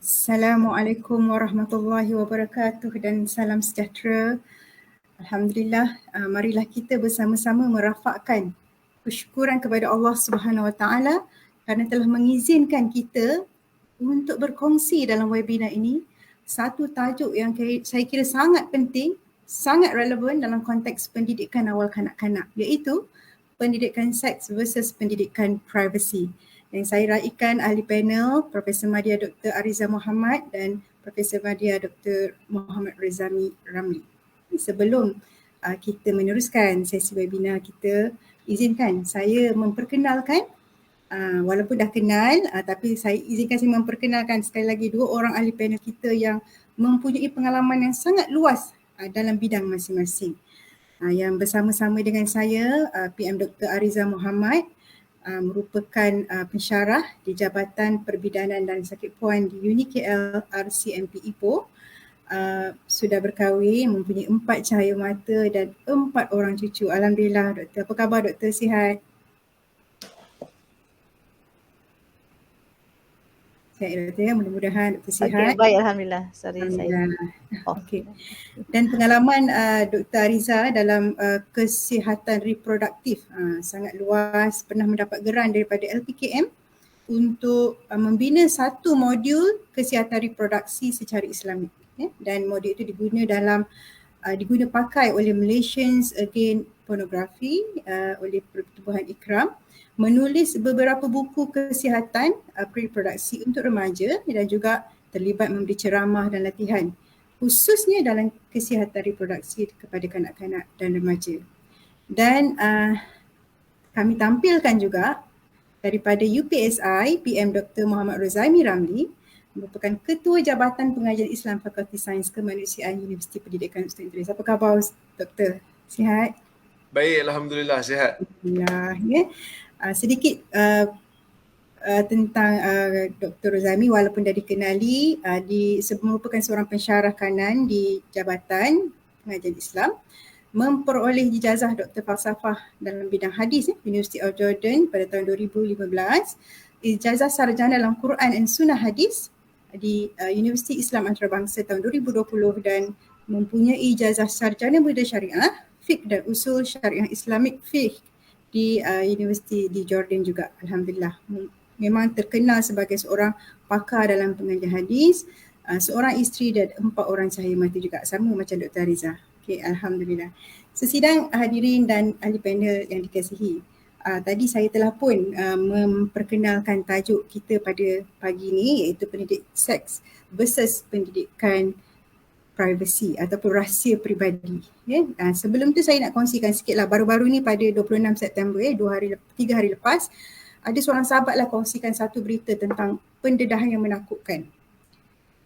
Assalamualaikum warahmatullahi wabarakatuh dan salam sejahtera. Alhamdulillah, marilah kita bersama-sama merafakkan kesyukuran kepada Allah Subhanahu Wa Taala kerana telah mengizinkan kita untuk berkongsi dalam webinar ini satu tajuk yang saya kira sangat penting, sangat relevan dalam konteks pendidikan awal kanak-kanak, iaitu pendidikan seks versus pendidikan privacy. Yang saya raikan ahli panel Profesor Madya Dr. Ariza Muhammad dan Profesor Madya Dr. Muhammad Rezami Ramli. Sebelum kita meneruskan sesi webinar kita, izinkan saya memperkenalkan, walaupun dah kenal, tapi saya memperkenalkan sekali lagi dua orang ahli panel kita yang mempunyai pengalaman yang sangat luas dalam bidang masing-masing. Yang bersama-sama dengan saya, PM Dr. Ariza Muhammad, merupakan pensyarah di Jabatan Perbidanan dan Sakit Puan di UniKL RCMP Ipoh. Sudah berkahwin, mempunyai 4 cahaya mata dan 4 orang cucu. Alhamdulillah, Doktor. Apa khabar, Doktor? Sihat? Sihat, Doktor, ya? Mudah-mudahan Doktor sihat. Okay, baik, Alhamdulillah. Sorry, Alhamdulillah. saya. Okey. Dan pengalaman Dr. Ariza dalam kesihatan reproduktif sangat luas, pernah mendapat geran daripada LPKM untuk membina satu modul kesihatan reproduksi secara Islamik. Dan modul itu diguna pakai oleh Malaysians Against Pornography oleh Pertubuhan Ikram, menulis beberapa buku kesihatan reproduksi untuk remaja dan juga terlibat memberi ceramah dan latihan khususnya dalam kesihatan reproduksi kepada kanak-kanak dan remaja. Dan kami tampilkan juga daripada UPSI, PM Dr. Muhammad Rezami Ramli, merupakan Ketua Jabatan Pengajian Islam Fakulti Sains Kemanusiaan Universiti Pendidikan Ustaz Idris. Apa khabar, Doktor? Sihat? Baik, Alhamdulillah, sihat. Alhamdulillah. Ya. Sedikit tentang Dr. Rezami, walaupun dah dikenali, merupakan seorang pensyarah kanan di Jabatan Pengajian Islam, memperoleh ijazah Dr. Falsafah dalam bidang hadis University of Jordan pada tahun 2015, ijazah sarjana dalam Quran dan Sunnah Hadis di Universiti Islam Antarabangsa tahun 2020 dan mempunyai ijazah sarjana muda syariah, fiqh dan usul syariah Islamic fiqh di Universiti di Jordan juga. Alhamdulillah. Memang terkenal sebagai seorang pakar dalam pengajian hadis, seorang isteri dan 4 orang cahaya mata juga, sama macam Dr. Ariza. Okay, Alhamdulillah. Sesidang hadirin dan ahli panel yang dikasihi, tadi saya telah pun memperkenalkan tajuk kita pada pagi ini, iaitu pendidik seks versus pendidikan privacy ataupun rahsia peribadi. Sebelum tu saya nak kongsikan sikitlah, baru-baru ni pada 26 September, 3 hari lepas, ada seorang sahabat lah kongsikan satu berita tentang pendedahan yang menakutkan.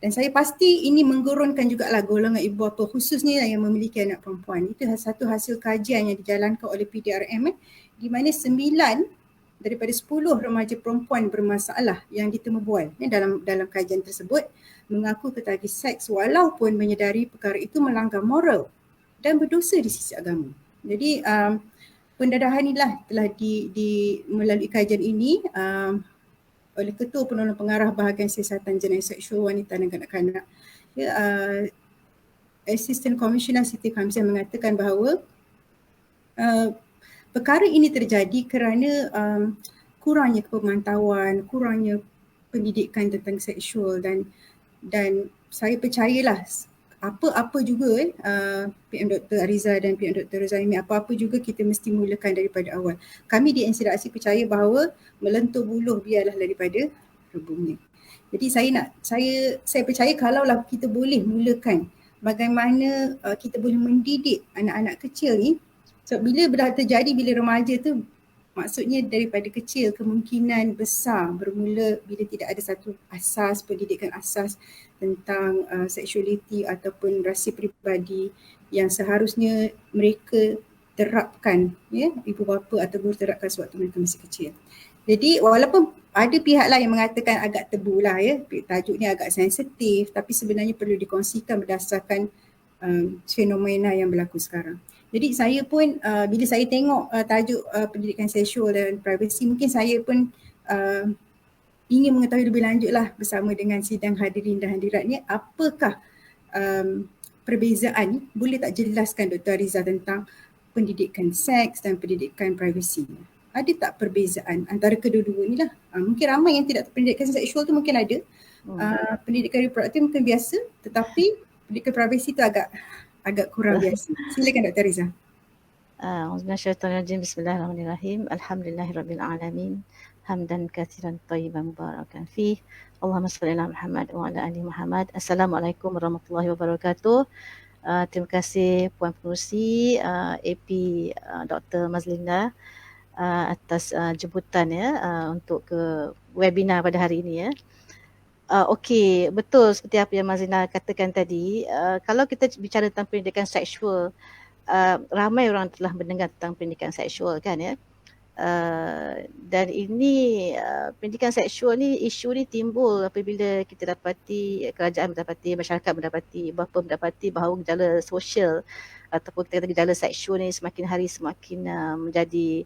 Dan saya pasti ini menggurunkan jugalah golongan ibu bapa, khususnya yang memiliki anak perempuan. Itu satu hasil kajian yang dijalankan oleh PDRM, di mana 9 daripada 10 remaja perempuan bermasalah yang ditemubual dalam kajian tersebut mengaku ketagih seks walaupun menyedari perkara itu melanggar moral dan berdosa di sisi agama. Jadi pendedahan inilah telah melalui kajian ini oleh Ketua Penolong Pengarah Bahagian Siasatan Jenayah Seksual Wanita dan Kanak-kanak. Assistant Commissioner Siti Khamzah mengatakan bahawa perkara ini terjadi kerana kurangnya kepemantauan, kurangnya pendidikan tentang seksual dan saya percayalah apa-apa juga PM Dr. Ariza dan PM Dr. Rezami, apa-apa juga kita mesti mulakan daripada awal. Kami di NCRC percaya bahawa melentur buluh biarlah daripada rebungnya. Jadi saya percaya kalaulah kita boleh mulakan bagaimana kita boleh mendidik anak-anak kecil ni, so bila terjadi bila remaja tu, maksudnya daripada kecil kemungkinan besar bermula bila tidak ada satu asas, pendidikan asas tentang seksualiti ataupun rahsia peribadi yang seharusnya mereka terapkan, ibu bapa atau guru terapkan sewaktu mereka masih kecil. Jadi walaupun ada pihak lain yang mengatakan agak tebu lah, tajuk ni agak sensitif, tapi sebenarnya perlu dikongsikan berdasarkan fenomena yang berlaku sekarang. Jadi saya pun bila saya tengok tajuk pendidikan seksual dan privacy, mungkin saya pun ingin mengetahui lebih lanjut lah bersama dengan sidang hadirin dan hadirat ni, apakah perbezaan, boleh tak jelaskan Dr. Ariza tentang pendidikan seks dan pendidikan privasi? Ada tak perbezaan antara kedua-dua ni lah? Mungkin ramai yang tidak, pendidikan seksual tu mungkin ada, pendidikan reproduktif mungkin biasa, tetapi pendidikan privasi tu agak kurang biasa. Silakan Dr. Ariza. Auzubillahiminasyaitonirrajim. Bismillahirrahmanirrahim. Alhamdulillahirabbil alamin. Hamdan katsiran thayyiban mubarakan fih. Allahumma shalli ala Muhammad wa ala ali Muhammad. Assalamualaikum warahmatullahi wabarakatuh. Terima kasih Puan Pengerusi AP Dr. Mazlinda atas jemputan untuk ke webinar pada hari ini ya. Okey, betul seperti apa yang Mazlinda katakan tadi. Kalau kita bicara tentang pendidikan seksual, ramai orang telah mendengar tentang pendidikan seksual kan ya. Dan ini pendidikan seksual ni, isu ni timbul apabila kita dapati, kerajaan mendapati, masyarakat mendapati, bapa mendapati bahawa gejala sosial ataupun kita kata gejala seksual ni semakin hari semakin menjadi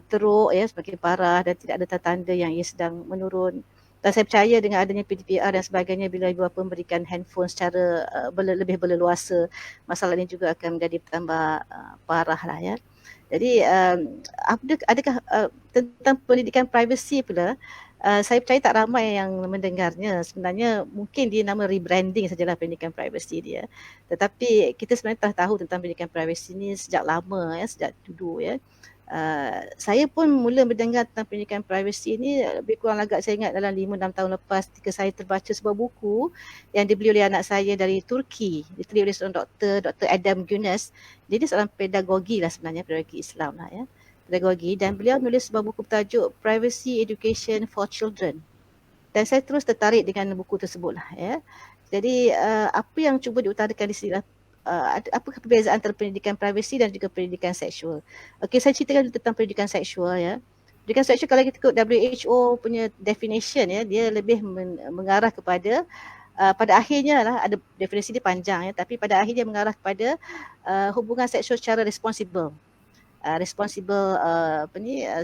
teruk ya, semakin parah dan tidak ada tanda-tanda yang ia sedang menurun. Dan saya percaya dengan adanya PDPR dan sebagainya, bila ibu bapa memberikan handphone secara lebih berleluasa, masalah ini juga akan menjadi bertambah parah lah ya. Jadi adakah tentang pendidikan privasi pula, saya percaya tak ramai yang mendengarnya. Sebenarnya mungkin dia nama rebranding sajalah pendidikan privasi dia. Tetapi kita sebenarnya telah tahu tentang pendidikan privasi ni sejak lama ya, sejak dulu ya. Saya pun mula mendengar tentang pendidikan privasi ni lebih kurang agak saya ingat dalam 5-6 tahun lepas, ketika saya terbaca sebuah buku yang dibeli oleh anak saya dari Turki, ditulis oleh seorang Dr. Adam Güneş. Dia ni seorang pedagogi lah sebenarnya, pedagogi Islam lah ya, pedagogi, dan beliau menulis sebuah buku bertajuk Privacy Education for Children. Dan saya terus tertarik dengan buku tersebut lah ya. Jadi apa yang cuba diutarakan di sini lah, apa perbezaan antara pendidikan privasi dan juga pendidikan seksual. Okey, saya ceritakan tentang pendidikan seksual ya. Pendidikan seksual kalau kita ikut WHO punya definition ya, dia lebih mengarah kepada pada akhirnya lah, ada definisi dia panjang ya, tapi pada akhirnya mengarah kepada hubungan seksual secara responsible.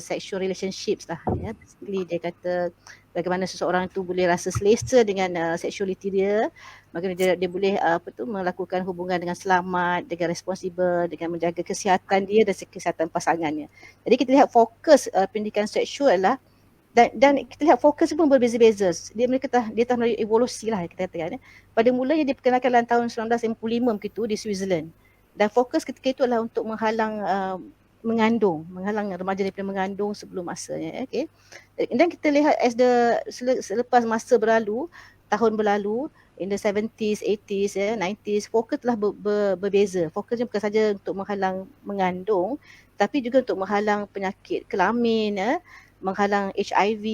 Sexual relationships lah ya. Basically dia kata bagaimana seseorang tu boleh rasa selesa dengan sexuality dia, bagaimana dia boleh melakukan hubungan dengan selamat, dengan responsible, dengan menjaga kesihatan dia dan kesihatan pasangannya. Jadi kita lihat fokus pendidikan seksual lah, dan kita lihat fokus pun berbeza-beza. Dia telah melalui evolusi lah kita katakan. Pada mulanya dia perkenalkan dalam tahun 1955 begitu di Switzerland. Dan fokus ketika itu adalah untuk menghalang remaja daripada mengandung sebelum masanya. Okay. Dan kita lihat selepas masa berlalu, tahun berlalu, in the 70s, 80s, 90s, fokus telah berbeza. Fokusnya bukan saja untuk menghalang mengandung, tapi juga untuk menghalang penyakit kelamin, menghalang HIV.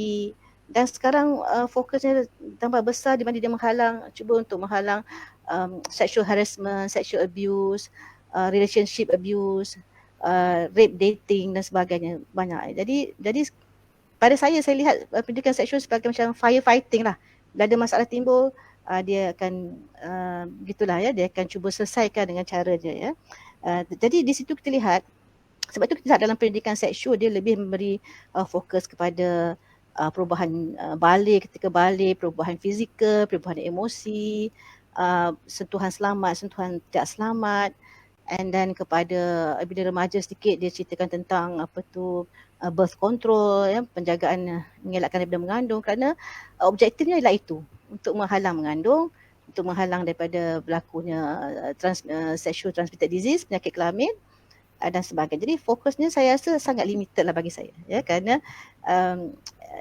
Dan sekarang fokusnya tambah besar di mana dia cuba untuk menghalang sexual harassment, sexual abuse, relationship abuse, rape, dating dan sebagainya, banyak. Jadi pada saya lihat pendidikan seksual sebagai macam firefighting lah. Bila ada masalah timbul, dia akan gitulah ya, dia akan cuba selesaikan dengan caranya ya. Jadi di situ kita lihat, sebab itu kita lihat dalam pendidikan seksual dia lebih memberi fokus kepada perubahan balik, ketika balik, perubahan fizikal, perubahan emosi, sentuhan selamat, sentuhan tidak selamat. And then kepada bila remaja sedikit, dia ceritakan tentang birth control ya, penjagaan mengelakkan daripada mengandung, kerana objektifnya ialah itu, untuk menghalang mengandung, untuk menghalang daripada berlakunya sexual transmitted disease, penyakit kelamin dan sebagainya. Jadi fokusnya saya rasa sangat limited lah bagi saya ya, kerana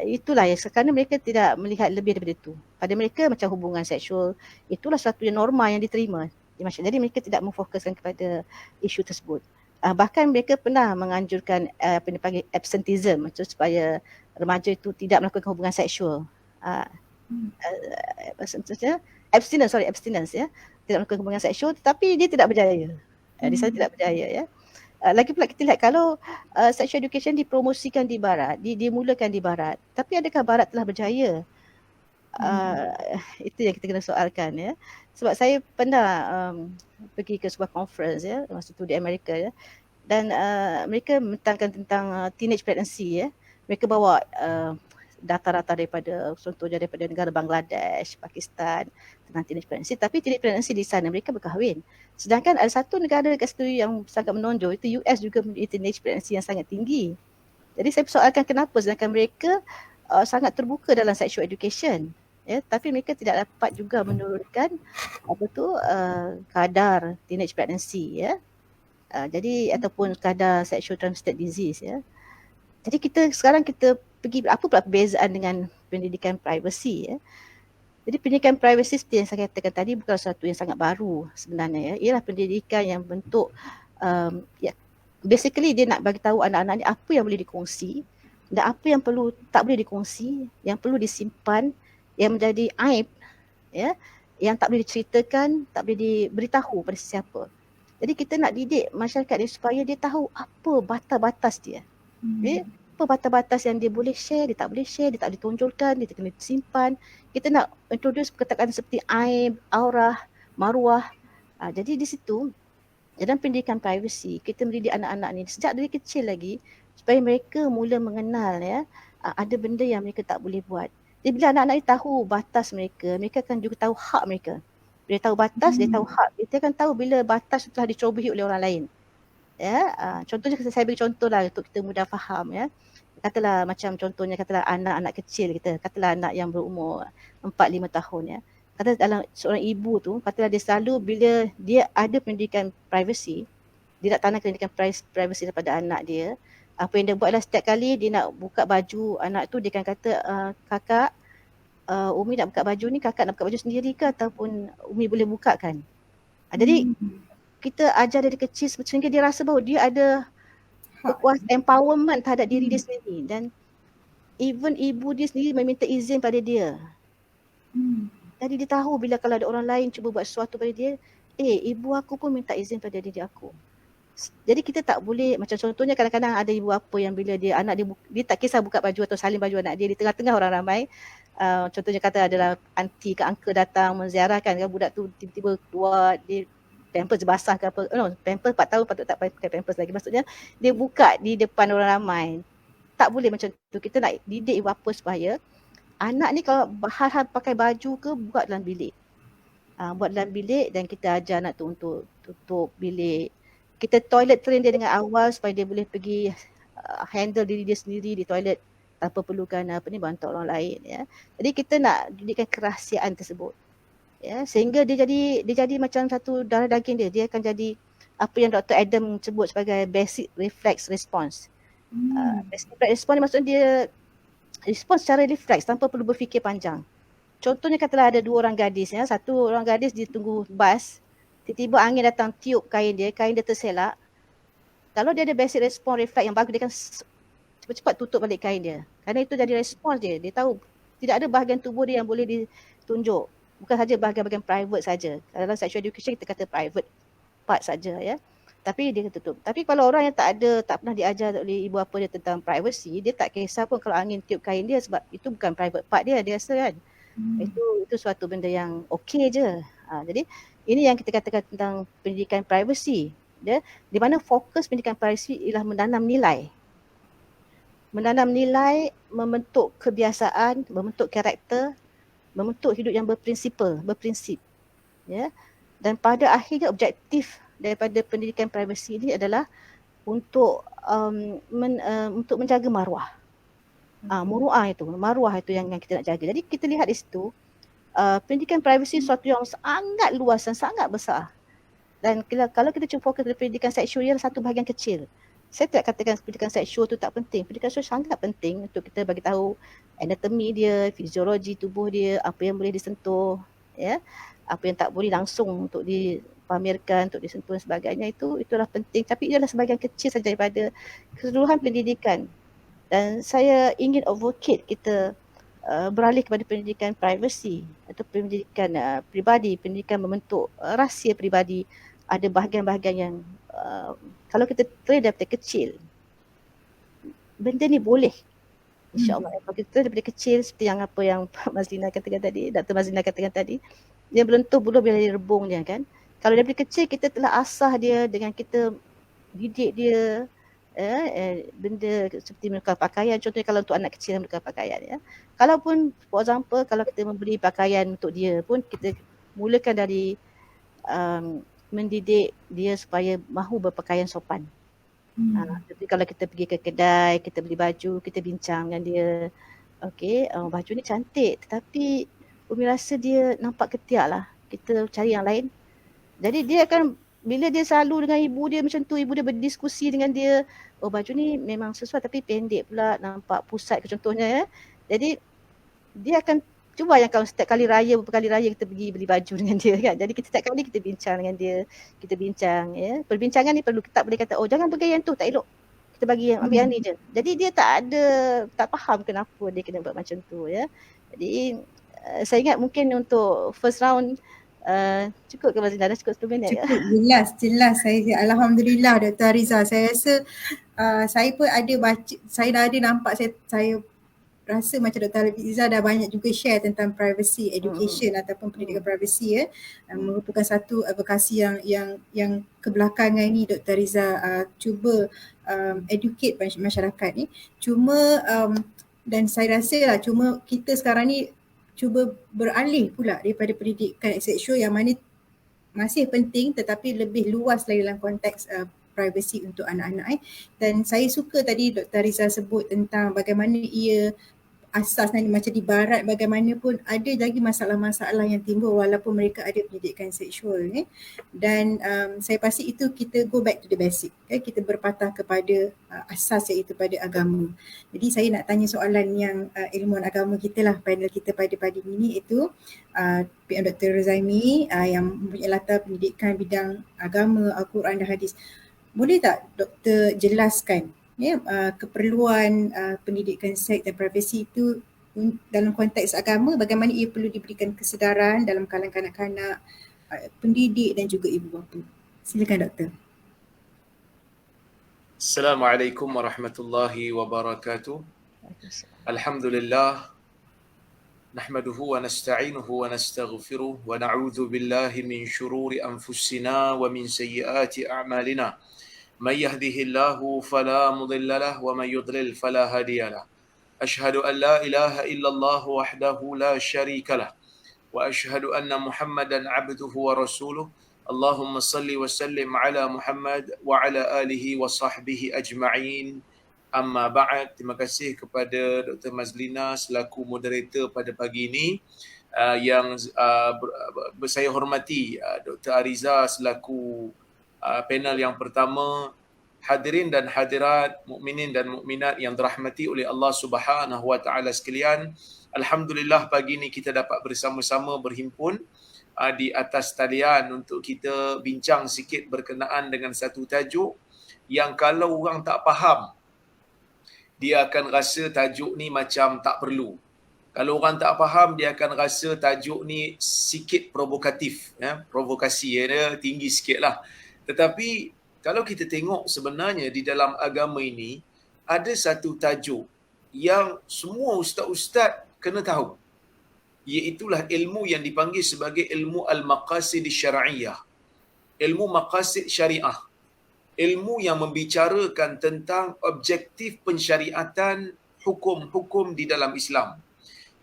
itulah ya, kerana mereka tidak melihat lebih daripada itu. Pada mereka macam hubungan seksual itulah satu yang normal yang diterima. Jadi mereka tidak memfokuskan kepada isu tersebut. Bahkan mereka pernah menganjurkan apa yang dipanggil absenteeism, macam supaya remaja itu tidak melakukan hubungan seksual. Abstinence ya, tidak melakukan hubungan seksual, tetapi dia tidak berjaya. Di sana tidak berjaya ya. Lagi pula kita lihat kalau sexual education dipromosikan di barat, dimulakan di barat, tapi adakah barat telah berjaya? Itu yang kita kena soalkan ya. Sebab saya pernah pergi ke sebuah conference ya, masa tu di Amerika ya, dan mereka mentangkan tentang teenage pregnancy ya. Mereka bawa data-data daripada contohnya daripada negara Bangladesh, Pakistan tentang teenage pregnancy, tapi teenage pregnancy di sana mereka berkahwin. Sedangkan ada satu negara kat situ yang sangat menonjol, itu US juga mempunyai teenage pregnancy yang sangat tinggi. Jadi saya persoalkan kenapa sedangkan mereka sangat terbuka dalam sexual education, ya, tapi mereka tidak dapat juga menurunkan kadar teenage pregnancy, ya. Jadi ataupun kadar sexual transmitted disease, ya. Jadi sekarang kita pergi apa pula perbezaan dengan pendidikan privacy, ya. Jadi pendidikan privacy seperti yang saya katakan tadi bukan sesuatu yang sangat baru sebenarnya, ya. Ialah pendidikan yang bentuk basically dia nak bagi tahu anak-anak ni apa yang boleh dikongsi dan apa yang tak boleh dikongsi, yang perlu disimpan, yang menjadi aib, ya, yang tak boleh diceritakan, tak boleh diberitahu pada sesiapa. Jadi kita nak didik masyarakat ni supaya dia tahu apa batas-batas dia. Apa batas-batas yang dia boleh share, dia tak boleh share, dia tak boleh tonjolkan, dia kena simpan. Kita nak introduce perkataan seperti aib, aurah, maruah. Jadi di situ dalam pendidikan privacy, kita mendidik anak-anak ni sejak dari kecil lagi supaya mereka mula mengenal, ya, ada benda yang mereka tak boleh buat. Jadi bila anak-anak ni tahu batas mereka, mereka akan juga tahu hak mereka. Dia tahu batas, dia tahu hak. Dia akan tahu bila batas telah dicerobohi oleh orang lain. Ya, contohnya saya bagi contoh lah untuk kita mudah faham, ya. Katalah macam contohnya katalah anak-anak kecil kita, katalah anak yang berumur 4-5 tahun, ya. Kata dalam seorang ibu tu, katalah dia selalu bila dia ada pendidikan privacy, dia nak tanam pendidikan privacy daripada anak dia, apa yang dia buat adalah setiap kali dia nak buka baju anak tu, dia akan kata, kakak, Umi nak buka baju ni, kakak nak buka baju sendiri ke ataupun Umi boleh buka kan? Jadi kita ajar dari kecil sehingga dia rasa bahawa dia ada kekuasaan empowerment terhadap diri dia sendiri, dan even ibu dia sendiri meminta izin pada dia. Jadi dia tahu bila kalau ada orang lain cuba buat sesuatu pada dia, ibu aku pun minta izin pada diri aku. Jadi kita tak boleh, macam contohnya kadang-kadang ada ibu apa yang bila anak dia tak kisah buka baju atau salin baju anak dia di tengah-tengah orang ramai. Contohnya kata adalah aunty ke uncle datang menziarahkan, kan budak tu tiba-tiba keluar, dia pampers basah ke apa, pampers 4 tahun patut tak pakai pampers lagi, maksudnya dia buka di depan orang ramai. Tak boleh macam tu. Kita nak didik ibu apa supaya anak ni kalau hal-hal pakai baju ke buat dalam bilik. Buat dalam bilik, dan kita ajar anak tu untuk tutup bilik. Kita toilet train dia dengan awal supaya dia boleh pergi handle diri dia sendiri di toilet tanpa perlukan bantu orang lain, ya. Jadi kita nak didikkan kerahsiaan tersebut, ya, sehingga dia jadi macam satu darah daging dia. Dia akan jadi apa yang Dr. Adam sebut sebagai basic reflex response. Basic reflex response maksudnya dia respon secara refleks tanpa perlu berfikir panjang. Contohnya katalah ada 2 orang gadis, ya. Satu orang gadis dia tunggu bas, tiba-tiba angin datang tiup kain dia terselak. Kalau dia ada basic respon refleks yang bagus, dia akan cepat-cepat tutup balik kain dia. Kerana itu jadi respons dia. Dia tahu tidak ada bahagian tubuh dia yang boleh ditunjuk. Bukan saja bahagian-bahagian private saja. Dalam sexual education kita kata private part saja, ya. Tapi dia tutup. Tapi kalau orang yang tak pernah diajar oleh ibu bapa dia tentang privacy, dia tak kisah pun kalau angin tiup kain dia, sebab itu bukan private part dia rasa kan. Itu suatu benda yang okey je. Jadi ini yang kita katakan tentang pendidikan privacy, ya, di mana fokus pendidikan privacy ialah menanam nilai, membentuk kebiasaan, membentuk karakter, membentuk hidup yang berprinsip, ya. Dan pada akhirnya objektif daripada pendidikan privacy ini adalah untuk untuk menjaga maruah. Maruah itu yang kita nak jaga. Jadi kita lihat di situ pendidikan privacy sesuatu yang sangat luas dan sangat besar. Dan kalau kita cuba fokus pada pendidikan seksual, ia satu bahagian kecil. Saya tidak katakan pendidikan seksual itu tak penting. Pendidikan seksual sangat penting untuk kita bagi tahu anatomi dia, fiziologi tubuh dia, apa yang boleh disentuh, ya, apa yang tak boleh langsung untuk dipamerkan, untuk disentuh dan sebagainya. Itulah penting, tapi ialah sebahagian kecil saja daripada keseluruhan pendidikan. Dan saya ingin advocate kita beralih kepada pendidikan privacy atau pendidikan peribadi, pendidikan membentuk rahsia peribadi. Ada bahagian-bahagian yang kalau kita train daripada kecil, benda ni boleh, insyaAllah. Kalau kita train daripada kecil, seperti yang apa yang Mazlina katakan tadi, Dr. Mazlina katakan tadi, dia berlentur bulu bila dia rebung dia kan. Kalau daripada kecil kita telah asah dia dengan kita didik dia benda seperti menukar pakaian, contohnya kalau untuk anak kecil yang menukar pakaian ya. Kalaupun for example kalau kita membeli pakaian untuk dia pun, kita mulakan dari mendidik dia supaya mahu berpakaian sopan. Jadi kalau kita pergi ke kedai, kita beli baju, kita bincang dengan dia, okey, baju ni cantik tetapi Umi rasa dia nampak ketiak lah, kita cari yang lain. Jadi dia akan, bila dia selalu dengan ibu dia macam tu, ibu dia berdiskusi dengan dia, oh baju ni memang sesuai tapi pendek pula, nampak pusat ke contohnya ya. Jadi dia akan cuba yang kalau setiap kali raya, beberapa kali raya kita pergi beli baju dengan dia kan. Jadi kita setiap kali kita bincang dengan dia, kita bincang ya. Perbincangan ni perlu, kita tak boleh kata oh jangan pakai yang tu, tak elok. Kita bagi yang ambil yang ni je. Jadi dia tak faham kenapa dia kena buat macam tu ya. Jadi saya ingat mungkin untuk first round cukup ke Mazlina? Dah cukup 10 minit cukup, jelas. Saya Alhamdulillah Dr. Ariza. Saya rasa saya pun ada baca, saya dah ada nampak, saya rasa macam Dr. Ariza dah banyak juga share tentang privacy education ataupun pendidikan privacy ya. Merupakan satu advokasi yang kebelakangan ni Dr. Ariza cuba educate masyarakat ni. Cuma dan saya rasa lah, cuma kita sekarang ni cuba beralih pula daripada pendidikan seksual yang mana masih penting tetapi lebih luas lagi dalam konteks privacy untuk anak-anak. Dan saya suka tadi Dr. Ariza sebut tentang bagaimana ia asas nanti macam di barat, bagaimanapun ada lagi masalah-masalah yang timbul walaupun mereka ada pendidikan seksual dan saya pasti itu kita go back to the basic, kita berpatah kepada asas iaitu pada agama. Jadi saya nak tanya soalan yang ilmuwan agama kita lah, panel kita pada pagi ini, itu PM Dr. Rozaimi yang mempunyai latar pendidikan bidang agama, Al-Quran dan hadis. Boleh tak Doktor jelaskan keperluan pendidikan seks dan privasi itu dalam konteks agama, bagaimana ia perlu diberikan kesedaran dalam kalangan kanak-kanak, pendidik dan juga ibu bapa. Silakan Doktor. Assalamualaikum warahmatullahi wabarakatuh. Alhamdulillah. Nahmaduhu wa nasta'inuhu wa nastaghfiruh wa na'udzu billahi min syururi anfusina wa min sayyiati a'malina. من يهده الله فلا مضل له ومن يضلل فلا هادي له أشهد أن لا إله إلا الله وحده لا شريك له وأشهد أن محمدا عبده ورسوله اللهم صل وسلم على محمد وعلى آله وصحبه أجمعين. Amma ba'd. Terima kasih kepada Dr. Mazlina selaku moderator pada pagi ini, yang saya hormati Dr. Ariza selaku panel yang pertama, hadirin dan hadirat, mukminin dan mukminat yang dirahmati oleh Allah Subhanahu wa taala sekalian. Alhamdulillah pagi ini kita dapat bersama-sama berhimpun di atas talian untuk kita bincang sikit berkenaan dengan satu tajuk yang kalau orang tak faham, dia akan rasa tajuk ni macam tak perlu. Kalau orang tak faham, dia akan rasa tajuk ni sikit provokatif, provokasi dia tinggi sikit lah. Tetapi kalau kita tengok sebenarnya di dalam agama ini ada satu tajuk yang semua ustaz-ustaz kena tahu, iaitulah ilmu yang dipanggil sebagai ilmu al-maqasid syar'iyah, ilmu maqasid syariah, ilmu yang membicarakan tentang objektif pensyariatan hukum-hukum di dalam Islam,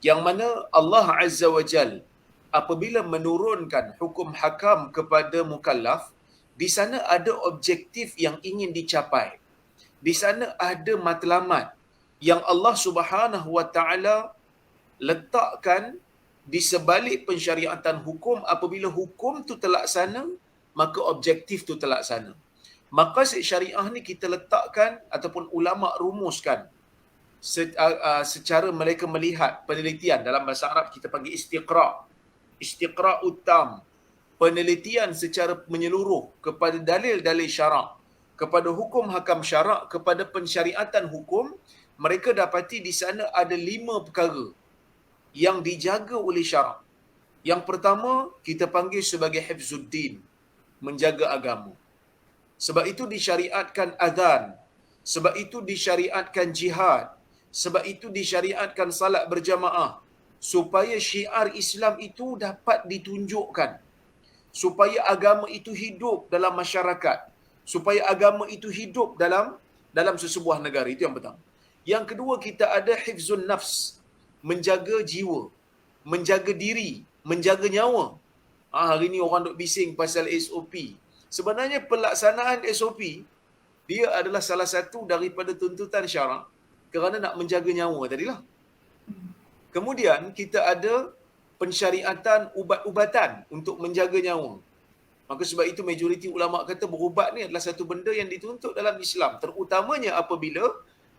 yang mana Allah Azza wa Jal apabila menurunkan hukum hakam kepada mukallaf, di sana ada objektif yang ingin dicapai. Di sana ada matlamat yang Allah Subhanahu wa taala letakkan di sebalik pensyariatan hukum. Apabila hukum tu terlaksana, maka objektif tu terlaksana. Maqasid syariah ni kita letakkan ataupun ulama rumuskan secara mereka melihat penelitian. Dalam bahasa Arab kita panggil istiqra' utam, penelitian secara menyeluruh kepada dalil-dalil syarak, kepada hukum hakam syarak, kepada pensyariatan hukum. Mereka dapati di sana ada 5 perkara yang dijaga oleh syarak. Yang pertama kita panggil sebagai hifzuddin, menjaga agama. Sebab itu disyariatkan azan, sebab itu disyariatkan jihad, sebab itu disyariatkan salat berjamaah, supaya syiar Islam itu dapat ditunjukkan, supaya agama itu hidup dalam masyarakat, supaya agama itu hidup dalam dalam sesebuah negara. Itu yang pertama. Yang kedua, kita ada hifzun nafs, menjaga jiwa, menjaga diri, menjaga nyawa. Hari ni orang duk bising pasal SOP. Sebenarnya pelaksanaan SOP, dia adalah salah satu daripada tuntutan syarak kerana nak menjaga nyawa tadilah. Kemudian kita ada pensyariatan ubat-ubatan untuk menjaga nyawa. Maka sebab itu majoriti ulama kata berubat ni adalah satu benda yang dituntut dalam Islam, terutamanya apabila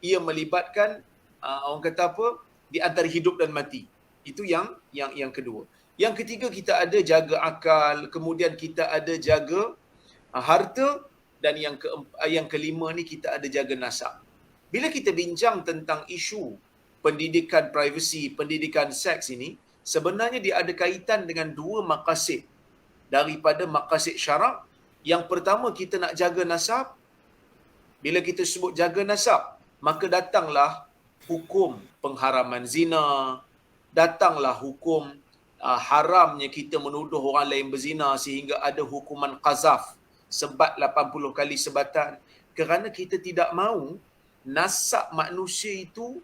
ia melibatkan orang kata apa, di antara hidup dan mati. Itu yang kedua. Yang ketiga, kita ada jaga akal, kemudian kita ada jaga harta, dan yang kelima ni kita ada jaga nasab. Bila kita bincang tentang isu pendidikan privasi, pendidikan seks ini, sebenarnya dia ada kaitan dengan dua maqasid daripada maqasid syarak. Yang pertama, kita nak jaga nasab. Bila kita sebut jaga nasab, maka datanglah hukum pengharaman zina, datanglah hukum haramnya kita menuduh orang lain berzina sehingga ada hukuman qazaf, sebat 80 kali sebatan, kerana kita tidak mahu nasab manusia itu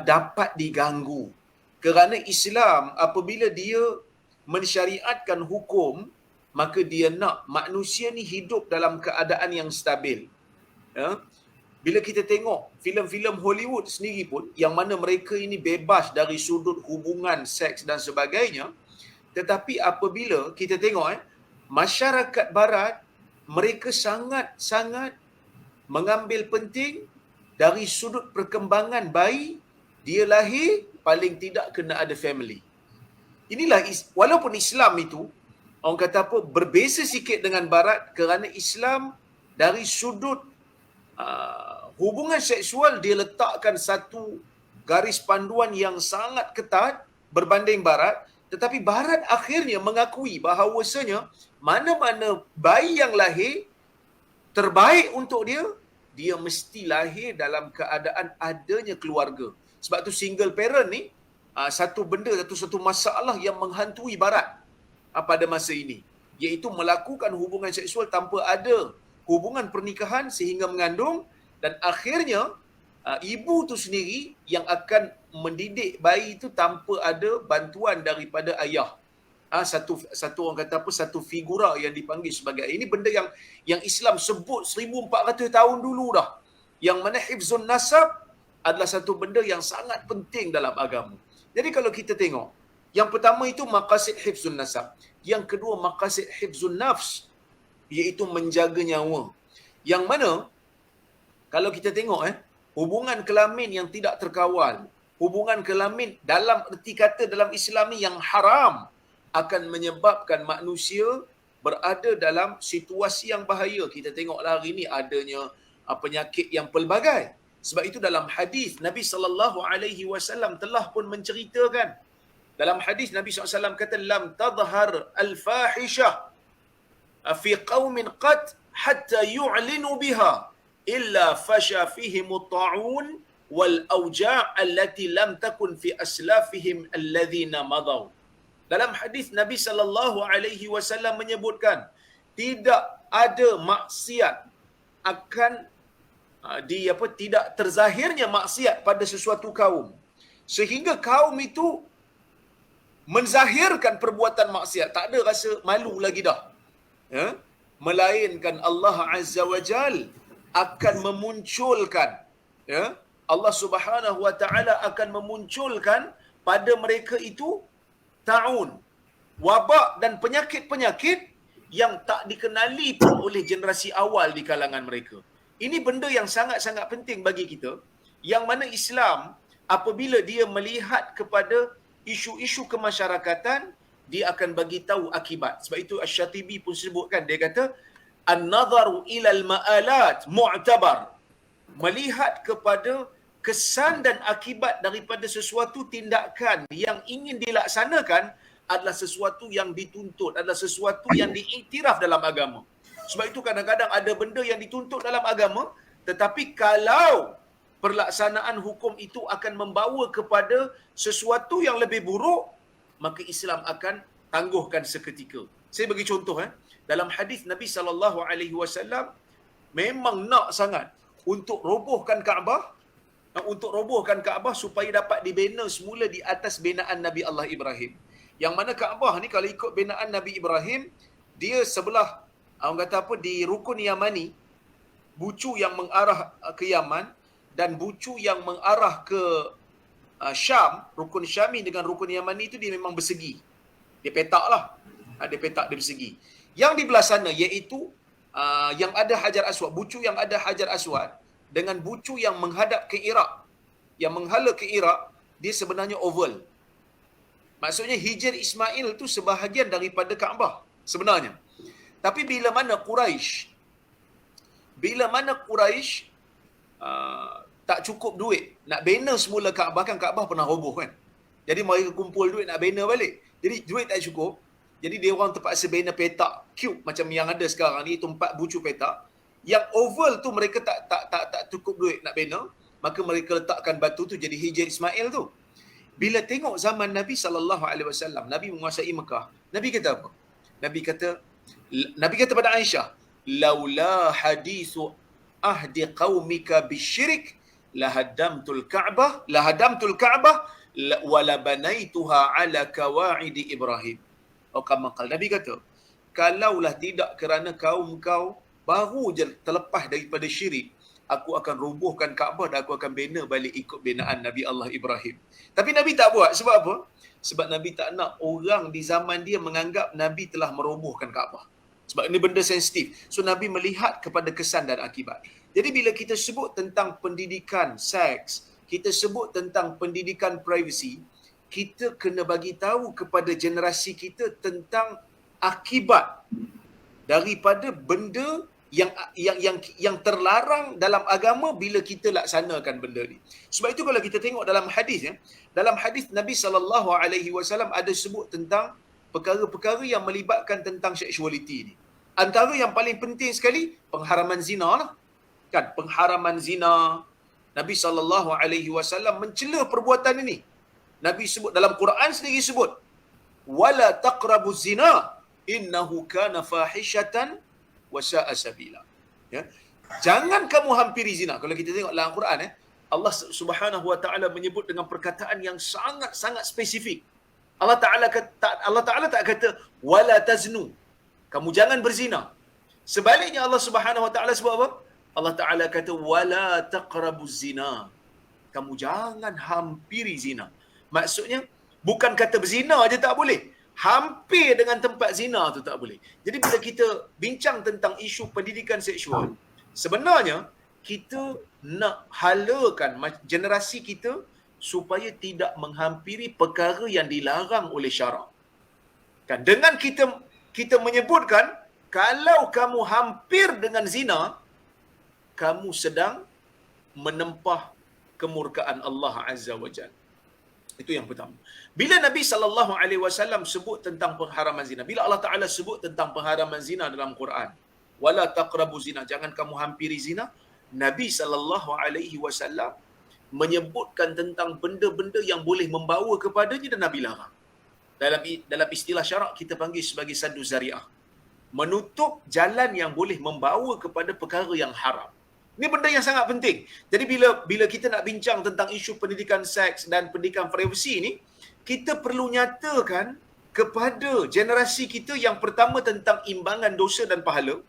dapat diganggu. Kerana Islam apabila dia mensyariatkan hukum, maka dia nak manusia ni hidup dalam keadaan yang stabil. Ya? Bila kita tengok filem-filem Hollywood sendiri pun, yang mana mereka ini bebas dari sudut hubungan seks dan sebagainya, tetapi apabila kita tengok masyarakat barat, mereka sangat-sangat mengambil penting dari sudut perkembangan bayi, dia lahir paling tidak kena ada family. Inilah, walaupun Islam itu orang kata apa, berbeza sikit dengan barat, kerana Islam dari sudut hubungan seksual dia letakkan satu garis panduan yang sangat ketat berbanding barat, tetapi barat akhirnya mengakui bahawasanya mana-mana bayi yang lahir terbaik untuk dia mesti lahir dalam keadaan adanya keluarga. Sebab tu single parent ni satu masalah yang menghantui barat pada masa ini, iaitu melakukan hubungan seksual tanpa ada hubungan pernikahan sehingga mengandung, dan akhirnya ibu tu sendiri yang akan mendidik bayi itu tanpa ada bantuan daripada ayah. Satu orang kata apa, satu figura yang dipanggil sebagai, ini benda yang Islam sebut 1400 tahun dulu dah, yang mana hifzun nasab adalah satu benda yang sangat penting dalam agama. Jadi kalau kita tengok, yang pertama itu maqasid hifzun nasab, yang kedua maqasid hifzun nafs, iaitu menjaga nyawa. Yang mana kalau kita tengok hubungan kelamin yang tidak terkawal, hubungan kelamin dalam erti kata dalam Islam ni yang haram, akan menyebabkan manusia berada dalam situasi yang bahaya. Kita tengoklah hari ini adanya penyakit yang pelbagai. Sebab itu dalam hadis Nabi SAW telah pun menceritakan. Dalam hadis Nabi SAW kata, lam tadhhar al-fahishah fi qaumin qad hatta yu'linu biha illa fasha fihim at-ta'un wal awja' allati lam takun fi aslafihim alladhina madaw. Dalam hadis Nabi SAW menyebutkan, tidak ada maksiat akan tidak terzahirnya maksiat pada sesuatu kaum sehingga kaum itu menzahirkan perbuatan maksiat, tak ada rasa malu lagi dah, melainkan Allah Azza wa Jal akan memunculkan, Allah Subhanahu wa Ta'ala akan memunculkan pada mereka itu ta'un, wabak dan penyakit-penyakit yang tak dikenali pun oleh generasi awal di kalangan mereka. Ini benda yang sangat-sangat penting bagi kita, yang mana Islam apabila dia melihat kepada isu-isu kemasyarakatan, dia akan bagi tahu akibat. Sebab itu Asy-Syatibi pun sebutkan, dia kata an-nadharu ilal ma'alat mu'tabar, melihat kepada kesan dan akibat daripada sesuatu tindakan yang ingin dilaksanakan adalah sesuatu yang dituntut, adalah sesuatu yang diiktiraf dalam agama. Sebab itu kadang-kadang ada benda yang dituntut dalam agama, tetapi kalau pelaksanaan hukum itu akan membawa kepada sesuatu yang lebih buruk, maka Islam akan tangguhkan seketika. Saya bagi contoh, dalam hadis Nabi SAW memang nak sangat untuk robohkan Kaabah, supaya dapat dibina semula di atas binaan Nabi Allah Ibrahim. Yang mana Kaabah ni kalau ikut binaan Nabi Ibrahim, dia sebelah orang kata apa, di rukun Yamani, bucu yang mengarah ke Yaman dan bucu yang mengarah ke Syam, rukun Syami dengan rukun Yamani itu dia memang bersegi. Dia petak lah. Dia petak, dia bersegi. Yang di belah sana iaitu yang ada Hajar Aswad, bucu yang ada Hajar Aswad dengan bucu yang menghadap ke Iraq, yang menghala ke Iraq, dia sebenarnya oval. Maksudnya Hijr Ismail tu sebahagian daripada Kaabah sebenarnya. Tapi bila mana Quraisy tak cukup duit nak bina semula Kaabah, kan Kaabah pernah roboh kan. Jadi mereka kumpul duit nak bina balik. Jadi duit tak cukup. Jadi dia orang terpaksa bina petak cube macam yang ada sekarang ni, itu 4 bucu petak. Yang oval tu mereka tak cukup duit nak bina, maka mereka letakkan batu tu jadi Hijr Ismail tu. Bila tengok zaman Nabi SAW, Nabi menguasai Mekah, Nabi kata apa? Nabi kata pada Aisyah, laula hadithu ahdi qaumika bisyirik lahadamtul Ka'bah wala banaituha ala kawaidi Ibrahim. Kamakal Nabi kata, kalaulah tidak kerana kaum kau baru je terlepas daripada syirik, aku akan robohkan Kaabah dan aku akan bina balik ikut binaan Nabi Allah Ibrahim. Tapi Nabi tak buat. Sebab apa? Sebab Nabi tak nak orang di zaman dia menganggap Nabi telah merobohkan Kaabah. Sebab ini benda sensitif. So Nabi melihat kepada kesan dan akibat. Jadi bila kita sebut tentang pendidikan seks, kita sebut tentang pendidikan privasi, kita kena bagi tahu kepada generasi kita tentang akibat daripada benda yang terlarang dalam agama bila kita laksanakan benda ni. Sebab itu kalau kita tengok dalam hadis dalam hadis Nabi SAW ada sebut tentang perkara-perkara yang melibatkan tentang seksualiti ni. Antara yang paling penting sekali pengharaman zina lah. Kan, pengharaman zina. Nabi SAW mencela perbuatan ini. Nabi sebut dalam Quran sendiri sebut, wala taqrabuz zina innahu kana fahishatan wa sa'a sabila. Ya. Jangan kamu hampiri zina. Kalau kita tengok dalam Quran Allah Subhanahu wa taala menyebut dengan perkataan yang sangat-sangat spesifik. Allah Taala tak kata wala taznu. Kamu jangan berzina. Sebaliknya Allah Subhanahu wa taala sebut apa? Allah Taala kata wala taqrabuz zina. Kamu jangan hampiri zina. Maksudnya bukan kata berzina aja tak boleh. Hampir dengan tempat zina tu tak boleh. Jadi bila kita bincang tentang isu pendidikan seksual, sebenarnya kita nak halakan generasi kita supaya tidak menghampiri perkara yang dilarang oleh syarak. Kan, dengan kita menyebutkan kalau kamu hampir dengan zina, kamu sedang menempah kemurkaan Allah Azza wa Jalla. Itu yang pertama. Bila Nabi SAW sebut tentang pengharaman zina, bila Allah Ta'ala sebut tentang pengharaman zina dalam Quran, wala taqrabu zina, jangan kamu hampiri zina, Nabi SAW menyebutkan tentang benda-benda yang boleh membawa kepadanya dan Nabi larang. Dalam istilah syarak kita panggil sebagai saddu zari'ah. Menutup jalan yang boleh membawa kepada perkara yang haram. Ini benda yang sangat penting. Jadi bila kita nak bincang tentang isu pendidikan seks dan pendidikan privasi ni, kita perlu nyatakan kepada generasi kita yang pertama tentang imbangan dosa dan pahala.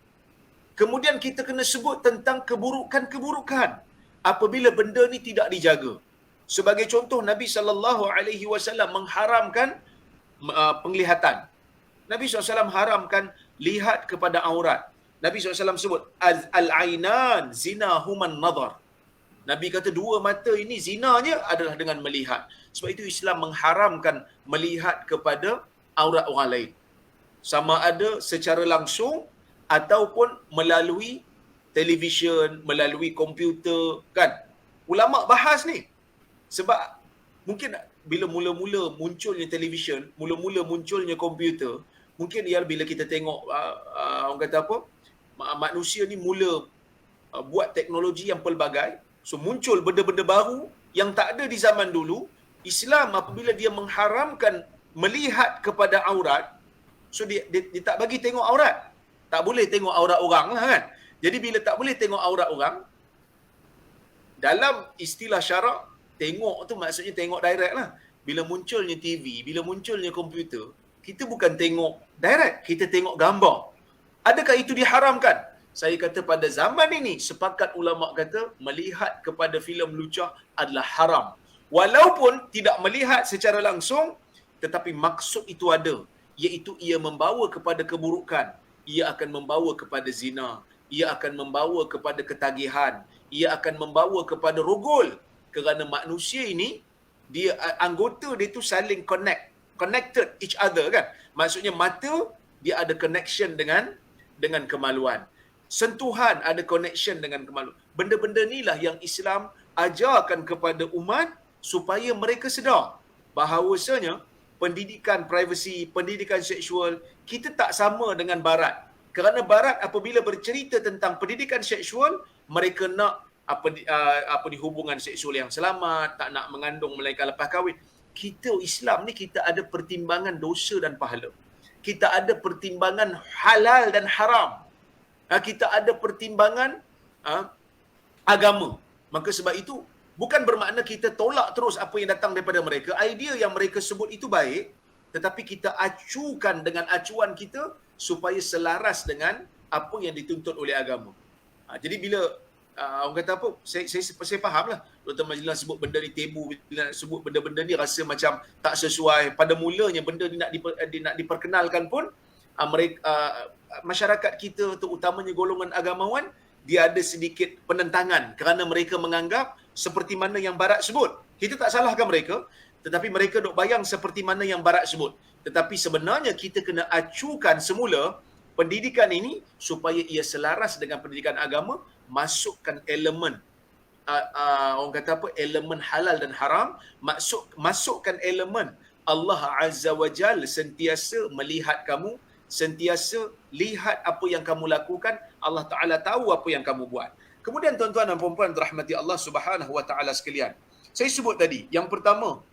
Kemudian kita kena sebut tentang keburukan-keburukan apabila benda ni tidak dijaga. Sebagai contoh, Nabi SAW mengharamkan penglihatan. Nabi SAW haramkan lihat kepada aurat. Nabi SAW sebut al-ainan zinahuman nazar. Nabi kata dua mata ini zinanya adalah dengan melihat. Sebab itu Islam mengharamkan melihat kepada aurat orang lain. Sama ada secara langsung ataupun melalui televisyen, melalui komputer, kan? Ulama bahas ni. Sebab mungkin bila mula-mula munculnya televisyen, mula-mula munculnya komputer, mungkin ialah bila kita tengok orang kata apa? Manusia ni mula buat teknologi yang pelbagai, so muncul benda-benda baru yang tak ada di zaman dulu. Islam apabila dia mengharamkan melihat kepada aurat, so dia tak bagi tengok aurat. Tak boleh tengok aurat orang lah kan. Jadi bila tak boleh tengok aurat orang, dalam istilah syarak, tengok tu maksudnya tengok direct lah. Bila munculnya TV, bila munculnya komputer, kita bukan tengok direct, kita tengok gambar. Adakah itu diharamkan? Saya kata pada zaman ini, sepakat ulama kata melihat kepada filem lucah adalah haram. Walaupun tidak melihat secara langsung, tetapi maksud itu ada, iaitu ia membawa kepada keburukan, ia akan membawa kepada zina, ia akan membawa kepada ketagihan, ia akan membawa kepada rogol, kerana manusia ini dia anggota dia tu saling connected each other kan. Maksudnya mata dia ada connection dengan kemaluan. Sentuhan ada connection dengan kemaluan. Benda-benda inilah yang Islam ajarkan kepada umat supaya mereka sedar bahawasanya pendidikan privasi, pendidikan seksual kita tak sama dengan barat. Kerana barat apabila bercerita tentang pendidikan seksual, mereka nak apa ni, hubungan seksual yang selamat, tak nak mengandung melainkan lepas kahwin. Kita Islam ni kita ada pertimbangan dosa dan pahala. Kita ada pertimbangan halal dan haram. Kita ada pertimbangan agama. Maka sebab itu bukan bermakna kita tolak terus apa yang datang daripada mereka. Idea yang mereka sebut itu baik, tetapi kita acukan dengan acuan kita supaya selaras dengan apa yang dituntut oleh agama. Jadi bila orang kata apa, saya fahamlah Dr. Majlan sebut benda ni tabu, bila sebut benda-benda ni rasa macam tak sesuai. Pada mulanya benda ni nak diperkenalkan pun mereka, masyarakat kita terutamanya golongan agamawan, dia ada sedikit penentangan kerana mereka menganggap seperti mana yang barat sebut. Kita tak salahkan mereka, tetapi mereka dok bayang seperti mana yang barat sebut. Tetapi sebenarnya kita kena acukan semula pendidikan ini supaya ia selaras dengan pendidikan agama, masukkan elemen orang kata apa, elemen halal dan haram, masukkan elemen Allah Azza wa Jal sentiasa melihat kamu, sentiasa lihat apa yang kamu lakukan, Allah Ta'ala tahu apa yang kamu buat. Kemudian tuan-tuan dan puan-puan rahmati Allah Subhanahu wa Ta'ala sekalian, saya sebut tadi, yang pertama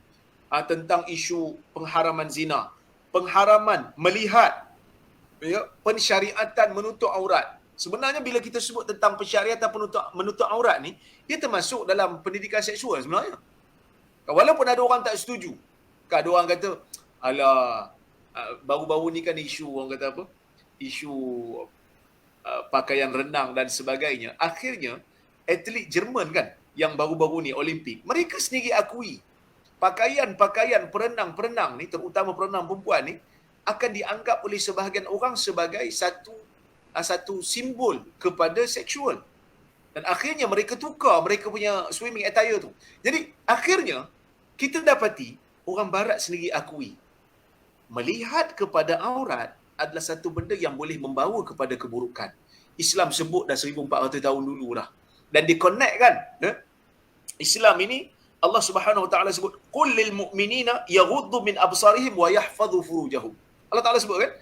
tentang isu pengharaman zina, pengharaman melihat, ya, pensyariatan menutup aurat. Sebenarnya bila kita sebut tentang pensyariatan menutup aurat ni, dia termasuk dalam pendidikan seksual sebenarnya. Walaupun ada orang tak setuju. Ada orang kata, alah, baru-baru ni kan isu orang kata apa? Isu pakaian renang dan sebagainya. Akhirnya atlet Jerman kan yang baru-baru ni Olimpik, mereka sendiri akui pakaian perenang ni, terutama perenang perempuan ni, akan dianggap oleh sebahagian orang sebagai satu simbol kepada seksual. Dan akhirnya mereka tukar mereka punya swimming attire tu. Jadi akhirnya kita dapati orang barat sendiri akui melihat kepada aurat adalah satu benda yang boleh membawa kepada keburukan. Islam sebut dah 1400 tahun dulu dah. Dan di-connect kan, Islam ini Allah Subhanahu wa Ta'ala sebut, qul lil mu'minina yaghuddu min absarihim wa yahfadhu furujahum. Allah Ta'ala sebut kan,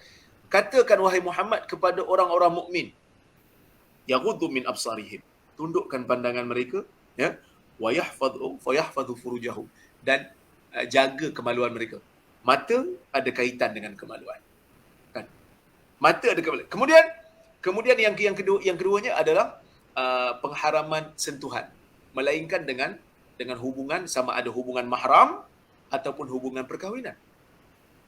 katakan wahai Muhammad kepada orang-orang mukmin, yaghuddu min absarihim, tundukkan pandangan mereka, ya, wa yahfadhu furujahum, dan jaga kemaluan mereka. Mata ada kaitan dengan kemaluan. Kan? Mata ada kemaluan. Kemudian yang keduanya adalah pengharaman sentuhan, melainkan dengan hubungan, sama ada hubungan mahram ataupun hubungan perkahwinan.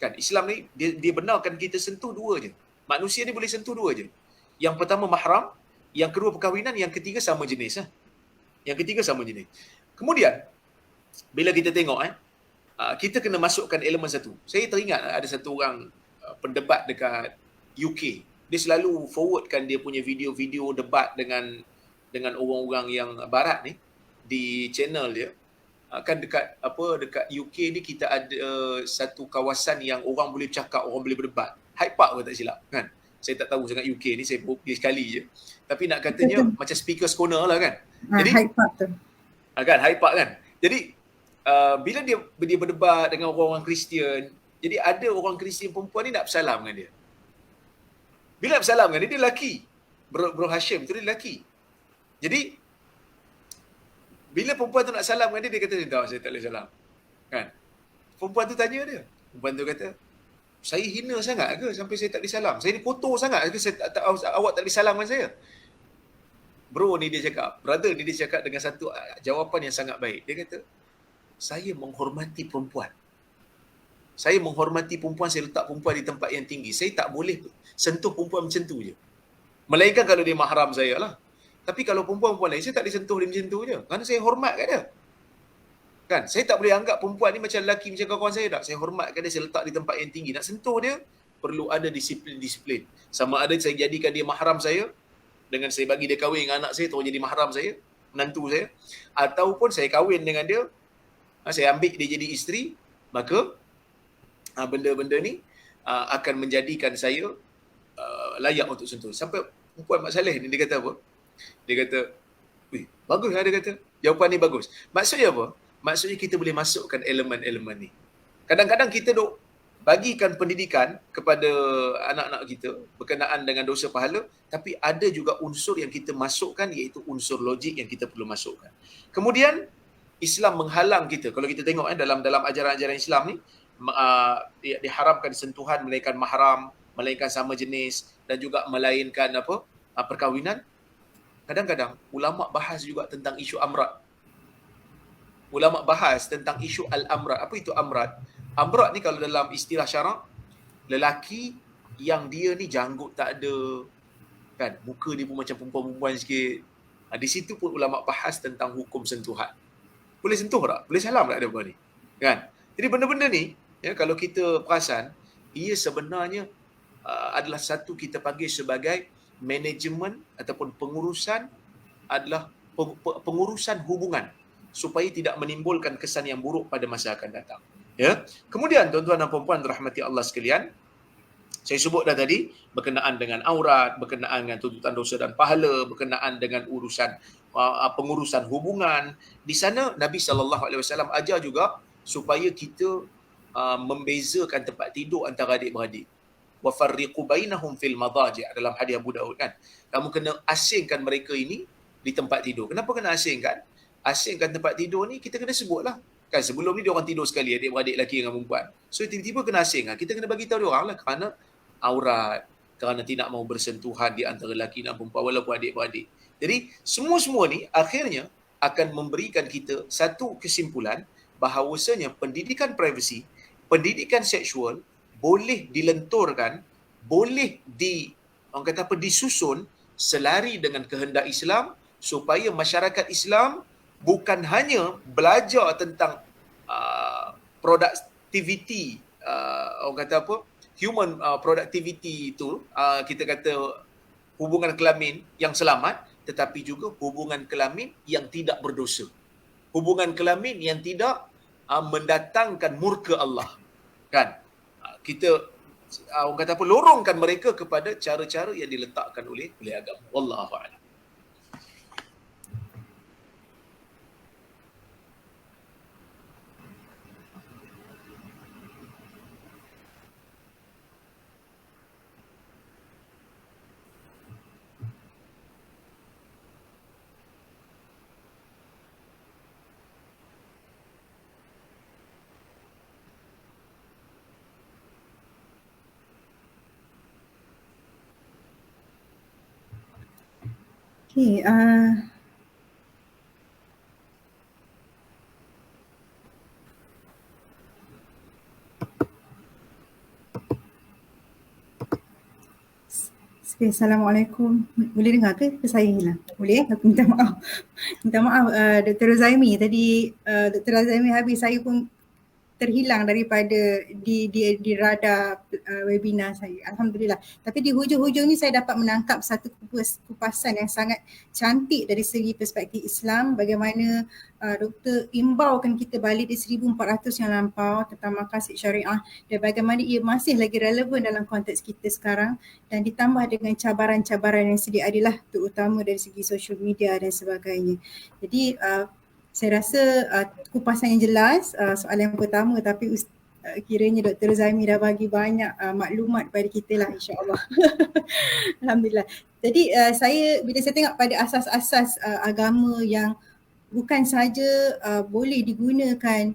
Kan Islam ni dia benarkan kita sentuh dua je. Manusia ni boleh sentuh dua je. Yang pertama mahram, yang kedua perkahwinan, yang ketiga sama jenis lah. Yang ketiga sama jenis. Kemudian bila kita tengok kita kena masukkan elemen satu. Saya teringat ada satu orang pendebat dekat UK. Dia selalu forwardkan dia punya video-video debat dengan orang-orang yang barat ni di channel dia. Kan dekat UK ni kita ada satu kawasan yang orang boleh bercakap, orang boleh berdebat. Hyde Park kalau tak silap kan. Saya tak tahu sangat UK ni, saya pergi sekali je. Tapi nak katanya macam speaker's corner lah kan. Jadi Hyde Park tu. Kan Hyde Park kan. Jadi bila dia berdebat dengan orang-orang Kristian, jadi ada orang Kristian perempuan ni nak bersalam dengan dia. Bila bersalam dengan dia, dia lelaki. Bro Hashim tu dia lelaki. Jadi bila perempuan tu nak salam dengan dia, dia kata, tak, saya tak boleh salam. Kan? Perempuan tu tanya dia. Perempuan tu kata, saya hina sangat ke sampai saya tak boleh salam? Saya ni kotor sangat ke awak tak boleh salam dengan saya? brother ni dia cakap dengan satu jawapan yang sangat baik. Dia kata, saya menghormati perempuan. Saya menghormati perempuan, saya letak perempuan di tempat yang tinggi. Saya tak boleh sentuh perempuan macam tu je. Melainkan kalau dia mahram saya lah. Tapi kalau perempuan-perempuan lain, saya tak boleh sentuh dia macam tu je. Kerana saya hormat kat dia. Kan? Saya tak boleh anggap perempuan ni macam lelaki, macam kawan-kawan saya tak. Saya hormatkan dia, saya letak di tempat yang tinggi. Nak sentuh dia, perlu ada disiplin-disiplin. Sama ada saya jadikan dia mahram saya, dengan saya bagi dia kahwin dengan anak saya, terus jadi mahram saya, menantu saya. Ataupun saya kahwin dengan dia, saya ambil dia jadi isteri, maka benda-benda ni akan menjadikan saya layak untuk sentuh. Sampai perempuan Mak Saleh ni, dia kata apa? Dia kata, bagus lah, dia kata. Jawapan ni bagus. Maksudnya apa? Maksudnya kita boleh masukkan elemen-elemen ni. Kadang-kadang kita duk bagikan pendidikan kepada anak-anak kita berkenaan dengan dosa pahala, tapi ada juga unsur yang kita masukkan, iaitu unsur logik yang kita perlu masukkan. Kemudian Islam menghalang kita. Kalau kita tengok dalam ajaran-ajaran Islam ni, diharamkan sentuhan melainkan mahram, melainkan sama jenis, dan juga melainkan perkahwinan. Kadang-kadang ulama bahas juga tentang isu amrat. Ulama bahas tentang isu al-amrat. Apa itu amrat? Amrat ni kalau dalam istilah syarak, lelaki yang dia ni janggut tak ada, kan, muka dia pun macam perempuan-perempuan sikit. Di situ pun ulama bahas tentang hukum sentuhan. Boleh sentuh tak? Boleh salam tak ada apa ni? Kan? Jadi benda-benda ni, kalau kita perasan, ia sebenarnya adalah satu kita panggil sebagai manajemen ataupun pengurusan, adalah pengurusan hubungan supaya tidak menimbulkan kesan yang buruk pada masa akan datang. Ya. Kemudian tuan-tuan dan puan-puan rahmati Allah sekalian, saya sebut dah tadi berkenaan dengan aurat, berkenaan dengan tuntutan dosa dan pahala, berkenaan dengan urusan pengurusan hubungan. Di sana Nabi SAW ajar juga supaya kita membezakan tempat tidur antara adik-beradik. Wa farriqu bainahum fil madaji' dalam hadis Abu Daud, kan. Kamu kena asingkan mereka ini di tempat tidur. Kenapa kena asingkan? Asingkan tempat tidur ni kita kena sebutlah. Kan sebelum ni dia orang tidur sekali, adik-beradik lelaki dengan perempuan. So tiba-tiba kena asing. Kita kena bagi tahu dia orang lah, kerana aurat, kerana tidak mahu bersentuhan di antara lelaki dan perempuan walaupun adik-beradik. Jadi semua-semua ni akhirnya akan memberikan kita satu kesimpulan bahawasanya pendidikan privasi, pendidikan seksual boleh dilenturkan, boleh disusun selari dengan kehendak Islam, supaya masyarakat Islam bukan hanya belajar tentang productivity, human productivity itu, kita kata hubungan kelamin yang selamat, tetapi juga hubungan kelamin yang tidak berdosa, hubungan kelamin yang tidak mendatangkan murka Allah, kan. Kita lorongkan mereka kepada cara-cara yang diletakkan oleh agama. Wallahu a'lam. Okay, Assalamualaikum. Boleh dengar ke? Saya hilang. Boleh? Aku minta maaf. Minta maaf Dr. Rozaimi. Tadi Dr. Rozaimi habis, saya pun terhilang daripada di radar webinar saya. Alhamdulillah. Tapi di hujung-hujung ni saya dapat menangkap satu kupasan yang sangat cantik dari segi perspektif Islam, bagaimana Doktor imbaukan kita balik di 1400 yang lampau tentang maqasid syariah, dan bagaimana ia masih lagi relevan dalam konteks kita sekarang, dan ditambah dengan cabaran-cabaran yang sedia adalah terutama dari segi social media dan sebagainya. Jadi saya rasa kupasan yang jelas soalan yang pertama, tapi kiranya Dr. Rozaimi dah bagi banyak maklumat pada kita lah, insyaAllah. Alhamdulillah. Jadi bila saya tengok pada asas-asas agama yang bukan saja boleh digunakan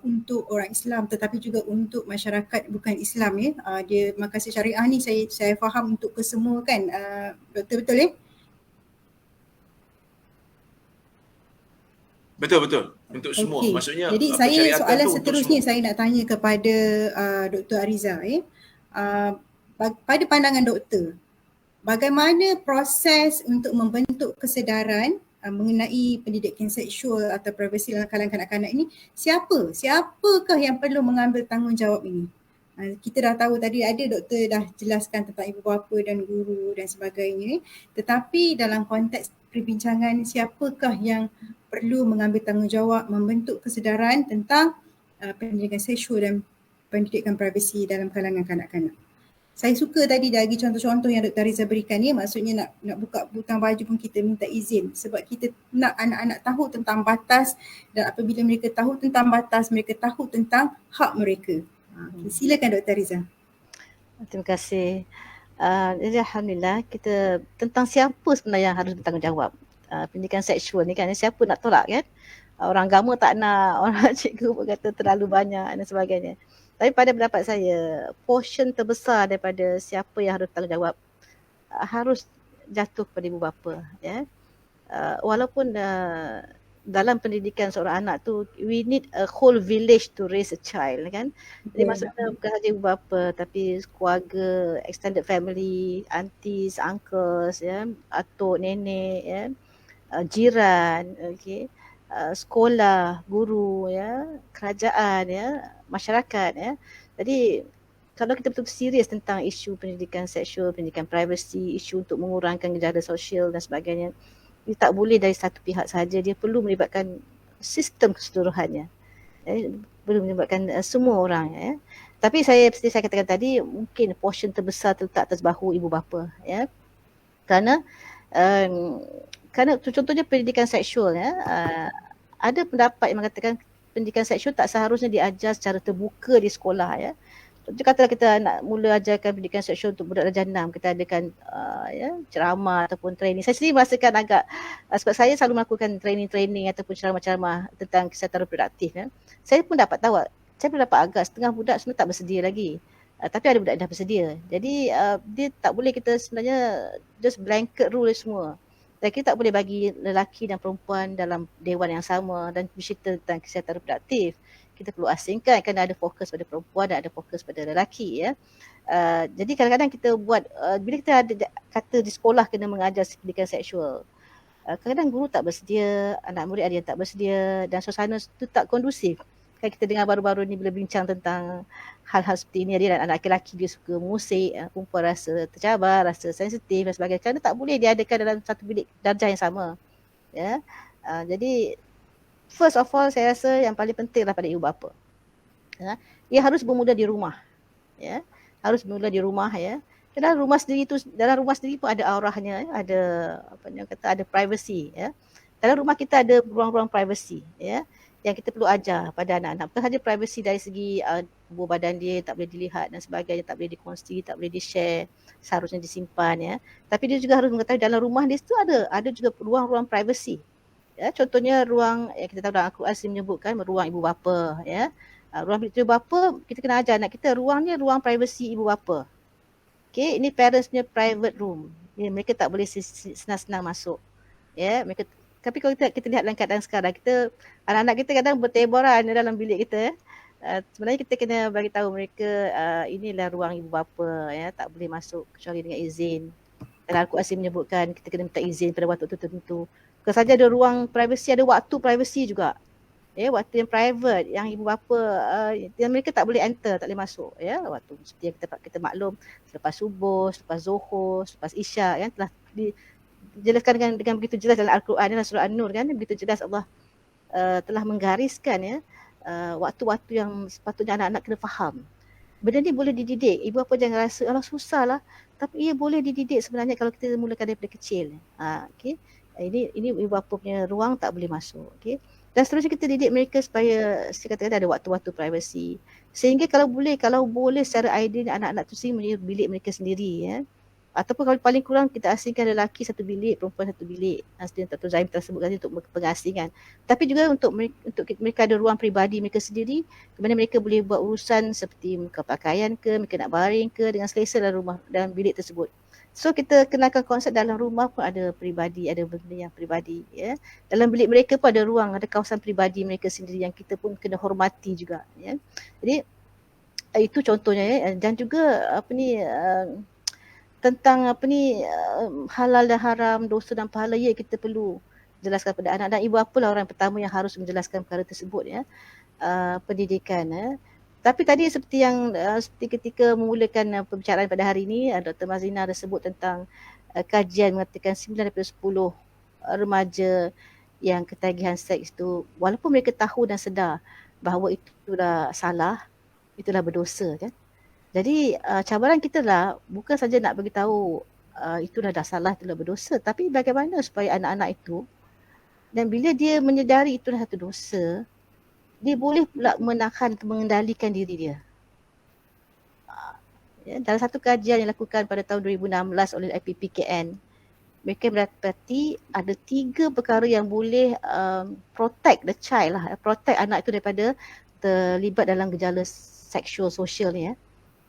untuk orang Islam, tetapi juga untuk masyarakat bukan Islam, ya. Dia maqasid syariah ni saya faham untuk kesemua, kan, Doktor, betul ya? Betul. Untuk semua. Okey. Maksudnya Jadi persyariatan soalan tu untuk seterusnya semua. saya nak tanya kepada Dr. Ariza. Pada pandangan doktor, bagaimana proses untuk membentuk kesedaran mengenai pendidikan seksual atau privasi dalam kalangan kanak-kanak ini? Siapakah yang perlu mengambil tanggungjawab ini? Kita dah tahu tadi ada doktor dah jelaskan tentang ibu bapa dan guru dan sebagainya. Tetapi dalam konteks perbincangan, siapakah yang perlu mengambil tanggungjawab membentuk kesedaran tentang pendidikan seksual dan pendidikan privasi dalam kalangan kanak-kanak? Saya suka tadi dari contoh-contoh yang Dr. Ariza berikan ni, maksudnya nak buka butang baju pun kita minta izin sebab kita nak anak-anak tahu tentang batas, dan apabila mereka tahu tentang batas, mereka tahu tentang hak mereka. Silakan Dr. Ariza. Terima kasih. Jadi Alhamdulillah, kita tentang siapa sebenarnya yang harus bertanggungjawab. Pendidikan seksual ni kan, siapa nak tolak kan? Orang agama tak nak, orang cikgu pun kata terlalu banyak dan sebagainya. Tapi pada pendapat saya, portion terbesar daripada siapa yang harus bertanggungjawab harus jatuh kepada ibu bapa. Ya. Walaupun dalam pendidikan seorang anak tu, we need a whole village to raise a child kan. Jadi maksudnya bukan saja ibu bapa, tapi keluarga, extended family, aunties, uncles, ya, atuk, nenek, ya, jiran, okay, sekolah, guru, ya, kerajaan, ya, masyarakat, ya. Jadi kalau kita betul-betul serius tentang isu pendidikan seksual, pendidikan privasi, isu untuk mengurangkan gejala sosial dan sebagainya, dia tak boleh dari satu pihak saja, dia perlu melibatkan sistem keseluruhannya. Perlu melibatkan semua orang. Ya. Tapi seperti saya katakan tadi, mungkin portion terbesar terletak atas bahu ibu bapa. Ya. Kerana contohnya pendidikan seksual, ya, ada pendapat yang mengatakan pendidikan seksual tak seharusnya diajar secara terbuka di sekolah. Ya. Contohnya katalah kita nak mula ajarkan pendidikan seksual untuk budak darjah 6, kita adakan ceramah ataupun training. Saya sendiri merasakan agak, sebab saya selalu melakukan training ataupun ceramah-ceramah tentang kesihatan reproduktif. Ya. Saya pun dapat tahu, saya pun dapat agak setengah budak sebenarnya tak bersedia lagi. Tapi ada budak yang dah bersedia. Jadi dia tak boleh kita sebenarnya just blanket rule semua. Dan kita tak boleh bagi lelaki dan perempuan dalam dewan yang sama dan bercerita tentang kesihatan reproduktif. Kita perlu asingkan kerana ada fokus pada perempuan dan ada fokus pada lelaki. Ya. Jadi kadang-kadang kita buat, bila kita ada kata di sekolah kena mengajar pendidikan seksual, kadang-kadang guru tak bersedia, anak murid ada yang tak bersedia dan suasana itu tak kondusif. Kan kita dengar baru-baru ni bila bincang tentang hal-hal seperti ini, ada anak lelaki dia suka musik, perempuan rasa tercabar, rasa sensitif dan sebagainya, kerana tak boleh diadakan dalam satu bilik darjah yang sama. Ya. Jadi first of all, saya rasa yang paling pentinglah pada ibu bapa. Ya. Ia harus bermula di rumah. Ya. Harus bermula di rumah. Ya. Dalam rumah sendiri pun ada aurahnya, ada ada privacy. Ya. Dalam rumah kita ada ruang-ruang privacy. Ya. Yang kita perlu ajar pada anak-anak. Bukan saja privacy dari segi tubuh badan dia tak boleh dilihat dan sebagainya, tak boleh dikongsi, tak boleh di-share, seharusnya disimpan. Ya. Tapi dia juga harus mengetahui dalam rumah dia itu ada juga ruang-ruang privacy. Ya, contohnya ruang yang kita tahu dalam Al-Quran menyebutkan ruang ibu bapa. Ya. Ruang ibu bapa, kita kena ajar anak kita, ruangnya ruang privacy ibu bapa. Okay, ini parents punya private room. Ya, mereka tak boleh senang-senang masuk. Ya, mereka. Tapi kalau kita lihat dalam keadaan sekarang, anak-anak kita kadang bertebaran dalam bilik kita. Sebenarnya kita kena bagi tahu mereka inilah ruang ibu bapa, ya, tak boleh masuk kecuali dengan izin. Dalam Al-Quran menyebutkan kita kena minta izin pada waktu tertentu. Bukan saja ada ruang privacy, ada waktu privacy juga. Ya, waktu yang private, yang ibu bapa yang mereka tak boleh enter, tak boleh masuk. Ya, waktu seperti yang kita maklum, selepas subuh, selepas zuhur, selepas isyak, kan, telah dijelaskan dengan begitu jelas dalam Al-Quran, dalam surah An-Nur, kan, begitu jelas Allah telah menggariskan, ya, waktu-waktu yang sepatutnya anak-anak kena faham. Benda ni boleh dididik. Ibu bapa jangan rasa alah susahlah, tapi ia boleh dididik sebenarnya kalau kita mulakan daripada kecil. Okay. Ini ibu bapa punya ruang tak boleh masuk. Okay. Dan seterusnya kita didik mereka supaya saya katakan ada waktu-waktu privacy. Sehingga kalau boleh secara ideal anak-anak tu sendiri punya bilik mereka sendiri, ya. Ataupun kalau paling kurang kita asingkan lelaki satu bilik, perempuan satu bilik. Seperti Dr. Zaim telah sebut tadi untuk pengasingan. Tapi juga untuk mereka ada ruang peribadi mereka sendiri, di mana mereka boleh buat urusan seperti mereka pakaian ke, mereka nak baring ke dengan selesa dalam bilik tersebut. So kita kenalkan konsep dalam rumah pun ada peribadi, ada benda yang peribadi. Ya. Dalam bilik mereka pun ada ruang, ada kawasan peribadi mereka sendiri yang kita pun kena hormati juga. Ya. Jadi itu contohnya ya. Dan juga tentang halal dan haram, dosa dan pahala, ya kita perlu jelaskan pada anak, dan ibu apalah orang pertama yang harus menjelaskan perkara tersebut ya, pendidikan ya. Tapi tadi seperti yang seperti ketika memulakan pembicaraan pada hari ini, Dr. Mazlina ada sebut tentang kajian mengatakan 9 daripada 10 remaja yang ketagihan seks itu, walaupun mereka tahu dan sedar bahawa itulah salah, itulah berdosa kan. Jadi cabaran kita lah bukan saja nak bagi tahu itulah dah salah, itulah berdosa, tapi bagaimana supaya anak-anak itu, dan bila dia menyedari itulah satu dosa, dia boleh pula menahan, mengendalikan diri dia. Ya, dalam satu kajian yang dilakukan pada tahun 2016 oleh IPPKN, mereka mendapati ada 3 perkara yang boleh protect the child lah, protect anak itu daripada terlibat dalam gejala seksual sosial ni ya.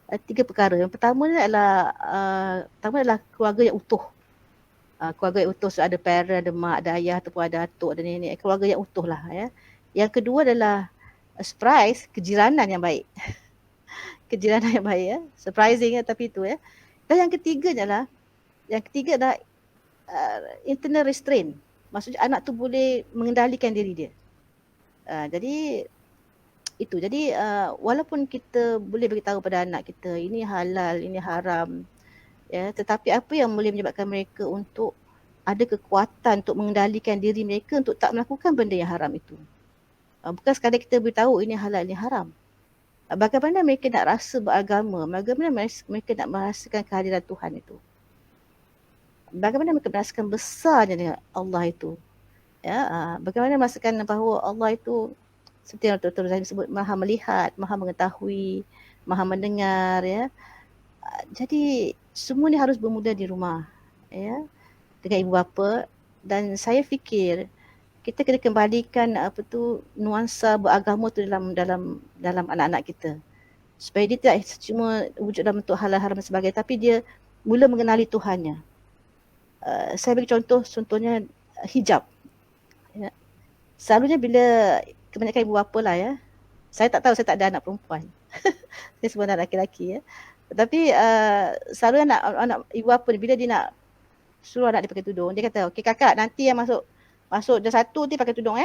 3 perkara. Yang pertama adalah keluarga yang utuh. Keluarga yang utuh, so ada parent, ada mak, ada ayah ataupun ada atuk, ada nenek, keluarga yang utuh lah ya. Yang kedua adalah surprise, kejiranan yang baik. Kejiranan yang baik ya. Surprising ya, tapi itu ya. Dan yang ketiga adalah internal restraint. Maksudnya anak tu boleh mengendalikan diri dia. Jadi itu. Jadi walaupun kita boleh beritahu pada anak kita ini halal, ini haram ya, tetapi apa yang boleh menyebabkan mereka untuk ada kekuatan untuk mengendalikan diri mereka untuk tak melakukan benda yang haram itu. Bukan sekadar kita beritahu ini halal, ini haram. Bagaimana mereka nak rasa beragama, bagaimana mereka nak merasakan kehadiran Tuhan itu, bagaimana mereka merasakan besarnya dengan Allah itu ya, bagaimana merasakan bahawa Allah itu seperti yang Dr. Zaim sebut, maha melihat, maha mengetahui, maha mendengar ya. Jadi semua ni harus bermula di rumah ya, dengan ibu bapa. Dan saya fikir kita kena kembalikan nuansa beragama tu dalam anak-anak kita, supaya dia tidak cuma wujud dalam bentuk halal haram dan sebagainya, tapi dia mula mengenali Tuhannya. Saya bagi contohnya hijab ya. Selalunya bila kebanyakan ibu bapa lah ya, saya tak tahu, saya tak ada anak perempuan. Saya semua anak lelaki ya. Tetapi selalu anak ibu bapa ni, bila dia nak suruh anak dia pakai tudung, dia kata, okey kakak, nanti yang masuk dah 1 nanti pakai tudung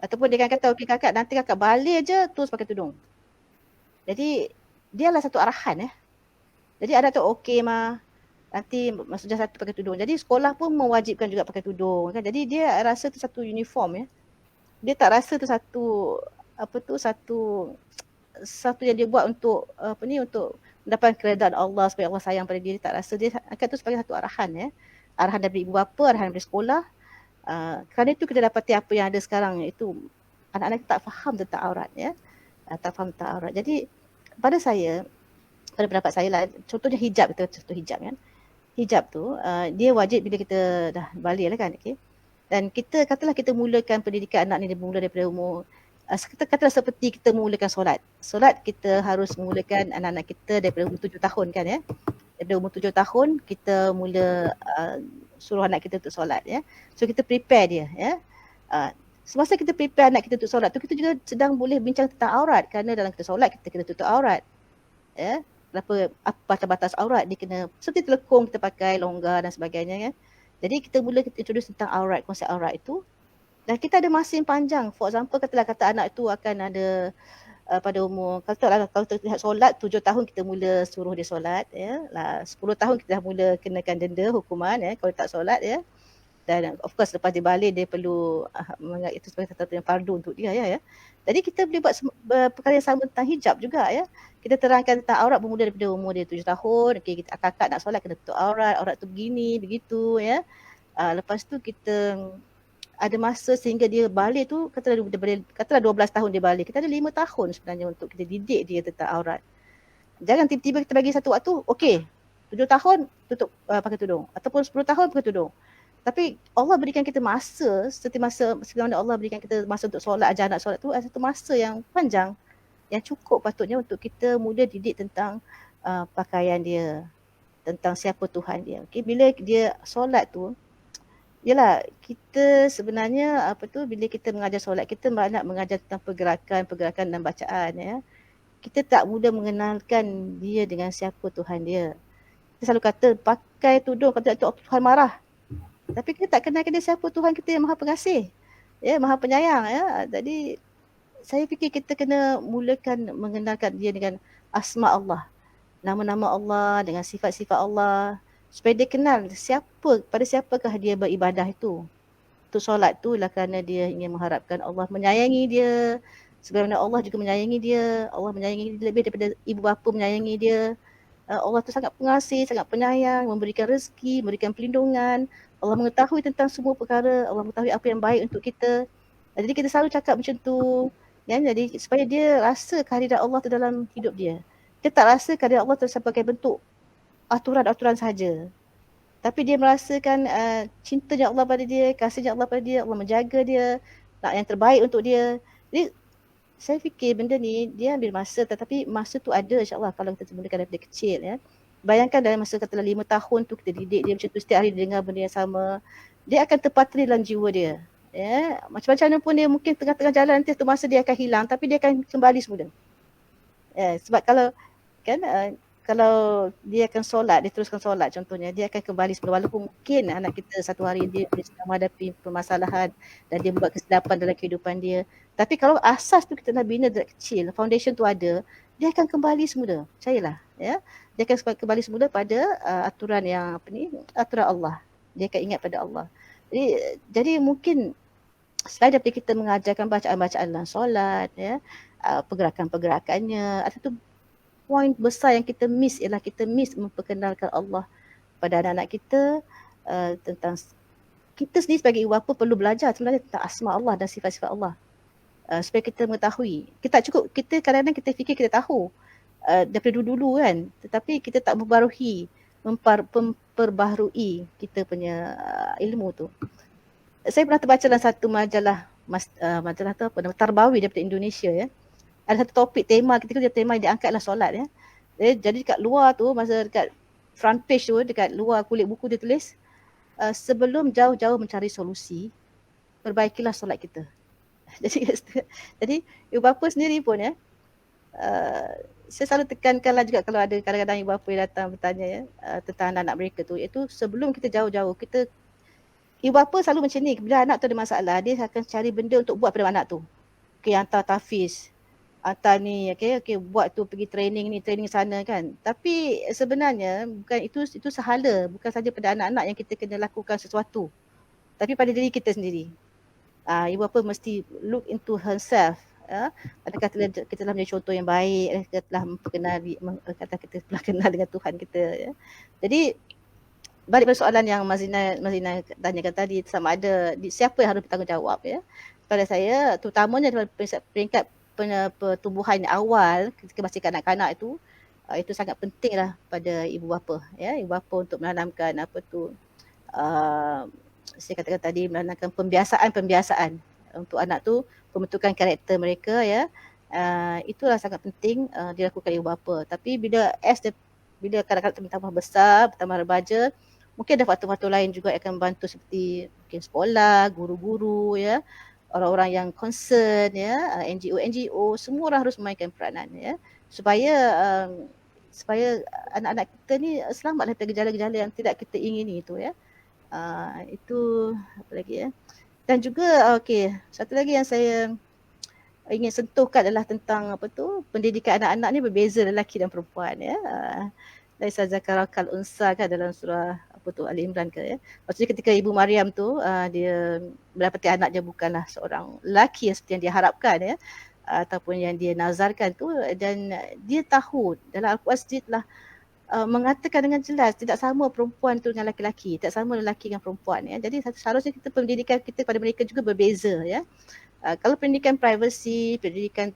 Ataupun dia akan kata, okey kakak, nanti kakak balik je terus pakai tudung. Jadi dia adalah satu arahan Jadi anak tu okey mah, nanti masuk dah 1 pakai tudung. Jadi sekolah pun mewajibkan juga pakai tudung kan. Jadi dia rasa tu satu uniform ya. Dia tak rasa tu satu yang dia buat untuk untuk mendapatkan keredaan Allah, supaya Allah sayang pada dia. Dia tak rasa, dia akan tu sebagai satu arahan arahan dari ibu bapa, arahan dari sekolah. Kerana itu kita dapati apa yang ada sekarang, iaitu anak-anak tak faham tentang aurat ya. Tak faham tentang aurat. Jadi pada pendapat saya lah, contohnya hijab, kita contoh hijab kan. Hijab tu dia wajib bila kita dah balik lah kan, okey. Dan katalah kita mulakan pendidikan anak ni bermula daripada umur, katalah seperti kita mulakan solat. Solat kita harus mulakan anak-anak kita daripada umur 7 tahun kan ya. Daripada umur 7 tahun kita mula suruh anak kita untuk solat ya. So kita prepare dia ya. Semasa kita prepare anak kita untuk solat tu, kita juga sedang boleh bincang tentang aurat, kerana dalam kita solat kita kena tutup aurat. Ya. Apa batas-batas aurat dia kena, seperti telekung kita pakai longgar dan sebagainya kan. Jadi kita mula introduce tentang aurat, konsep aurat itu. Dan kita ada masa yang panjang. For example, kata anak itu akan ada pada umur, kalau lihat solat 7 tahun kita mula suruh dia solat ya. 10 tahun kita dah mula kenakan denda, hukuman ya kalau tak solat ya. Dan of course lepas dia balik dia perlu menganggap itu sebagai satu yang fardu untuk dia ya. Jadi kita boleh buat perkara yang sama tentang hijab juga ya. Kita terangkan tentang aurat bermula daripada umur dia 7 tahun. Okey, kakak nak solat kena tutup aurat tu begini, begitu ya. Lepas tu kita ada masa sehingga dia balik tu, katalah 12 tahun dia balik. Kita ada 5 tahun sebenarnya untuk kita didik dia tentang aurat. Jangan tiba-tiba kita bagi satu waktu, okey, 7 tahun pakai tudung, ataupun 10 tahun pakai tudung. Tapi Allah berikan kita masa, seperti mana Allah berikan kita masa untuk solat, ajar anak solat tu ada satu masa yang panjang, yang cukup patutnya untuk kita mula didik tentang pakaian dia, tentang siapa Tuhan dia. Okay? Bila dia solat tu, yalah, kita sebenarnya bila kita mengajar solat, kita nak mengajar tentang pergerakan dan bacaan, ya. Kita tak mudah mengenalkan dia dengan siapa Tuhan dia. Kita selalu kata pakai tudung kata Tuhan marah. Tapi kita tak kenalkan dia siapa Tuhan kita yang Maha Pengasih, ya, Maha Penyayang, ya. Jadi saya fikir kita kena mulakan mengenalkan dia dengan asma Allah, nama-nama Allah, dengan sifat-sifat Allah, supaya dia kenal pada siapakah dia beribadah itu. Untuk solat tu lah kerana dia ingin mengharapkan Allah menyayangi dia, sebagaimana Allah juga menyayangi dia. Allah menyayangi dia lebih daripada ibu bapa menyayangi dia. Allah tu sangat pengasih, sangat penyayang, memberikan rezeki, memberikan perlindungan. Allah mengetahui tentang semua perkara, Allah mengetahui apa yang baik untuk kita. Jadi kita selalu cakap macam tu, ya, jadi supaya dia rasa kehadiran Allah tu dalam hidup dia. Dia tak rasa kehadiran Allah tu sebagai bentuk aturan-aturan saja. Tapi dia merasakan cintanya Allah pada dia, kasihnya Allah pada dia, Allah menjaga dia, nak yang terbaik untuk dia. Jadi saya fikir benda ni dia ambil masa, tetapi masa tu ada insya-Allah kalau kita mulakan daripada kecil, ya. Bayangkan dalam masa katalah 5 tahun tu kita didik dia macam tu, setiap hari dia dengar benda yang sama, dia akan terpatri dalam jiwa dia. Ya, macam-macam pun dia mungkin tengah-tengah jalan nanti tu masa dia akan hilang, tapi dia akan kembali semula. Ya, sebab kalau dia akan solat, dia teruskan solat contohnya, dia akan kembali semula. Walaupun mungkin anak kita satu hari dia sedang menghadapi permasalahan dan dia buat kesilapan dalam kehidupan dia, tapi kalau asas tu kita dah bina dari kecil, foundation tu ada, dia akan kembali semula. Percayalah, ya. Dia akan kembali semula pada aturan yang aturan Allah. Dia akan ingat pada Allah. Jadi mungkin selain daripada kita mengajarkan bacaan-bacaan dalam solat, ya, pergerakan-pergerakannya, ada satu poin besar yang kita miss ialah kita miss memperkenalkan Allah pada anak-anak kita, tentang kita sendiri sebagai ibu bapa perlu belajar sebenarnya tentang asma Allah dan sifat-sifat Allah, supaya kita mengetahui. Kita kadang-kadang kita fikir kita tahu daripada dulu kan, tetapi kita tak memperbaharui kita punya ilmu tu. Saya pernah terbaca dalam satu majalah tu apa nama, Tarbawi daripada Indonesia, ya. Ada satu topik tema, ketika dia tema yang diangkatlah solat, ya. Jadi dekat luar tu, masa dekat front page tu, dekat luar kulit buku dia tulis, sebelum jauh-jauh mencari solusi, perbaikilah solat kita. Jadi ibu bapa sendiri pun, ya, saya selalu tekankanlah juga kalau ada kadang-kadang ibu bapa yang datang bertanya, ya, tentang anak-anak mereka tu, iaitu sebelum kita jauh-jauh, ibu bapa selalu macam ni, bila anak tu ada masalah, dia akan cari benda untuk buat pada anak tu. Okay, hantar tahfiz, hantar ni, okay, buat tu pergi training sana kan. Tapi sebenarnya bukan itu sahala, bukan saja pada anak-anak yang kita kena lakukan sesuatu, tapi pada diri kita sendiri. Ibu bapa mesti look into herself, ya. Adakah kita telah menjadi contoh yang baik, adakah telah kita telah kenal dengan Tuhan kita, ya. Jadi balik pada soalan yang Mazina tanyakan tadi, sama ada siapa yang harus bertanggungjawab, ya. Pada saya, terutamanya dalam peringkat pertumbuhan awal ketika masih kanak-kanak itu sangat pentinglah pada ibu bapa, ya, ibu bapa untuk menanamkan saya katakan tadi, menanamkan pembiasaan untuk anak tu, pembentukan karakter mereka, ya. Itulah sangat penting dilakukan ibu bapa. Tapi bila kanak-kanak bertambah besar, bertambah remaja, mungkin ada faktor-faktor lain juga yang akan membantu, seperti mungkin sekolah, guru-guru, ya, orang-orang yang concern, ya, NGO, semua orang harus memainkan peranan, ya, supaya anak-anak kita ni selamat daripada gejala-gejala yang tidak kita ingini itu, ya. Itu apa lagi, ya. Dan juga satu lagi yang saya ingin sentuhkan adalah tentang pendidikan anak-anak ni berbeza lelaki dan perempuan, ya. Laisa zakara kal unsa kan dalam surah Ali Imran ke, ya. Maksudnya ketika Ibu Maryam tu dia mendapati anak dia bukanlah seorang lelaki seperti yang dia harapkan, ya, ataupun yang dia nazarkan tu, dan dia tahu dalam Al-Quran sendiri telah mengatakan dengan jelas tidak sama perempuan tu dengan lelaki, tak sama lelaki dengan perempuan, ya. Jadi seharusnya pendidikan kita pada mereka juga berbeza, ya. Kalau pendidikan privasi, pendidikan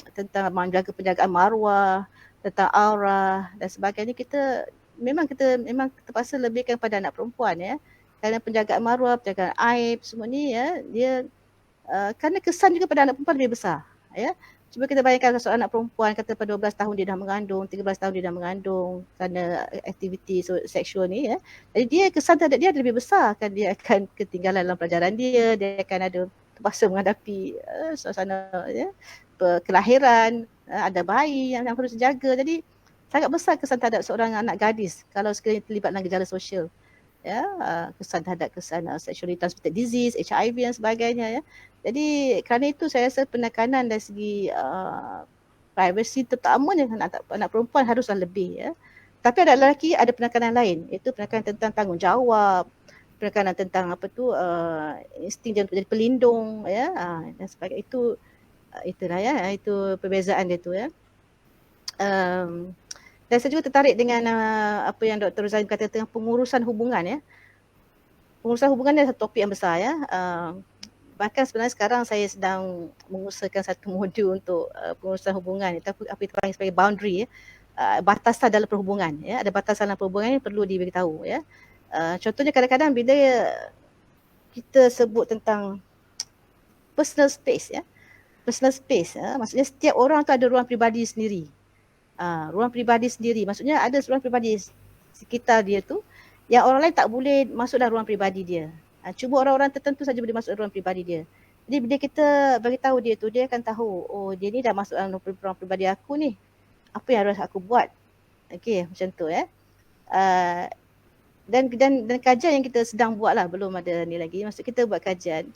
tentang menjaga penjagaan maruah, tentang aurah dan sebagainya, kita memang kita terpaksa lebihkan pada anak perempuan ya. Kerana penjagaan maruah, penjagaan aib semua ni ya, dia kerana kesan juga pada anak perempuan lebih besar ya. Cuba kita bayangkan seorang anak perempuan kata pada 12 tahun dia dah mengandung, 13 tahun dia dah mengandung kerana aktiviti seksual ni ya. Jadi dia kesan terhadap dia lebih besar, kan dia akan ketinggalan dalam pelajaran dia akan ada terpaksa menghadapi suasana ya, kelahiran, ada bayi yang perlu dijaga. Jadi sangat besar kesan terhadap seorang anak gadis kalau sekiranya terlibat dalam gejala sosial ya, kesan terhadap sexually transmitted disease, HIV dan sebagainya ya. Jadi kerana itu saya rasa penekanan dari segi privacy terutamanya anak perempuan haruslah lebih ya. Tapi ada lelaki ada penekanan lain, iaitu penekanan tentang tanggungjawab, penekanan tentang insting dia untuk jadi pelindung ya, dan sebagainya. Itulah ya, itu perbezaan dia tu ya. Dan saya juga tertarik dengan apa yang Dr. Zaim kata tentang pengurusan hubungan ya. Pengurusan hubungan ni satu topik yang besar ya. Bahkan sebenarnya sekarang saya sedang mengusahakan satu modul untuk pengurusan hubungan, itu apa itu panggil sebagai boundary ya. Batasan dalam perhubungan ya. Ada batasan dalam perhubungan yang perlu diberitahu ya. Contohnya kadang-kadang bila kita sebut tentang personal space ya. Personal space ya, maksudnya setiap orang tu ada ruang peribadi sendiri. Ruang peribadi sendiri, maksudnya ada ruang peribadi sekitar dia tu yang orang lain tak boleh masuk dalam ruang peribadi dia. Cuma orang-orang tertentu saja boleh masuk dalam ruang peribadi dia. Jadi bila kita beritahu dia tu, dia akan tahu, oh dia ni dah masuk dalam ruang peribadi aku ni, apa yang harus aku buat. Okey, macam tu ya. Dan kajian yang kita sedang buat lah, belum ada ni lagi. Maksud kita buat kajian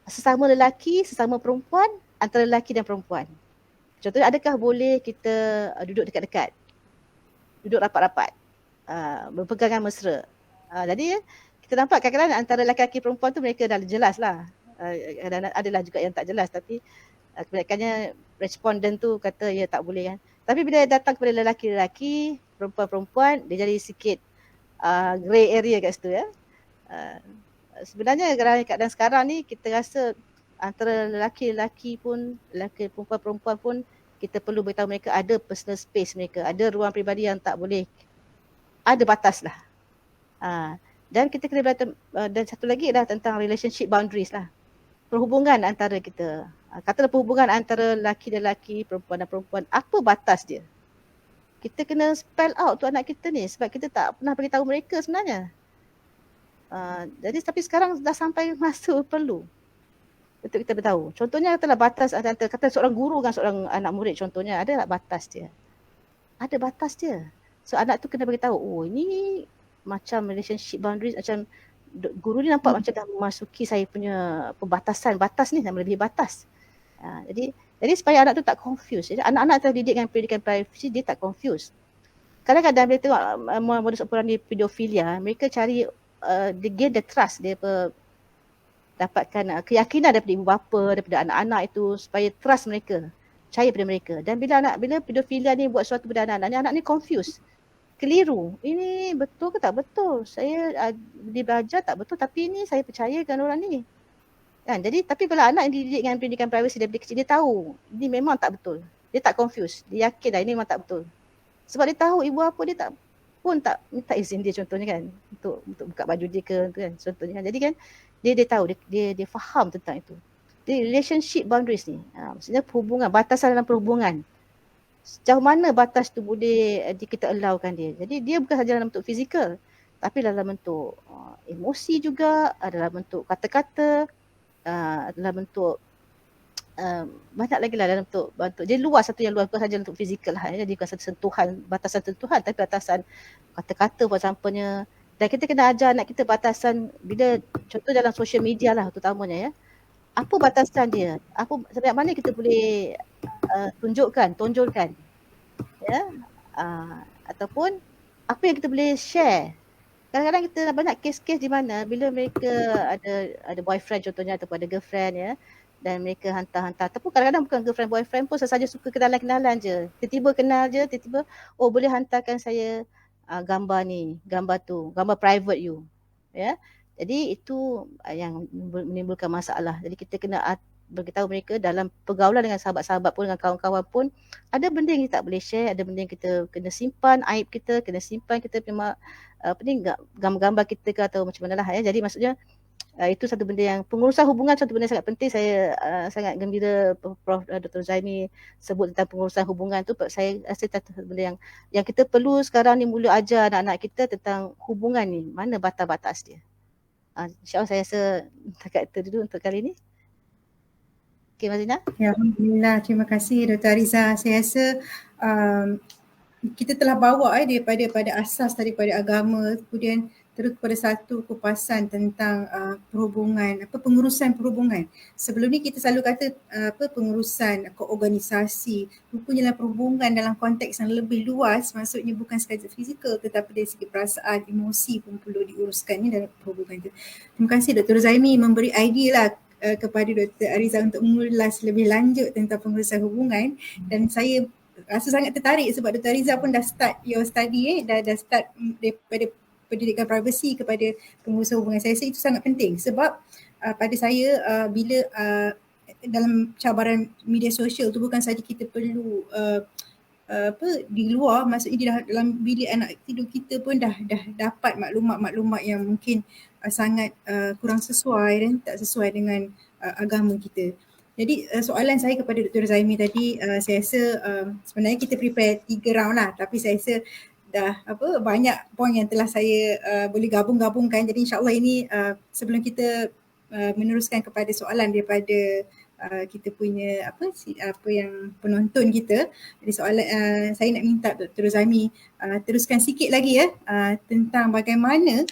sesama lelaki, sesama perempuan, antara lelaki dan perempuan. Contohnya, adakah boleh kita duduk dekat-dekat, duduk rapat-rapat, berpegangan mesra. Jadi kita nampak kadang-kadang antara lelaki perempuan tu mereka dah jelas lah. Dan adalah juga yang tak jelas, tapi kebanyakannya responden tu kata ya tak boleh kan. Tapi bila datang kepada lelaki-lelaki, perempuan-perempuan, dia jadi sikit grey area kat situ ya. Sebenarnya keadaan sekarang ni kita rasa antara lelaki-lelaki pun, lelaki perempuan-perempuan pun, kita perlu beritahu mereka ada personal space mereka, ada ruang peribadi yang tak boleh, ada batas lah. Dan kita kena belajar, dan satu lagi adalah tentang relationship boundaries lah. Perhubungan antara kita, katalah perhubungan antara lelaki dan lelaki, perempuan dan perempuan, apa batas dia? Kita kena spell out tu anak kita ni, sebab kita tak pernah beritahu mereka sebenarnya. Jadi tapi sekarang dah sampai masa perlu untuk kita beritahu. Contohnya katalah batas antara, kata seorang guru dengan seorang anak murid, contohnya ada batas dia. Ada batas dia. So anak tu kena beritahu, oh ini macam relationship boundaries, macam guru ni nampak macam dah memasuki saya punya pembatasan, batas ni dah melebihi batas. Jadi supaya anak tu tak confuse. Jadi anak-anak terdidik dengan pendidikan privacy, dia tak confuse. Kadang-kadang bila tengok modus operandi pedofilia, mereka cari dia gain the trust, dia dapatkan keyakinan daripada ibu bapa, daripada anak-anak itu, supaya trust mereka, percaya pada mereka. Dan bila pedofilia ni buat sesuatu pada anak ni confused, keliru. Ini betul ke tak betul? Saya dia belajar tak betul, tapi ini saya percayakan orang ni. Kan? Jadi tapi kalau anak yang dididik dengan pendidikan privacy daripada kecil, dia tahu ini memang tak betul. Dia tak confused, dia yakin dah ini memang tak betul. Sebab dia tahu ibu bapa dia tak minta izin dia, contohnya kan, untuk buka baju dia ke kan, contohnya kan. Jadi kan dia tahu, dia faham tentang itu. Jadi relationship boundaries ni, maksudnya perhubungan, batasan dalam perhubungan. Sejauh mana batas tu boleh kita allowkan dia. Jadi dia bukan sahaja dalam bentuk fizikal, tapi dalam bentuk emosi juga, dalam bentuk kata-kata, dalam bentuk banyak lagi lah dalam bentuk. Jadi luas, satu yang luas, bukan sahaja untuk fizikal lah. Jadi bukan satu sentuhan, batasan sentuhan, tapi batasan kata-kata for example-nya. Dan kita kena ajar anak kita batasan, bila contoh dalam social media lah terutamanya ya. Apa batasan dia? Sampai mana kita boleh tonjolkan ya, ataupun apa yang kita boleh share. Kadang-kadang kita banyak kes-kes di mana bila mereka ada boyfriend contohnya, ataupun ada girlfriend ya, dan mereka hantar-hantar, ataupun kadang-kadang bukan girlfriend boyfriend pun, sesaja suka kenalan-kenalan je, tiba-tiba kenal je, tiba-tiba oh boleh hantarkan saya gambar ni, gambar tu, gambar private you ya. Jadi itu yang menimbulkan masalah. Jadi kita kena beritahu mereka dalam pergaulan dengan sahabat-sahabat pun, dengan kawan-kawan pun, ada benda yang kita tak boleh share, ada benda yang kita kena simpan, aib kita kena simpan, kita punya gambar-gambar kita ke atau macam mana lah ya. Jadi maksudnya itu satu benda yang pengurusan hubungan, satu benda yang sangat penting. Saya sangat gembira Prof. Dr. Zaimi sebut tentang pengurusan hubungan tu. Saya rasa satu benda yang kita perlu sekarang ni mula ajar anak-anak kita tentang hubungan ni, mana batas-batas dia. InsyaAllah saya rasa takat itu dulu untuk kali ni. Okey, Mas Zina. Ya, Alhamdulillah, terima kasih Dr. Ariza. Saya rasa kita telah bawa daripada asas daripada agama, kemudian terus kepada satu kupasan tentang perhubungan, pengurusan perhubungan. Sebelum ni kita selalu kata pengurusan organisasi, rupanya perhubungan dalam konteks yang lebih luas, maksudnya bukan sekadar fizikal tetapi dari segi perasaan, emosi pun perlu diuruskan ni dalam perhubungan tu. Terima kasih Dr. Zaimi memberi idea lah kepada Dr. Ariza untuk mengulas lebih lanjut tentang pengurusan hubungan, dan saya rasa sangat tertarik sebab Dr. Ariza pun dah start your study dah start daripada pendidikan privasi kepada pengurusan hubungan. Saya rasa itu sangat penting sebab pada saya bila dalam cabaran media sosial tu bukan saja kita perlu di luar, maksudnya dalam bilik anak tidur kita pun dah dapat maklumat-maklumat yang mungkin sangat kurang sesuai dan tak sesuai dengan agama kita. Jadi soalan saya kepada Dr. Zaimi tadi, saya rasa sebenarnya kita prepare 3 round lah, tapi saya rasa dah banyak poin yang telah saya boleh gabung-gabungkan. Jadi insyaAllah ini sebelum kita meneruskan kepada soalan daripada kita punya apa yang penonton kita. Jadi soalan saya nak minta Dr. Zaimi teruskan sikit lagi tentang bagaimana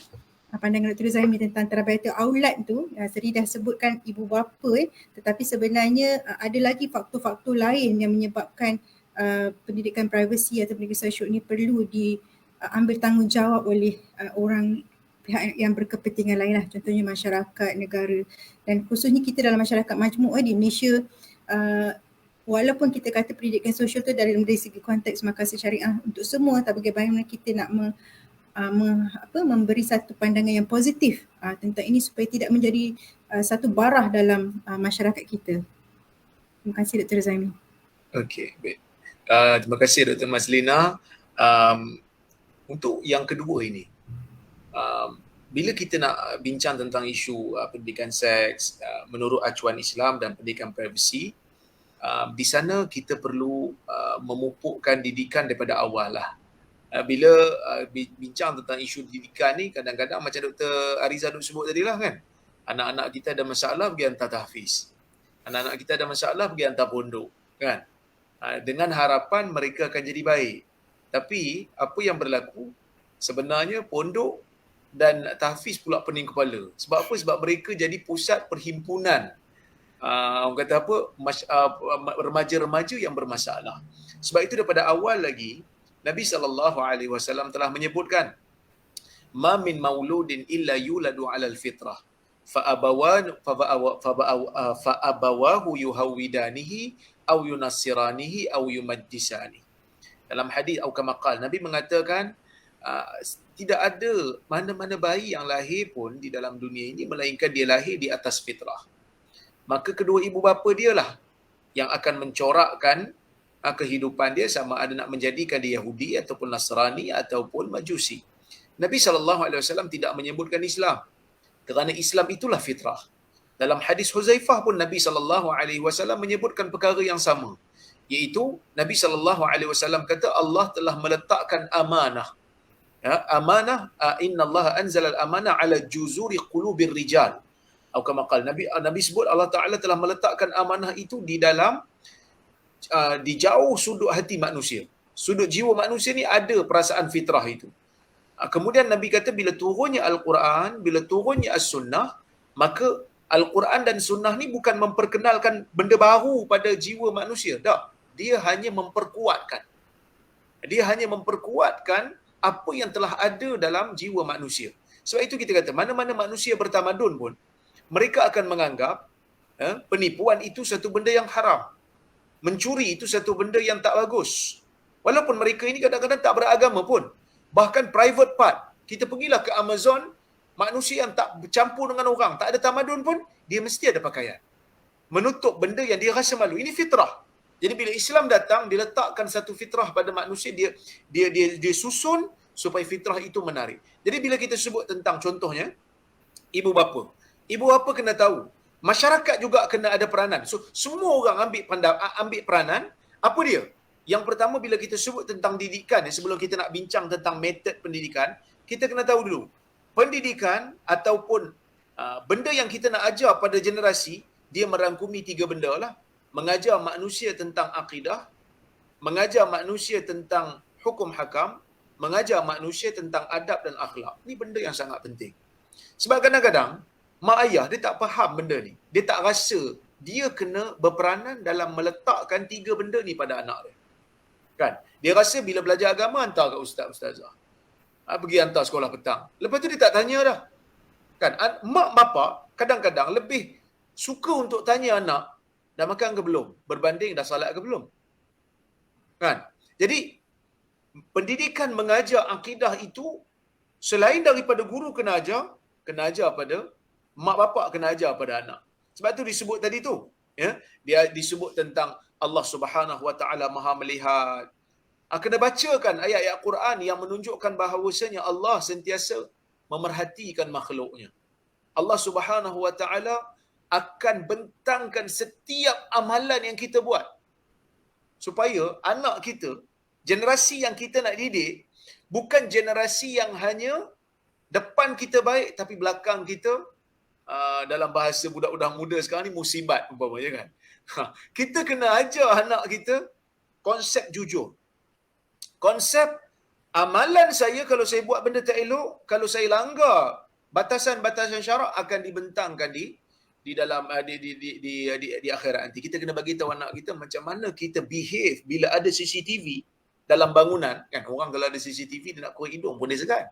pandangan Dr. Zaimi tentang tarbiyatul aulad tu. Seri dah sebutkan ibu bapa tetapi sebenarnya ada lagi faktor-faktor lain yang menyebabkan pendidikan privasi atau pendidikan sosial ni perlu diambil tanggungjawab oleh orang pihak yang berkepentingan lain lah, contohnya masyarakat, negara, dan khususnya kita dalam masyarakat majmuk di Malaysia. Walaupun kita kata pendidikan sosial tu dari segi konteks makasih syariah untuk semua, tapi bagaimana kita nak memberi satu pandangan yang positif tentang ini supaya tidak menjadi satu barah dalam masyarakat kita. Terima kasih Dr. Zaimi. Okey, baik. Terima kasih Dr. Mazlina. Untuk yang kedua ini, bila kita nak bincang tentang isu pendidikan seks menurut acuan Islam dan pendidikan privasi, di sana kita perlu memupukkan didikan daripada awal lah. Bila bincang tentang isu didikan ni, kadang-kadang macam Dr. Ariza sebut tadi lah kan, anak-anak kita ada masalah pergi hantar tahfiz, anak-anak kita ada masalah pergi hantar pondok kan, dengan harapan mereka akan jadi baik. Tapi apa yang berlaku sebenarnya, pondok dan tahfiz pula pening kepala. Sebab apa? Sebab mereka jadi pusat perhimpunan orang kata remaja-remaja yang bermasalah. Sebab itu daripada awal lagi Nabi SAW telah menyebutkan, ma min mauludin illa yuladu 'alal fitrah fa abawahu yuhawidanihi au yunassiranihi au yumaddisani. Dalam hadis atau kama-qal, Nabi mengatakan tidak ada mana-mana bayi yang lahir pun di dalam dunia ini melainkan dia lahir di atas fitrah. Maka kedua ibu bapa dialah yang akan mencorakkan kehidupan dia, sama ada nak menjadikan dia Yahudi ataupun Nasrani ataupun Majusi. Nabi SAW tidak menyebutkan Islam kerana Islam itulah fitrah. Dalam hadis Huzaifah pun Nabi SAW menyebutkan perkara yang sama, iaitu Nabi SAW kata Allah telah meletakkan amanah. Amanah, inna Allah anzala al-amanah ala juzuri qulubir rijal. Atau kama qala, Nabi sebut Allah Taala telah meletakkan amanah itu di dalam di jauh sudut hati manusia. Sudut jiwa manusia ni ada perasaan fitrah itu. Kemudian Nabi kata bila turunnya Al-Quran, bila turunnya As-Sunnah, maka Al-Quran dan Sunnah ni bukan memperkenalkan benda baru pada jiwa manusia. Tak. Dia hanya memperkuatkan. Dia hanya memperkuatkan apa yang telah ada dalam jiwa manusia. Sebab itu kita kata, mana-mana manusia bertamadun pun, mereka akan menganggap penipuan itu satu benda yang haram. Mencuri itu satu benda yang tak bagus. Walaupun mereka ini kadang-kadang tak beragama pun. Bahkan private part. Kita pergilah ke Amazon, manusia yang tak bercampur dengan orang, tak ada tamadun pun, dia mesti ada pakaian. menutup benda yang dia rasa malu. Ini fitrah. Jadi bila Islam datang, dia letakkan satu fitrah pada manusia, dia susun supaya fitrah itu menarik. Jadi bila kita sebut tentang contohnya ibu bapa. Ibu bapa kena tahu, masyarakat juga kena ada peranan. So semua orang ambil peranan. Apa dia? Yang pertama, bila kita sebut tentang didikan, sebelum kita nak bincang tentang metod pendidikan, kita kena tahu dulu, pendidikan ataupun benda yang kita nak ajar pada generasi, dia merangkumi 3 benda lah. Mengajar manusia tentang akidah, mengajar manusia tentang hukum hakam, mengajar manusia tentang adab dan akhlak. Ini benda yang sangat penting. Sebab kadang-kadang mak ayah dia tak faham benda ni. Dia tak rasa dia kena berperanan dalam meletakkan 3 benda ni pada anak dia. Kan? Dia rasa bila belajar agama hantar kat ustaz-ustazah. Pergi hantar sekolah petang. Lepas tu dia tak tanya dah. Kan? Mak bapak kadang-kadang lebih suka untuk tanya anak, dah makan ke belum? Berbanding dah salat ke belum? Kan? Jadi pendidikan mengajar akidah itu, selain daripada guru kena ajar pada mak bapak, kena ajar pada anak. Sebab tu disebut tadi tu, ya, dia disebut tentang Allah Subhanahu Wa Taala Maha melihat. Kena bacakan ayat-ayat Quran yang menunjukkan bahawasanya Allah sentiasa memerhatikan makhluknya. Allah Subhanahu Wa Taala akan bentangkan setiap amalan yang kita buat, supaya anak kita, generasi yang kita nak didik, bukan generasi yang hanya depan kita baik tapi belakang kita, dalam bahasa budak-budak muda sekarang ni, musibat umpamanya kan. Kita kena ajar anak kita konsep jujur. Konsep amalan saya, kalau saya buat benda tak elok, kalau saya langgar batasan-batasan syarak, akan dibentangkan di dalam di akhirat nanti. Kita kena bagi tahu anak kita macam mana kita behave bila ada CCTV dalam bangunan kan. Orang kalau ada CCTV dia nak korek hidung pun dia segan.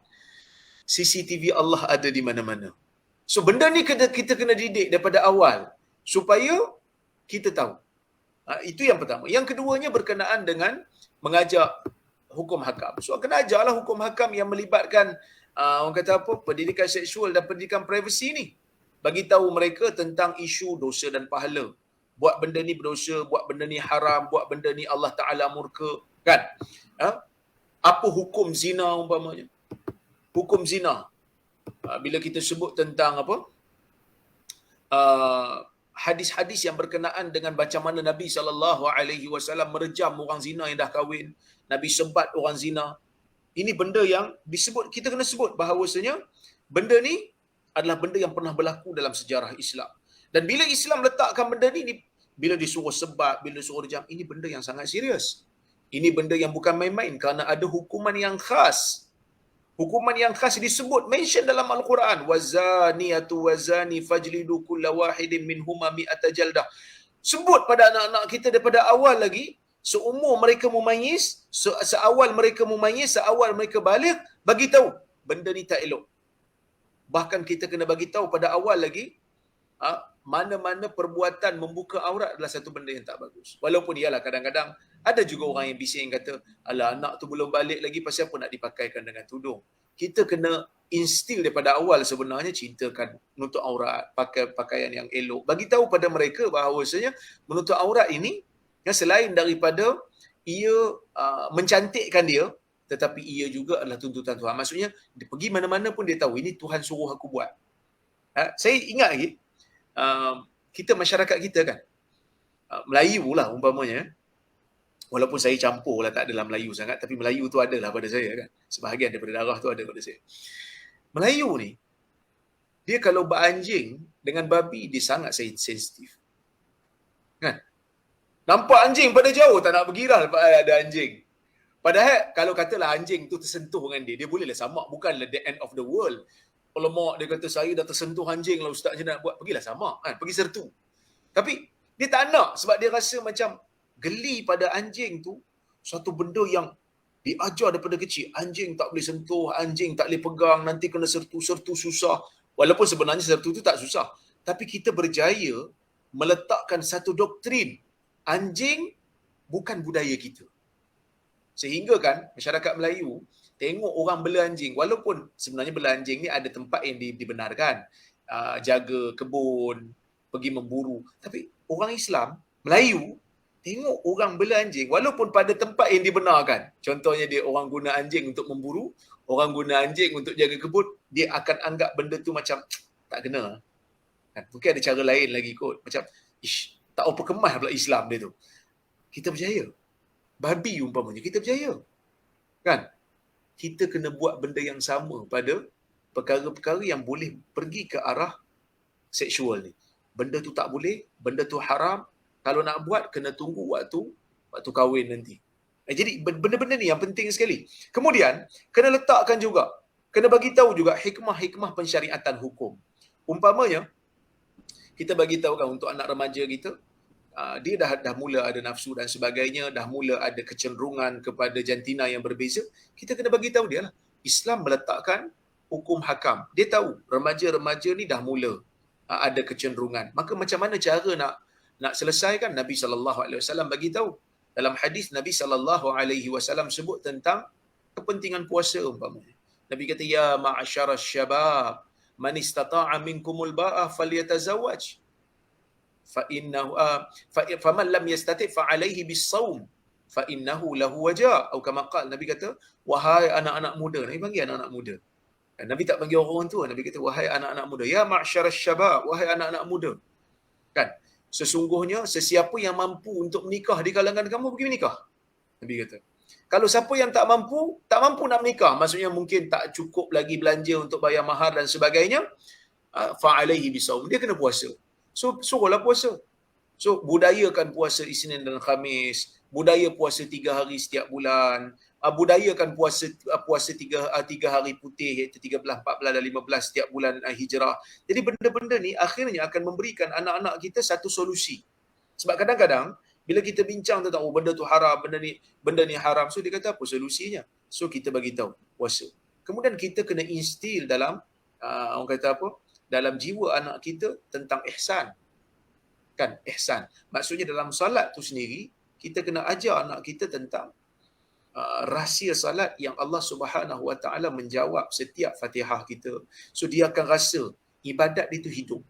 CCTV Allah ada di mana-mana. So benda ni kita kena didik daripada awal supaya kita tahu. Itu yang pertama. Yang keduanya berkenaan dengan mengajar hukum hakam. So kena ajarlah hukum hakam yang melibatkan orang kata apa, pendidikan seksual dan pendidikan privasi ni. Bagi tahu mereka tentang isu dosa dan pahala. Buat benda ni berdosa, buat benda ni haram, buat benda ni Allah Ta'ala murka. Kan? Apa hukum zina umpamanya? Hukum zina. Bila kita sebut tentang apa? Hadis-hadis yang berkenaan dengan macam mana Nabi SAW merejam orang zina yang dah kahwin. Nabi sebat orang zina. Ini benda yang disebut, kita kena sebut bahawasanya benda ni adalah benda yang pernah berlaku dalam sejarah Islam. Dan bila Islam letakkan benda ni, bila disuruh sebat, bila disuruh rejam, ini benda yang sangat serius. Ini benda yang bukan main-main, kerana ada hukuman yang khas. Hukuman yang khas disebut, mention dalam Al-Quran. Wazaniyatu wazani fajlidu kulla wahidin minhuma mi'ata jaldah. Sebut pada anak-anak kita daripada awal lagi, seumur mereka mumayyiz, seawal mereka mumayyiz, seawal mereka balik, bagi tahu benda ni tak elok. Bahkan kita kena bagi tahu pada awal lagi, mana-mana perbuatan membuka aurat adalah satu benda yang tak bagus. Walaupun ialah kadang-kadang ada juga orang yang bising kata, alah anak tu belum balik lagi, pasal apa nak dipakaikan dengan tudung. Kita kena instill daripada awal sebenarnya, cintakan menutup aurat, pakai pakaian yang elok. Bagi tahu pada mereka bahawasanya menutup aurat ini, yang selain daripada ia mencantikkan dia, tetapi ia juga adalah tuntutan Tuhan. Maksudnya, dia pergi mana-mana pun dia tahu, ini Tuhan suruh aku buat. Saya ingat lagi, kita masyarakat kita kan, Melayu lah umpamanya, walaupun saya campur lah, tak adalah Melayu sangat, tapi Melayu tu adalah pada saya kan. Sebahagian daripada darah tu ada pada saya. Melayu ni, dia kalau beranjing dengan babi, dia sangat sensitif. Kan? Nampak anjing pada jauh, tak nak bergirah ada anjing. Padahal kalau katalah anjing tu tersentuh dengan dia, dia bolehlah samak, bukanlah the end of the world. Kalau mak dia kata, saya dah tersentuh anjing lah ustaz, je nak buat, pergilah samak kan, pergi sertu. Tapi dia tak nak, sebab dia rasa macam geli pada anjing tu, satu benda yang diajar daripada kecil. Anjing tak boleh sentuh, anjing tak boleh pegang, nanti kena sertu susah. Walaupun sebenarnya sertu tu tak susah, tapi kita berjaya meletakkan satu doktrin, anjing bukan budaya kita. Sehingga kan masyarakat Melayu tengok orang bela anjing, walaupun sebenarnya bela anjing ni ada tempat yang dibenarkan, jaga kebun, pergi memburu. Tapi orang Islam, Melayu, tengok orang bela anjing, walaupun pada tempat yang dibenarkan. Contohnya dia orang guna anjing untuk memburu, orang guna anjing untuk jaga kebun, dia akan anggap benda tu macam tak kena. Kan? Mungkin ada cara lain lagi kot. Macam, tak apa kemas pula Islam dia tu. Kita berjaya. Babi umpamanya, kita berjaya. Kan? Kita kena buat benda yang sama pada perkara-perkara yang boleh pergi ke arah seksual ni. Benda tu tak boleh, benda tu haram. Kalau nak buat, kena tunggu waktu kahwin nanti. Jadi benda-benda ni yang penting sekali. Kemudian, kena letakkan juga, kena bagi tahu juga hikmah-hikmah pensyariatan hukum. Umpamanya, kita bagi tahu kan untuk anak remaja kita, dia dah mula ada nafsu dan sebagainya, dah mula ada kecenderungan kepada jantina yang berbeza, kita kena bagi tahu dia lah. Islam meletakkan hukum hakam. Dia tahu remaja-remaja ni dah mula ada kecenderungan. Maka macam mana cara nak selesaikan? Nabi SAW bagi tahu. Dalam hadis Nabi SAW sebut tentang kepentingan puasa umpamanya. Nabi kata, ya ma'asyaras syabab, man istata'a minkumul ba'ah falyatazawwaj. Faman lam yastati' fa alaihi bis-shaum fa innahu lahu waja'. Atau kama qala, Nabi kata, wahai anak-anak muda. Nabi panggil anak-anak muda. Nabi tak panggil orang tua. Nabi kata, wahai anak-anak muda. Ya ma'asyaras syabab, wahai anak-anak muda. Kan? Sesungguhnya sesiapa yang mampu untuk menikah di kalangan kamu, pergi menikah. Nabi kata. Kalau siapa yang tak mampu nak menikah, maksudnya mungkin tak cukup lagi belanja untuk bayar mahar dan sebagainya, fa alaihi bisawm, dia kena puasa. So suruhlah puasa. So budayakan puasa Isnin dan Khamis, budaya puasa 3 hari setiap bulan, budayakan puasa 3 hari putih, iaitu 13, 14 dan 15 setiap bulan Hijrah. Jadi benda-benda ni akhirnya akan memberikan anak-anak kita satu solusi. Sebab kadang-kadang bila kita bincang tentang benda tu haram, benda ni haram, so dia kata apa solusinya? So kita bagi tahu puasa. Kemudian kita kena instil dalam orang kata apa? Dalam jiwa anak kita tentang ihsan. Kan? Ihsan. Maksudnya dalam salat tu sendiri, kita kena ajar anak kita tentang rahsia salat yang Allah Subhanahu Wa Taala menjawab setiap Fatihah kita. So dia akan rasa ibadat itu hidup.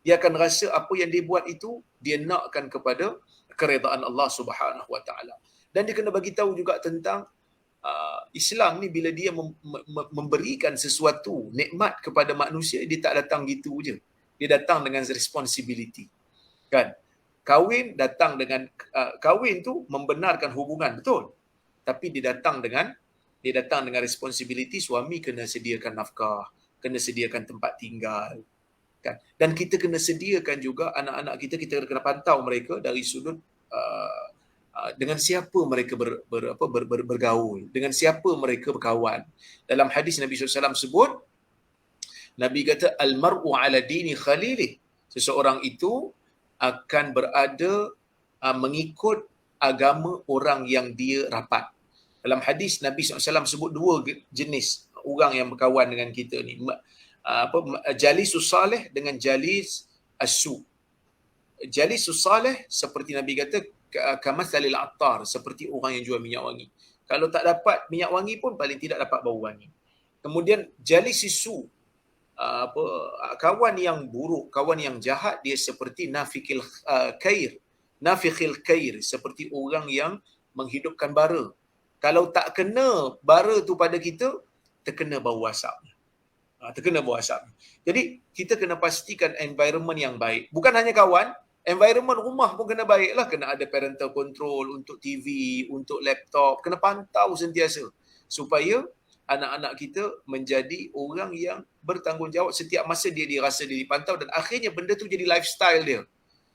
Dia akan rasa apa yang dia buat itu dia nakkan kepada keredaan Allah Subhanahu Wa Taala. Dan dia kena bagi tahu juga tentang Islam ni bila dia memberikan sesuatu nikmat kepada manusia, dia tak datang gitu je. Dia datang dengan responsibility. Kan? Kahwin datang dengan kahwin tu membenarkan hubungan, betul. Tapi dia datang dengan responsibility. Suami kena sediakan nafkah, kena sediakan tempat tinggal, kan? Dan kita kena sediakan juga anak-anak kita kena pantau mereka dari sudut dengan siapa mereka bergaul, dengan siapa mereka berkawan. Dalam hadis Nabi SAW sebut, Nabi kata, al-mar'u ala dini khalilih, seseorang itu akan berada mengikut agama orang yang dia rapat. Dalam hadis Nabi SAW sebut 2 jenis orang yang berkawan dengan kita ni, jalisus salih dengan jalis as-su. Jalisus salih seperti Nabi kata kamathalil attar, seperti orang yang jual minyak wangi. Kalau tak dapat minyak wangi pun paling tidak dapat bau wangi. Kemudian jalis su, kawan yang buruk, kawan yang jahat, dia seperti nafikhil kair, seperti orang yang menghidupkan bara. Kalau tak kena bara tu pada kita, terkena bau asapnya. Terkena bau asap. Jadi kita kena pastikan environment yang baik. Bukan hanya kawan, environment rumah pun kena baiklah. Kena ada parental control untuk TV, untuk laptop. Kena pantau sentiasa supaya anak-anak kita menjadi orang yang bertanggungjawab. Setiap masa dia rasa dia dipantau dan akhirnya benda tu jadi lifestyle dia.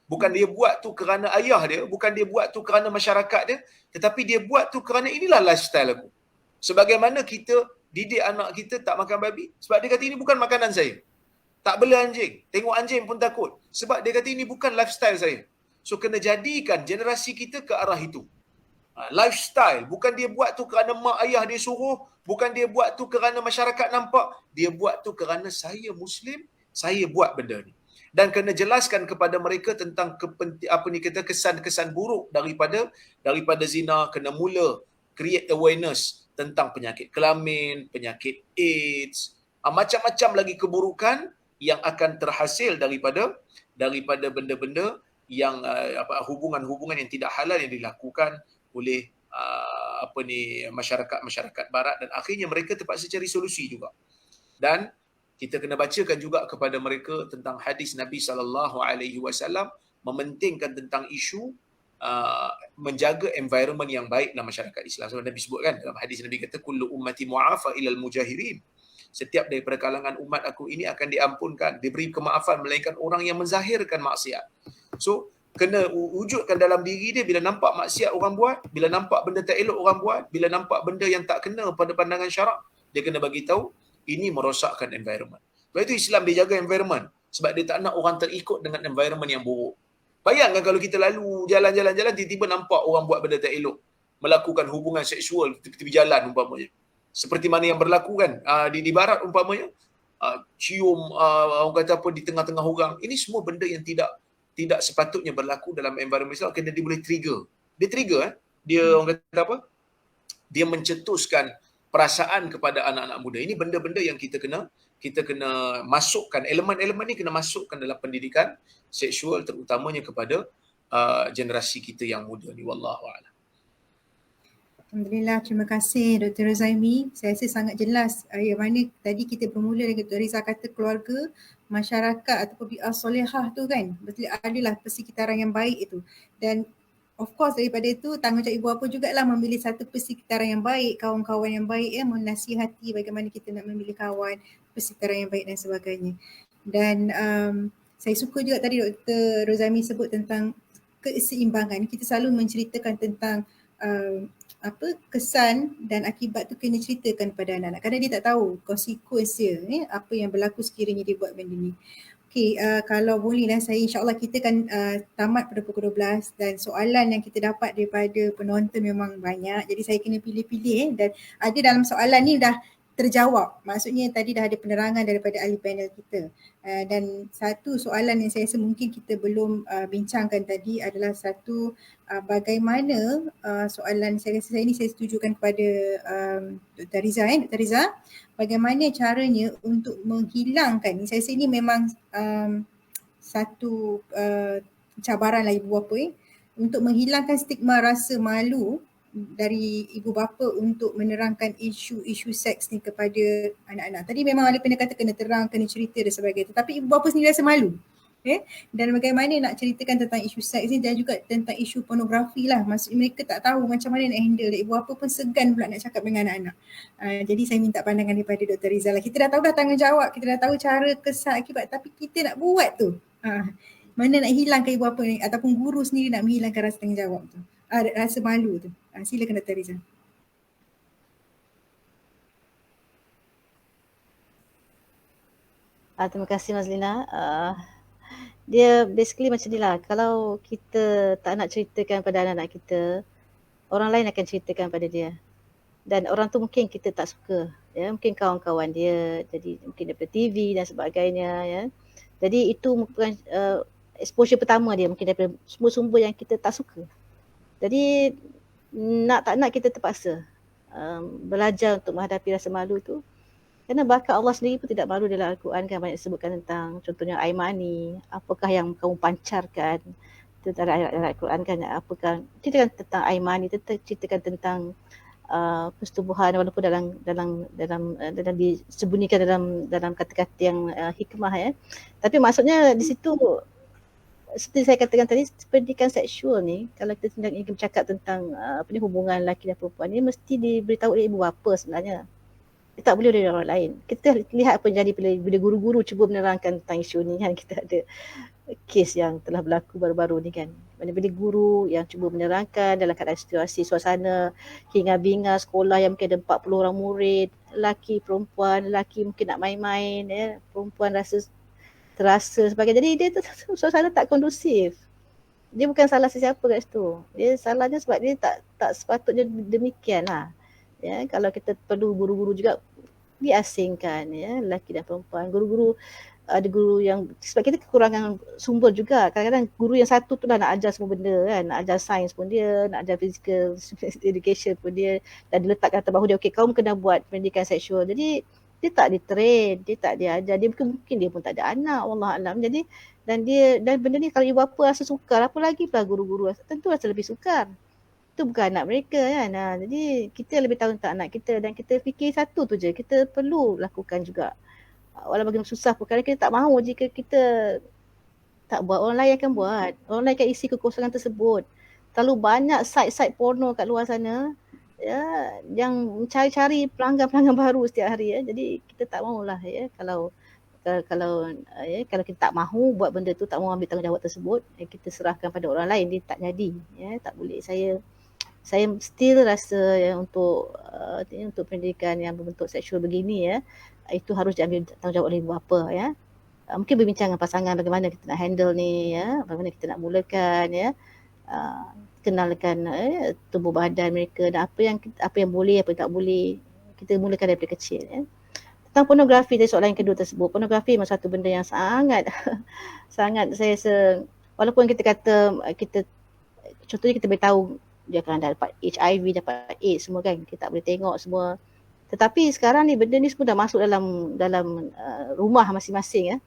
Bukan dia buat tu kerana ayah dia, bukan dia buat tu kerana masyarakat dia, tetapi dia buat tu kerana inilah lifestyle aku. Sebagaimana kita didik anak kita tak makan babi, sebab dia kata ini bukan makanan saya. Tak bela anjing, tengok anjing pun takut, sebab dia kata ini bukan lifestyle saya. So kena jadikan generasi kita ke arah itu. Lifestyle, bukan dia buat tu kerana mak ayah dia suruh, bukan dia buat tu kerana masyarakat nampak, dia buat tu kerana saya Muslim, saya buat benda ni. Dan kena jelaskan kepada mereka tentang kesan-kesan buruk daripada zina. Kena mula create awareness tentang penyakit kelamin, penyakit AIDS, macam-macam lagi keburukan yang akan terhasil daripada benda-benda yang hubungan-hubungan yang tidak halal yang dilakukan oleh masyarakat barat, dan akhirnya mereka terpaksa cari solusi juga. Dan kita kena bacakan juga kepada mereka tentang hadis Nabi SAW mementingkan tentang isu menjaga environment yang baik dalam masyarakat Islam. Sebab Nabi sebutkan dalam hadis, Nabi kata kullu ummati mu'afa ilal mujahirin. Setiap daripada kalangan umat aku ini akan diampunkan, diberi kemaafan melainkan orang yang menzahirkan maksiat. So kena wujudkan dalam diri dia, bila nampak maksiat orang buat, bila nampak benda tak elok orang buat, bila nampak benda yang tak kena pada pandangan syarak, dia kena bagi tahu ini merosakkan environment. Sebab itu Islam dia jaga environment, sebab dia tak nak orang terikut dengan environment yang buruk. Bayangkan kalau kita lalu jalan-jalan tiba-tiba nampak orang buat benda tak elok, melakukan hubungan seksual tepi-tepi jalan umpamanya. Seperti mana yang berlaku kan di barat umpamanya, cium orang kata apa di tengah-tengah orang. Ini semua benda yang tidak sepatutnya berlaku dalam environment Islam, kerana dia boleh trigger. Dia trigger dia orang kata apa? Dia mencetuskan perasaan kepada anak-anak muda. Ini benda-benda yang kita kena masukkan, elemen-elemen ni kena masukkan dalam pendidikan seksual, terutamanya kepada generasi kita yang muda ni. Wallahu a'lam. Alhamdulillah, terima kasih Dr. Rozaimi. Saya rasa sangat jelas yang mana tadi kita bermula dengan Dr. Riza kata keluarga, masyarakat ataupun bi'ah solehah tu kan, betul adalah persekitaran yang baik itu. Dan of course daripada itu tanggungjawab ibu bapa jugalah memilih satu persekitaran yang baik, kawan-kawan yang baik, menasihati bagaimana kita nak memilih kawan, persekitaran yang baik dan sebagainya. Dan saya suka juga tadi Dr. Rozaimi sebut tentang keseimbangan. Kita selalu menceritakan tentang kesan dan akibat tu kena ceritakan kepada anak-anak, kerana dia tak tahu konsekuensi apa yang berlaku sekiranya dia buat benda ni. Okey, kalau bolehlah saya insyaAllah kita kan tamat pada pukul 12 dan soalan yang kita dapat daripada penonton memang banyak, jadi saya kena pilih-pilih dan ada dalam soalan ni dah terjawab. Maksudnya tadi dah ada penerangan daripada ahli panel kita. Dan satu soalan yang saya rasa mungkin kita belum bincangkan tadi adalah satu bagaimana soalan saya rasa saya setujukan kepada Dr. Riza. Dr. Riza, bagaimana caranya untuk menghilangkan, saya rasa ini memang satu cabaran lah ibu bapa untuk menghilangkan stigma rasa malu dari ibu bapa untuk menerangkan isu-isu seks ni kepada anak-anak. Tadi memang ada pernah kata kena terang, kena cerita dan sebagainya. Tetapi ibu bapa sendiri rasa malu. Dan bagaimana nak ceritakan tentang isu seks ni dan juga tentang isu pornografi lah. Maksudnya mereka tak tahu macam mana nak handle. Ibu bapa pun segan pula nak cakap dengan anak-anak. Jadi saya minta pandangan daripada Dr. Riza lah. Kita dah tahu dah tanggungjawab, kita dah tahu cara, kesan, akibat, tapi kita nak buat tu. Mana nak hilangkan ibu bapa ni ataupun guru sendiri nak menghilangkan rasa tanggungjawab tu. Rasa malu tu. Silakan Dr. Riza. Terima kasih Mas Lina. Dia basically macam ni lah. Kalau kita tak nak ceritakan pada anak-anak kita, orang lain akan ceritakan pada dia. Dan orang tu mungkin kita tak suka. Ya, mungkin kawan-kawan dia, jadi mungkin daripada TV dan sebagainya. Ya. Jadi itu merupakan exposure pertama dia, mungkin daripada semua sumber yang kita tak suka. Jadi nak tak nak kita terpaksa belajar untuk menghadapi rasa malu tu. Kerana bahkan Allah sendiri pun tidak malu dalam Al-Quran kan, banyak sebutkan tentang contohnya air mani, apakah yang kamu pancarkan, tentang ayat-ayat Al-Quran kan, apakah ceritakan tentang air mani, ceritakan tentang persetubuhan walaupun dalam disembunyikan dalam kata-kata yang hikmah ya. Tapi maksudnya di situ seperti saya katakan tadi, pendidikan seksual ni kalau kita sedang ingin bercakap tentang hubungan lelaki dan perempuan ni mesti diberitahu oleh ibu bapa sebenarnya. Dia tak boleh oleh orang lain. Kita lihat apa yang jadi bila guru-guru cuba menerangkan tentang isu ni kan. Kita ada kes yang telah berlaku baru-baru ni kan. Bila guru yang cuba menerangkan dalam keadaan situasi suasana hingar-bingar sekolah yang mungkin ada 40 orang murid, lelaki, perempuan, lelaki mungkin nak main-main ya, perempuan terasa sebagai, jadi dia suasana tak kondusif. Dia bukan salah sesiapa kat situ. Dia salahnya sebab dia tak sepatutnya demikian lah. Ya, kalau kita perlu guru-guru juga diasingkan ya, lelaki dan perempuan. Guru-guru ada guru yang sebab kita kekurangan sumber juga. Kadang-kadang guru yang satu tu dah nak ajar semua benda kan, nak ajar sains pun dia, nak ajar physical education pun dia, dan diletakkan atas bahu dia, okey kamu kena buat pendidikan seksual. Jadi dia tak ditrain, dia tak diajar, dia mungkin dia pun tak ada anak, wallahualam. Jadi dan benda ni kalau ibu bapa rasa sukar, apa lagi pula guru-guru tentu rasa lebih sukar. Itu bukan anak mereka kan. Jadi kita lebih tahu tentang anak kita dan kita fikir satu tu je, kita perlu lakukan juga. Walau bagaimana susah pun, kerana kita tak mahu jika kita tak buat, orang lain akan buat. Orang lain akan isi kekosongan tersebut. Terlalu banyak site-site porno kat luar sana ya, yang mencari-cari pelanggan-pelanggan baru setiap hari ya. Jadi kita tak mahulah ya, kalau kita tak mahu buat benda tu, tak mahu ambil tanggungjawab tersebut, kita serahkan pada orang lain, dia tak jadi ya, tak boleh. Saya still rasa ya, untuk pendidikan yang berbentuk seksual begini ya, itu harus diambil tanggungjawab oleh ibu bapa ya. Mungkin berbincang dengan pasangan bagaimana kita nak handle ni ya, bagaimana kita nak mulakan ya, kenalkan tubuh badan mereka dan apa yang boleh, apa yang tak boleh, kita mulakan daripada kecil ya. Tentang pornografi, tadi soalan yang kedua tersebut, pornografi memang satu benda yang sangat sangat, saya rasa walaupun kita kata contohnya kita boleh tahu dia akan dapat HIV, dapat AIDS semua kan, kita tak boleh tengok semua, tetapi sekarang ni benda ni semua dah masuk dalam rumah masing-masing ya.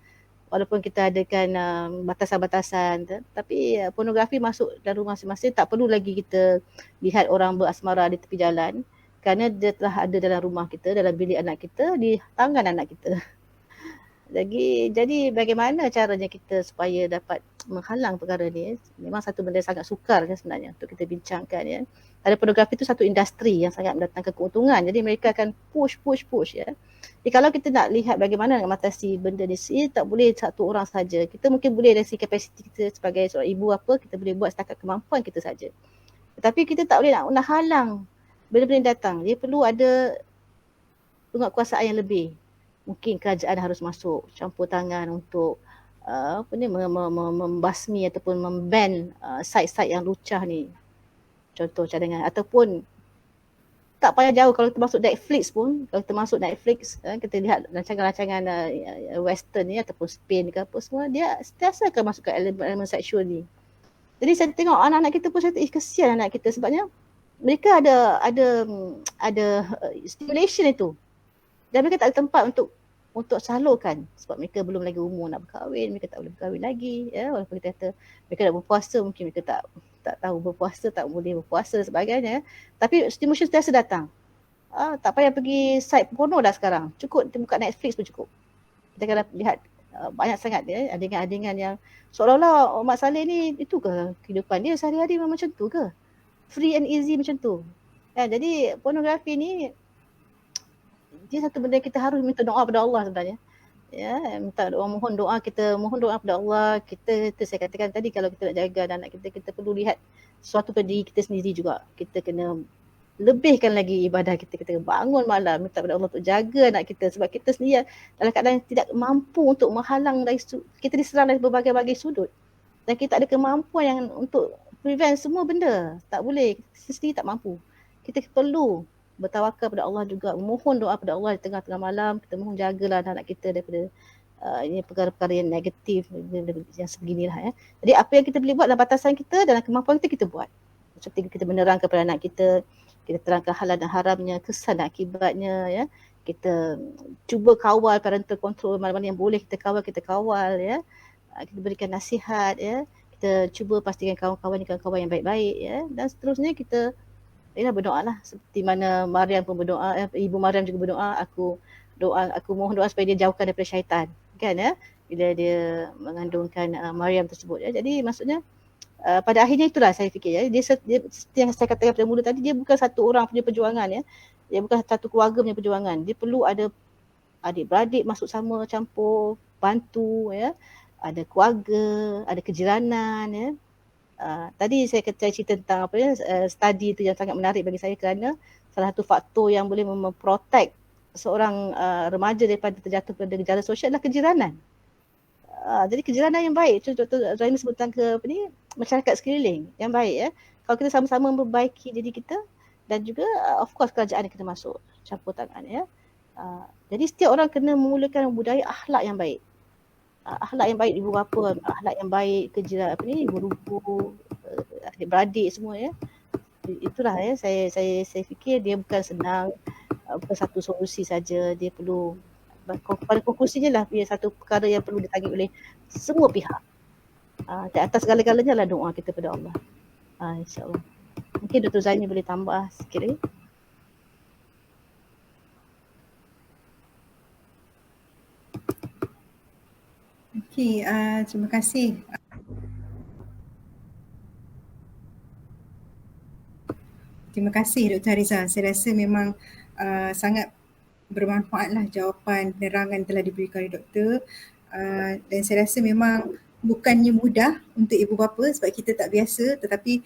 Walaupun kita adakan batasan-batasan, tapi pornografi masuk dalam rumah masing-masing, tak perlu lagi kita lihat orang berasmara di tepi jalan, kerana dia telah ada dalam rumah kita, dalam bilik anak kita, di tangan anak kita. Jadi bagaimana caranya kita supaya dapat menghalang perkara ni? Memang satu benda sangat sukar kan sebenarnya untuk kita bincangkan ya. Ada pornografi tu satu industri yang sangat mendatangkan keuntungan. Jadi mereka akan push ya. Jadi kalau kita nak lihat bagaimana nak mengatasi benda ni, tak boleh satu orang saja. Kita mungkin boleh dari segi kapasiti kita sebagai seorang ibu kita boleh buat setakat kemampuan kita saja. Tetapi kita tak boleh nak halang benda-benda datang. Dia perlu ada penguatkuasaan yang lebih. Mungkin kerajaan harus masuk campur tangan untuk membasmi ataupun memban site-site yang lucah ni. Contoh cadangan, ataupun tak payah jauh, kalau kita masuk Netflix pun, kita lihat rancangan-rancangan western ni ataupun Spain ke apa semua, dia sentiasa akan masuk ke elemen seksual ni. Jadi saya tengok anak-anak kita pun, saya kesian anak kita, sebabnya mereka ada stimulation itu. Dan mereka tak ada tempat untuk salurkan, sebab mereka belum lagi umur nak berkahwin, mereka tak boleh berkahwin lagi ya. Walaupun kita kata mereka nak berpuasa, mungkin mereka tak tahu berpuasa, tak boleh berpuasa dan sebagainya, tapi stimulation sentiasa datang. Tak payah pergi site porno dah sekarang, cukup kita buka Netflix pun cukup. Kita akan lihat banyak sangat ya, adegan-adegan yang seolah-olah Mak Saleh ni, itu ke kehidupan dia sehari-hari memang macam tu ke? Free and easy macam tu ya. Jadi pornografi ni dia satu benda kita harus minta doa pada Allah sebenarnya ya, minta doa, mohon doa pada Allah. Kita saya katakan tadi, kalau kita nak jaga anak kita perlu lihat sesuatu pada diri kita sendiri juga. Kita kena lebihkan lagi ibadah kita bangun malam minta pada Allah untuk jaga anak kita, sebab kita sendiri dalam keadaan tidak mampu untuk menghalang kita diserang dari berbagai-bagai sudut, dan kita ada kemampuan yang untuk prevent semua benda. Tak boleh, kita sendiri tak mampu. Kita perlu bertawakal pada Allah juga, mohon doa pada Allah di tengah-tengah malam. Kita mohon jagalah anak kita daripada ini perkara-perkara yang negatif yang sebeginilah ya. Jadi apa yang kita boleh buat dalam batasan kita, dalam kemampuan kita buat. Seperti kita menerangkan kepada anak kita terangkan halal dan haramnya, kesan dan akibatnya ya. Kita cuba kawal parental control, mana-mana yang boleh kita kawal ya. Kita berikan nasihat ya. Kita cuba pastikan kawan-kawan ni kawan-kawan yang baik-baik ya. Dan seterusnya kita berdoa lah, seperti mana Maryam pun berdoa, ibu Maryam juga berdoa, aku mohon doa supaya dia jauhkan daripada syaitan kan ya, bila dia mengandungkan Maryam tersebut ya. Jadi maksudnya pada akhirnya itulah saya fikir ya, dia yang saya katakan pada mula tadi, dia bukan satu orang punya perjuangan ya, dia bukan satu keluarga punya perjuangan, dia perlu ada adik-beradik masuk sama, campur, bantu ya, ada keluarga, ada kejiranan ya. Tadi saya cerita tentang study tu yang sangat menarik bagi saya, kerana salah satu faktor yang boleh memprotect seorang remaja daripada terjatuh pada gejala sosial adalah kejiranan. Jadi kejiranan yang baik, Dr. Zaini sebut tentang masyarakat sekeliling yang baik ya. Kalau kita sama-sama memperbaiki diri kita, dan juga of course kerajaan yang kena masuk campur tangan ya. Jadi setiap orang kena memulakan budaya akhlak yang baik. Akhlak yang baik ibu bapa, akhlak yang baik guru-guru, adik-beradik semua ya. Itulah ya, saya fikir dia bukan senang. satu solusi saja. Dia perlu pada konklusinya lah, ia satu perkara yang perlu ditagih oleh semua pihak. Di atas segala-galanya lah doa kita pada Allah. InsyaAllah. Mungkin Dr. Zaini boleh tambah sikit lagi. Okey, terima kasih. Terima kasih Dr. Hariza. Saya rasa memang sangat bermanfaatlah jawapan penerangan telah diberikan oleh doktor. Dan saya rasa memang bukannya mudah untuk ibu bapa sebab kita tak biasa, tetapi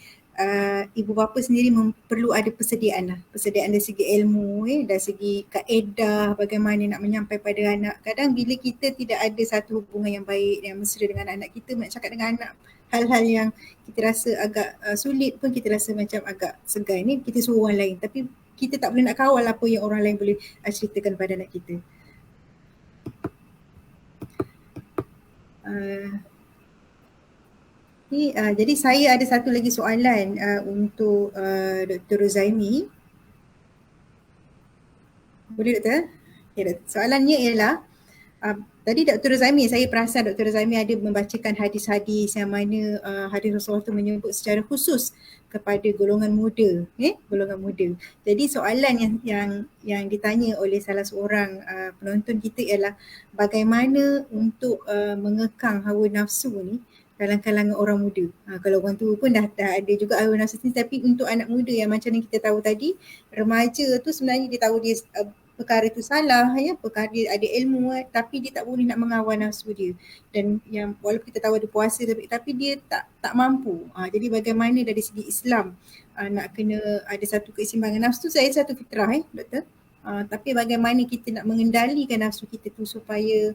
ibu bapa sendiri perlu ada persediaan lah. Persediaan dari segi ilmu, dari segi kaedah bagaimana nak menyampaikan pada anak. Kadang bila kita tidak ada satu hubungan yang baik, yang mesra dengan anak kita, nak cakap dengan anak hal-hal yang kita rasa agak sulit pun kita rasa macam agak segan ni, kita suruh orang lain. Tapi kita tak boleh nak kawal apa yang orang lain boleh ceritakan pada anak kita. Jadi saya ada satu lagi soalan untuk Dr. Rozaimi. Boleh Doktor? Okay, soalannya ialah, tadi Dr. Rozaimi, saya perasan Dr. Rozaimi ada membacakan hadis-hadis yang mana hadis Rasulullah itu menyebut secara khusus kepada golongan muda, golongan muda. Jadi soalan yang ditanya oleh salah seorang penonton kita ialah bagaimana untuk mengekang hawa nafsu ni dalam kalangan orang muda. Kalau orang tua pun dah ada juga hawa nafsu ni, tapi untuk anak muda yang macam yang kita tahu tadi, remaja tu sebenarnya dia tahu dia perkara itu salah, perkara dia ada ilmu, tapi dia tak boleh nak mengawal nafsu dia. Dan yang walaupun kita tahu ada puasa, tapi dia tak mampu. Jadi bagaimana dari segi Islam nak kena ada satu keseimbangan nafsu, saya satu fitrah doktor. Tapi bagaimana kita nak mengendalikan nafsu kita tu supaya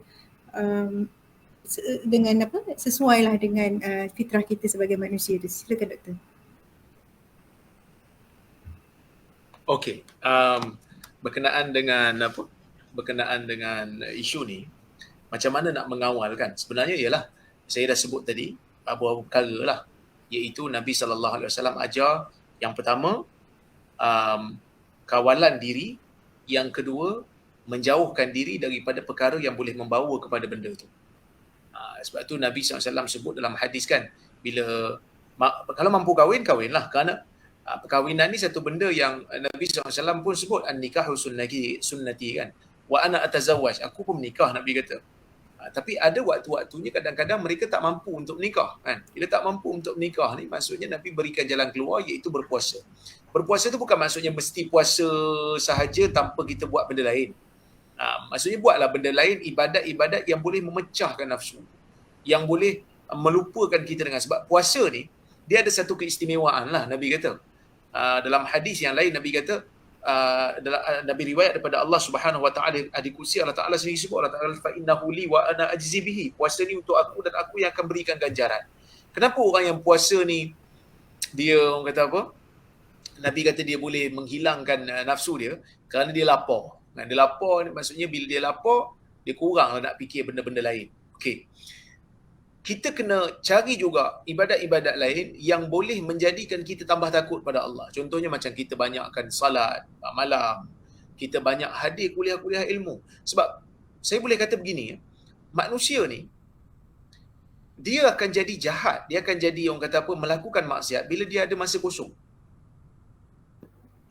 dengan sesuailah dengan fitrah kita sebagai manusia tu. Silakan doktor. Okey. Berkenaan dengan isu ni, macam mana nak mengawal kan? Sebenarnya ialah saya dah sebut tadi beberapa perkara lah, iaitu Nabi SAW ajar yang pertama kawalan diri, yang kedua menjauhkan diri daripada perkara yang boleh membawa kepada benda tu. Sebab tu Nabi SAW sebut dalam hadis kan, bila kalau mampu kahwinlah, kerana perkahwinan ni satu benda yang Nabi SAW pun sebut, an-nikahu sunnati kan, wa ana atazawwaj, aku pun menikah, Nabi kata. Tapi ada waktu-waktunya kadang-kadang mereka tak mampu untuk menikah kan. Bila tak mampu untuk menikah ni, maksudnya Nabi berikan jalan keluar, iaitu berpuasa. Berpuasa tu bukan maksudnya mesti puasa sahaja tanpa kita buat benda lain. Maksudnya buatlah benda lain, ibadat-ibadat yang boleh memecahkan nafsu, yang boleh melupakan kita dengan, sebab puasa ni dia ada satu keistimewaan lah, Nabi kata. Dalam hadis yang lain Nabi kata, Nabi riwayat daripada Allah Subhanahu Wa Taala, hadis kursi Allah Taala sendiri sebut, Allah Taala fa innahu li wa ana ajzi bihi, puasa ni untuk aku dan aku yang akan berikan ganjaran. Kenapa orang yang puasa ni dia, orang kata apa, Nabi kata dia boleh menghilangkan nafsu dia? Kerana dia lapar. Dia lapar ni maksudnya bila dia lapar, dia kurang nak fikir benda-benda lain. Okey. Kita kena cari juga ibadat-ibadat lain yang boleh menjadikan kita tambah takut pada Allah. Contohnya macam kita banyakkan salat malam, kita banyak hadir kuliah-kuliah ilmu. Sebab saya boleh kata begini, manusia ni dia akan jadi jahat, dia akan jadi, orang kata apa, melakukan maksiat bila dia ada masa kosong.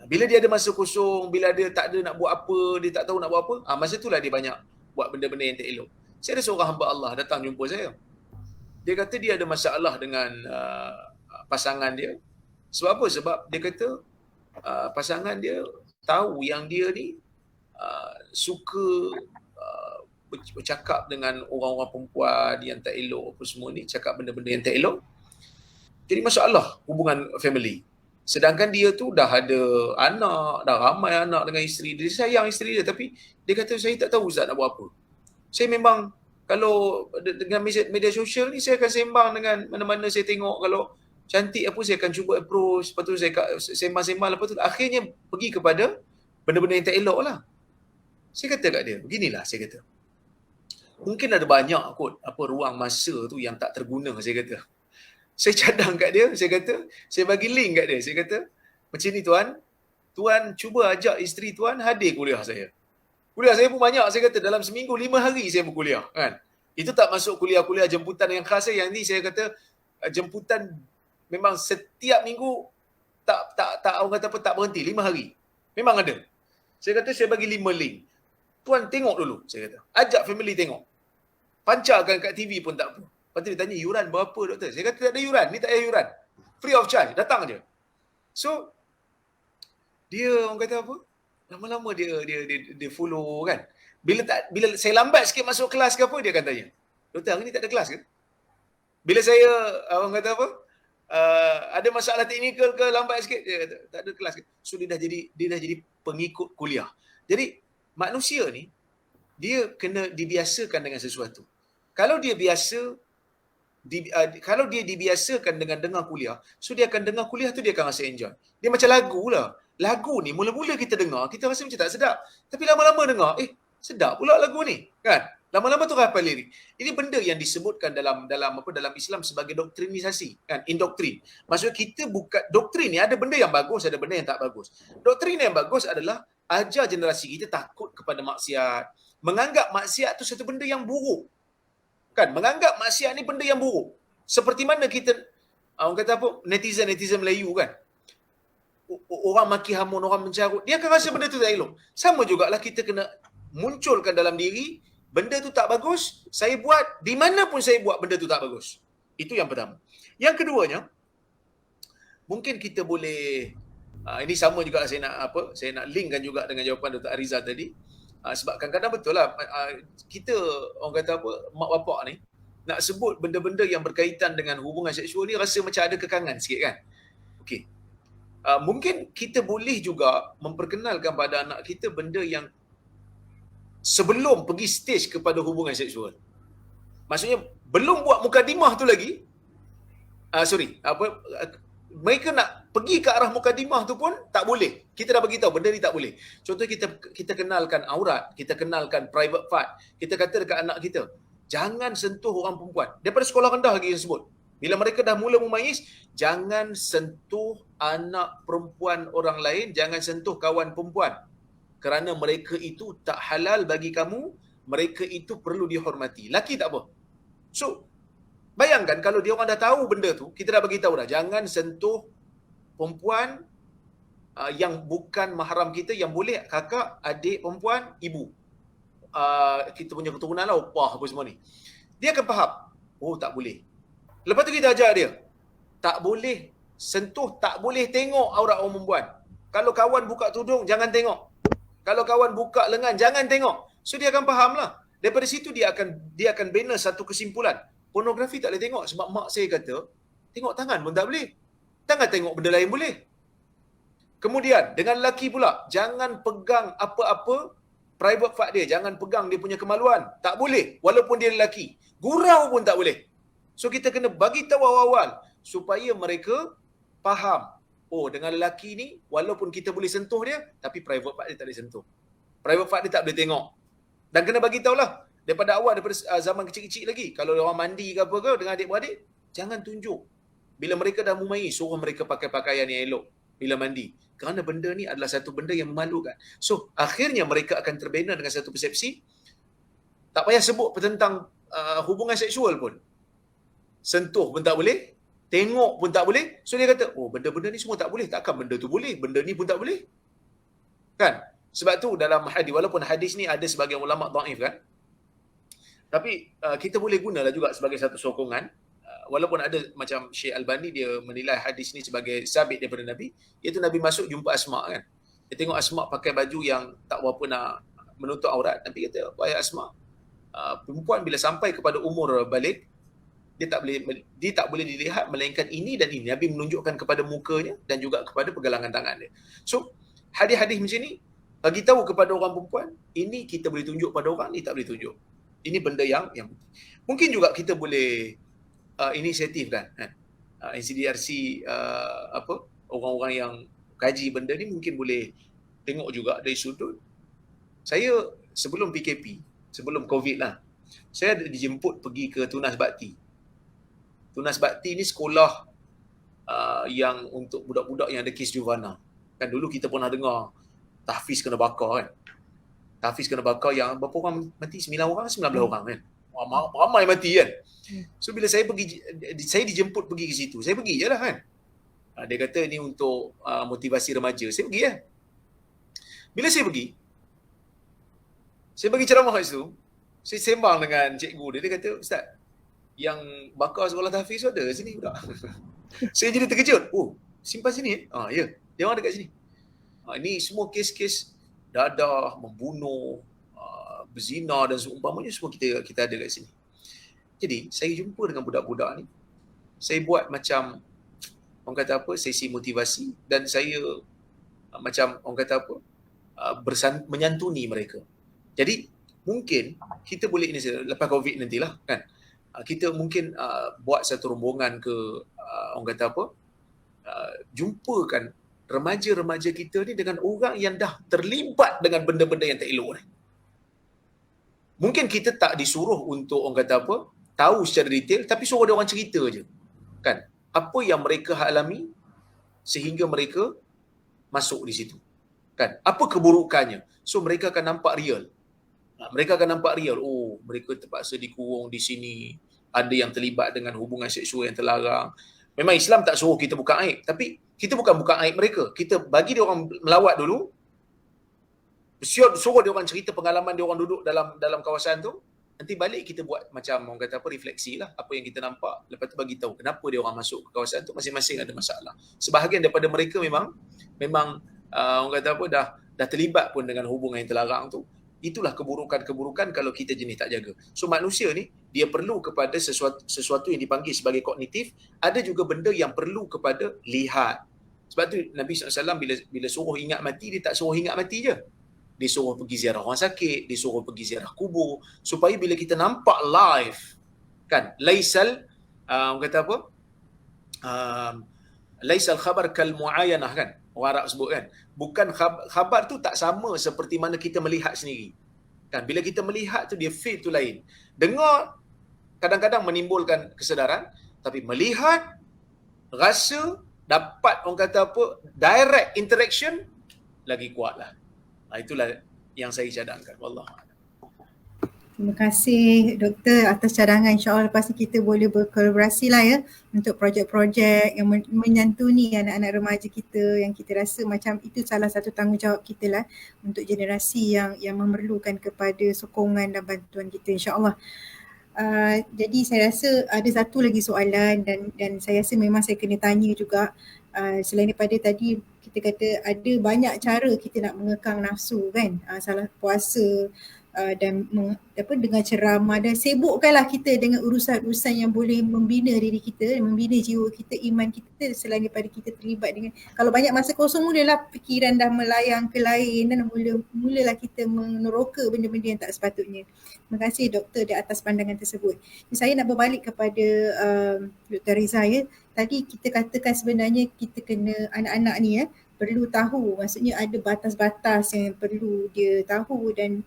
Bila dia ada masa kosong, bila dia tak ada nak buat apa, dia tak tahu nak buat apa, masa itulah dia banyak buat benda-benda yang tak elok. Saya ada seorang hamba Allah datang jumpa saya. Dia kata dia ada masalah dengan pasangan dia. Sebab apa? Sebab dia kata pasangan dia tahu yang dia ni suka bercakap dengan orang-orang perempuan yang tak elok, apa semua ni, cakap benda-benda yang tak elok. Jadi masalah hubungan family. Sedangkan dia tu dah ada anak, dah ramai anak dengan isteri dia. Dia sayang isteri dia, tapi dia kata saya tak tahu Ustaz nak buat apa. Saya memang, kalau dengan media sosial ni, saya akan sembang dengan mana-mana saya tengok. Kalau cantik apa, saya akan cuba approach. Lepas tu saya sembang-sembang. Lepas tu akhirnya pergi kepada benda-benda yang tak elok lah. Saya kata kat dia, beginilah saya kata. Mungkin ada banyak kot ruang masa tu yang tak terguna, saya kata. Saya cadang kat dia, saya kata, saya bagi link kat dia. Saya kata, macam ni tuan, tuan cuba ajak isteri tuan hadir kuliah saya. Kuliah saya pun banyak, saya kata dalam seminggu 5 hari saya berkuliah kan. Itu tak masuk kuliah-kuliah jemputan yang khas saya. Yang ni saya kata jemputan memang setiap minggu tak orang kata apa, tak berhenti 5 hari. Memang ada. Saya kata saya bagi 5 link. Tuan tengok dulu, saya kata. Ajak family tengok. Pancarkan kat TV pun tak apa. Lepas tu dia tanya, yuran berapa doktor? Saya kata tak ada yuran, ni tak payah yuran. Free of charge, datang je. So, dia orang kata apa? Lama-lama dia follow kan. Bila saya lambat sikit masuk kelas ke apa, dia akan tanya, doktor hari ni tak ada kelas ke? Bila saya orang kata apa? Ada masalah teknikal ke lambat sikit, dia kata tak ada kelas ke? So dia dah jadi pengikut kuliah. Jadi manusia ni dia kena dibiasakan dengan sesuatu. Kalau dia dibiasakan dengan dengar kuliah, so dia akan dengar kuliah tu dia akan rasa enjoy. Dia macam lagu lah. Lagu ni mula-mula kita dengar, kita rasa macam tak sedap. Tapi lama-lama dengar, sedap pula lagu ni, kan? Lama-lama tu hafal lirik. Ini benda yang disebutkan dalam Islam sebagai doktrinisasi, kan? Indoktrin. Maksudnya kita bukan doktrin ni, ada benda yang bagus, ada benda yang tak bagus. Doktrin yang bagus adalah ajar generasi kita takut kepada maksiat, menganggap maksiat tu satu benda yang buruk. Kan, menganggap maksiat ni benda yang buruk. Seperti mana kita orang kata apa, netizen Melayu kan. Orang maki hamun, orang mencarut, dia akan rasa benda tu tak elok. Sama jugalah kita kena munculkan dalam diri, benda tu tak bagus, saya buat, di mana pun saya buat benda tu tak bagus. Itu yang pertama. Yang keduanya, mungkin kita boleh ini sama juga saya nak linkkan juga dengan jawapan Dr. Arizal tadi. Sebab kadang-kadang betul lah kita orang kata apa, mak bapak ni nak sebut benda-benda yang berkaitan dengan hubungan seksual ni rasa macam ada kekangan sikit kan. Okey. Mungkin kita boleh juga memperkenalkan pada anak kita benda yang sebelum pergi stage kepada hubungan seksual. Maksudnya belum buat mukadimah tu lagi. Mereka nak pergi ke arah mukadimah tu pun tak boleh. Kita dah bagi tahu benda ni tak boleh. Contoh kita kenalkan aurat, kita kenalkan private part. Kita kata dekat anak kita, jangan sentuh orang perempuan. Daripada sekolah rendah lagi yang sebut. Bila mereka dah mula memayis, jangan sentuh anak perempuan orang lain, jangan sentuh kawan perempuan. Kerana mereka itu tak halal bagi kamu, mereka itu perlu dihormati. Laki tak apa. So, bayangkan kalau dia orang dah tahu benda tu, kita dah bagi tahu dah, jangan sentuh perempuan yang bukan mahram kita, yang boleh kakak, adik perempuan, ibu. Kita punya keturunan lah, opah apa semua ni. Dia akan faham, oh tak boleh. Lepas tu kita ajar dia, tak boleh sentuh, tak boleh tengok aurat orang perempuan. Kalau kawan buka tudung, jangan tengok. Kalau kawan buka lengan, jangan tengok. So dia akan faham lah. Daripada situ dia akan bina satu kesimpulan. Pornografi tak boleh tengok sebab mak saya kata, tengok tangan pun tak boleh. Tangan tengok benda lain boleh. Kemudian, dengan lelaki pula, jangan pegang apa-apa private part dia. Jangan pegang dia punya kemaluan. Tak boleh, walaupun dia lelaki. Gurau pun tak boleh. So, kita kena bagi tahu awal-awal supaya mereka faham. Oh, dengan lelaki ni, walaupun kita boleh sentuh dia, tapi private part dia tak boleh sentuh. Private part dia tak boleh tengok. Dan kena bagi tahulah daripada awal, daripada zaman kecil-kecil lagi. Kalau orang mandi ke apa ke dengan adik-beradik, jangan tunjuk. Bila mereka dah memayis, suruh mereka pakai pakaian yang elok bila mandi. Kerana benda ni adalah satu benda yang memalukan. So, akhirnya mereka akan terbina dengan satu persepsi. Tak payah sebut tentang hubungan seksual pun. Sentuh pun tak boleh. Tengok pun tak boleh. So, dia kata, oh, benda-benda ni semua tak boleh. Takkan benda tu boleh? Benda ni pun tak boleh. Kan? Sebab tu dalam hadis, walaupun hadis ni ada sebagian ulama' dhaif kan, tapi kita boleh gunalah juga sebagai satu sokongan. Walaupun ada macam Syekh Albani, dia menilai hadis ni sebagai sabit daripada Nabi, iaitu Nabi masuk jumpa Asma kan. Dia tengok Asma pakai baju yang tak berapa nak menutup aurat. Nabi kata, wahai Asma, perempuan bila sampai kepada umur balik, dia tak boleh dilihat melainkan ini dan ini. Nabi menunjukkan kepada mukanya dan juga kepada pergelangan tangan dia. So, hadis-hadis macam ni bagi tahu kepada orang perempuan, ini kita boleh tunjuk pada orang, ni tak boleh tunjuk. Ini benda yang mungkin juga kita boleh inisiatif kan. NCDRC orang-orang yang kaji benda ni mungkin boleh tengok juga dari sudut. Saya sebelum PKP, sebelum COVID lah, saya ada dijemput pergi ke Tunas Bakti. Tunas Bakti ni sekolah yang untuk budak-budak yang ada kes juvana. Kan dulu kita pernah dengar tahfiz kena bakar kan. Tahfiz kena bakar yang berapa orang mati? 9 orang, 19 orang kan. Ramai mati kan. So bila saya dijemput pergi ke situ, saya pergi je lah kan. Dia kata ni untuk motivasi remaja. Saya pergi kan. Bila saya bagi ceramah kat situ, saya sembang dengan cikgu dia. Dia kata, Ustaz, yang bakar sekolah tahfiz tu ada sini budak. Saya jadi terkejut. Oh, simpan sini? Ya. Dia orang dekat sini. Ini semua kes-kes dadah, membunuh, berzina dan seumpamanya semua kita ada kat sini. Jadi, saya jumpa dengan budak-budak ni. Saya buat macam, orang kata apa, sesi motivasi dan saya macam, orang kata apa, menyantuni mereka. Jadi, mungkin kita boleh ini lepas COVID nantilah kan. Kita mungkin buat satu rombongan ke, orang kata apa, jumpakan remaja-remaja kita ni dengan orang yang dah terlibat dengan benda-benda yang tak elok ni. Mungkin kita tak disuruh untuk, orang kata apa, tahu secara detail, tapi suruh dia orang cerita je. Kan? Apa yang mereka alami sehingga mereka masuk di situ. Kan? Apa keburukannya? So mereka akan nampak real. Oh, mereka terpaksa dikurung di sini. Ada yang terlibat dengan hubungan seksual yang terlarang. Memang Islam tak suruh kita buka aib, tapi kita bukan buka aib mereka. Kita bagi dia orang melawat dulu. Suruh dia orang cerita pengalaman dia orang duduk dalam kawasan tu. Nanti balik kita buat macam, orang kata apa, refleksi lah apa yang kita nampak. Lepas tu bagi tahu kenapa dia orang masuk ke kawasan tu, masing-masing ada masalah. Sebahagian daripada mereka memang orang kata apa, dah terlibat pun dengan hubungan yang terlarang tu. Itulah keburukan-keburukan kalau kita jenis tak jaga. So manusia ni, dia perlu kepada sesuatu yang dipanggil sebagai kognitif. Ada juga benda yang perlu kepada lihat. Sebab tu Nabi SAW bila suruh ingat mati, dia tak suruh ingat mati je. Dia suruh pergi ziarah orang sakit, dia suruh pergi ziarah kubur. Supaya bila kita nampak live, kan, laisal, orang kata apa, laisal khabar kal muayanah kan, orang Arab sebut kan. Bukan khabar tu tak sama seperti mana kita melihat sendiri. Kan, bila kita melihat tu dia feel tu lain. Dengar kadang-kadang menimbulkan kesedaran, tapi melihat, rasa, dapat, orang kata apa, direct interaction lagi kuatlah. Itulah yang saya cadangkan. Wallahu a'lam. Terima kasih Doktor atas cadangan. InsyaAllah lepas ni kita boleh berkolaborasi lah ya untuk projek-projek yang menyantuni anak-anak remaja kita yang kita rasa macam itu salah satu tanggungjawab kita lah untuk generasi yang memerlukan kepada sokongan dan bantuan kita, insyaAllah. Jadi saya rasa ada satu lagi soalan dan saya rasa memang saya kena tanya juga. Selain daripada tadi kita kata ada banyak cara kita nak mengekang nafsu kan, salah puasa dan dengan ceramah dan sibukkanlah kita dengan urusan-urusan yang boleh membina diri kita, membina jiwa kita, iman kita, selain daripada kita terlibat dengan, kalau banyak masa kosong mulalah fikiran dah melayang ke lain dan mulalah kita meneroka benda-benda yang tak sepatutnya. Terima kasih Doktor di atas pandangan tersebut. Saya nak berbalik kepada Dr. Riza ya. Tadi kita katakan sebenarnya kita kena, anak-anak ni ya, perlu tahu, maksudnya ada batas-batas yang perlu dia tahu dan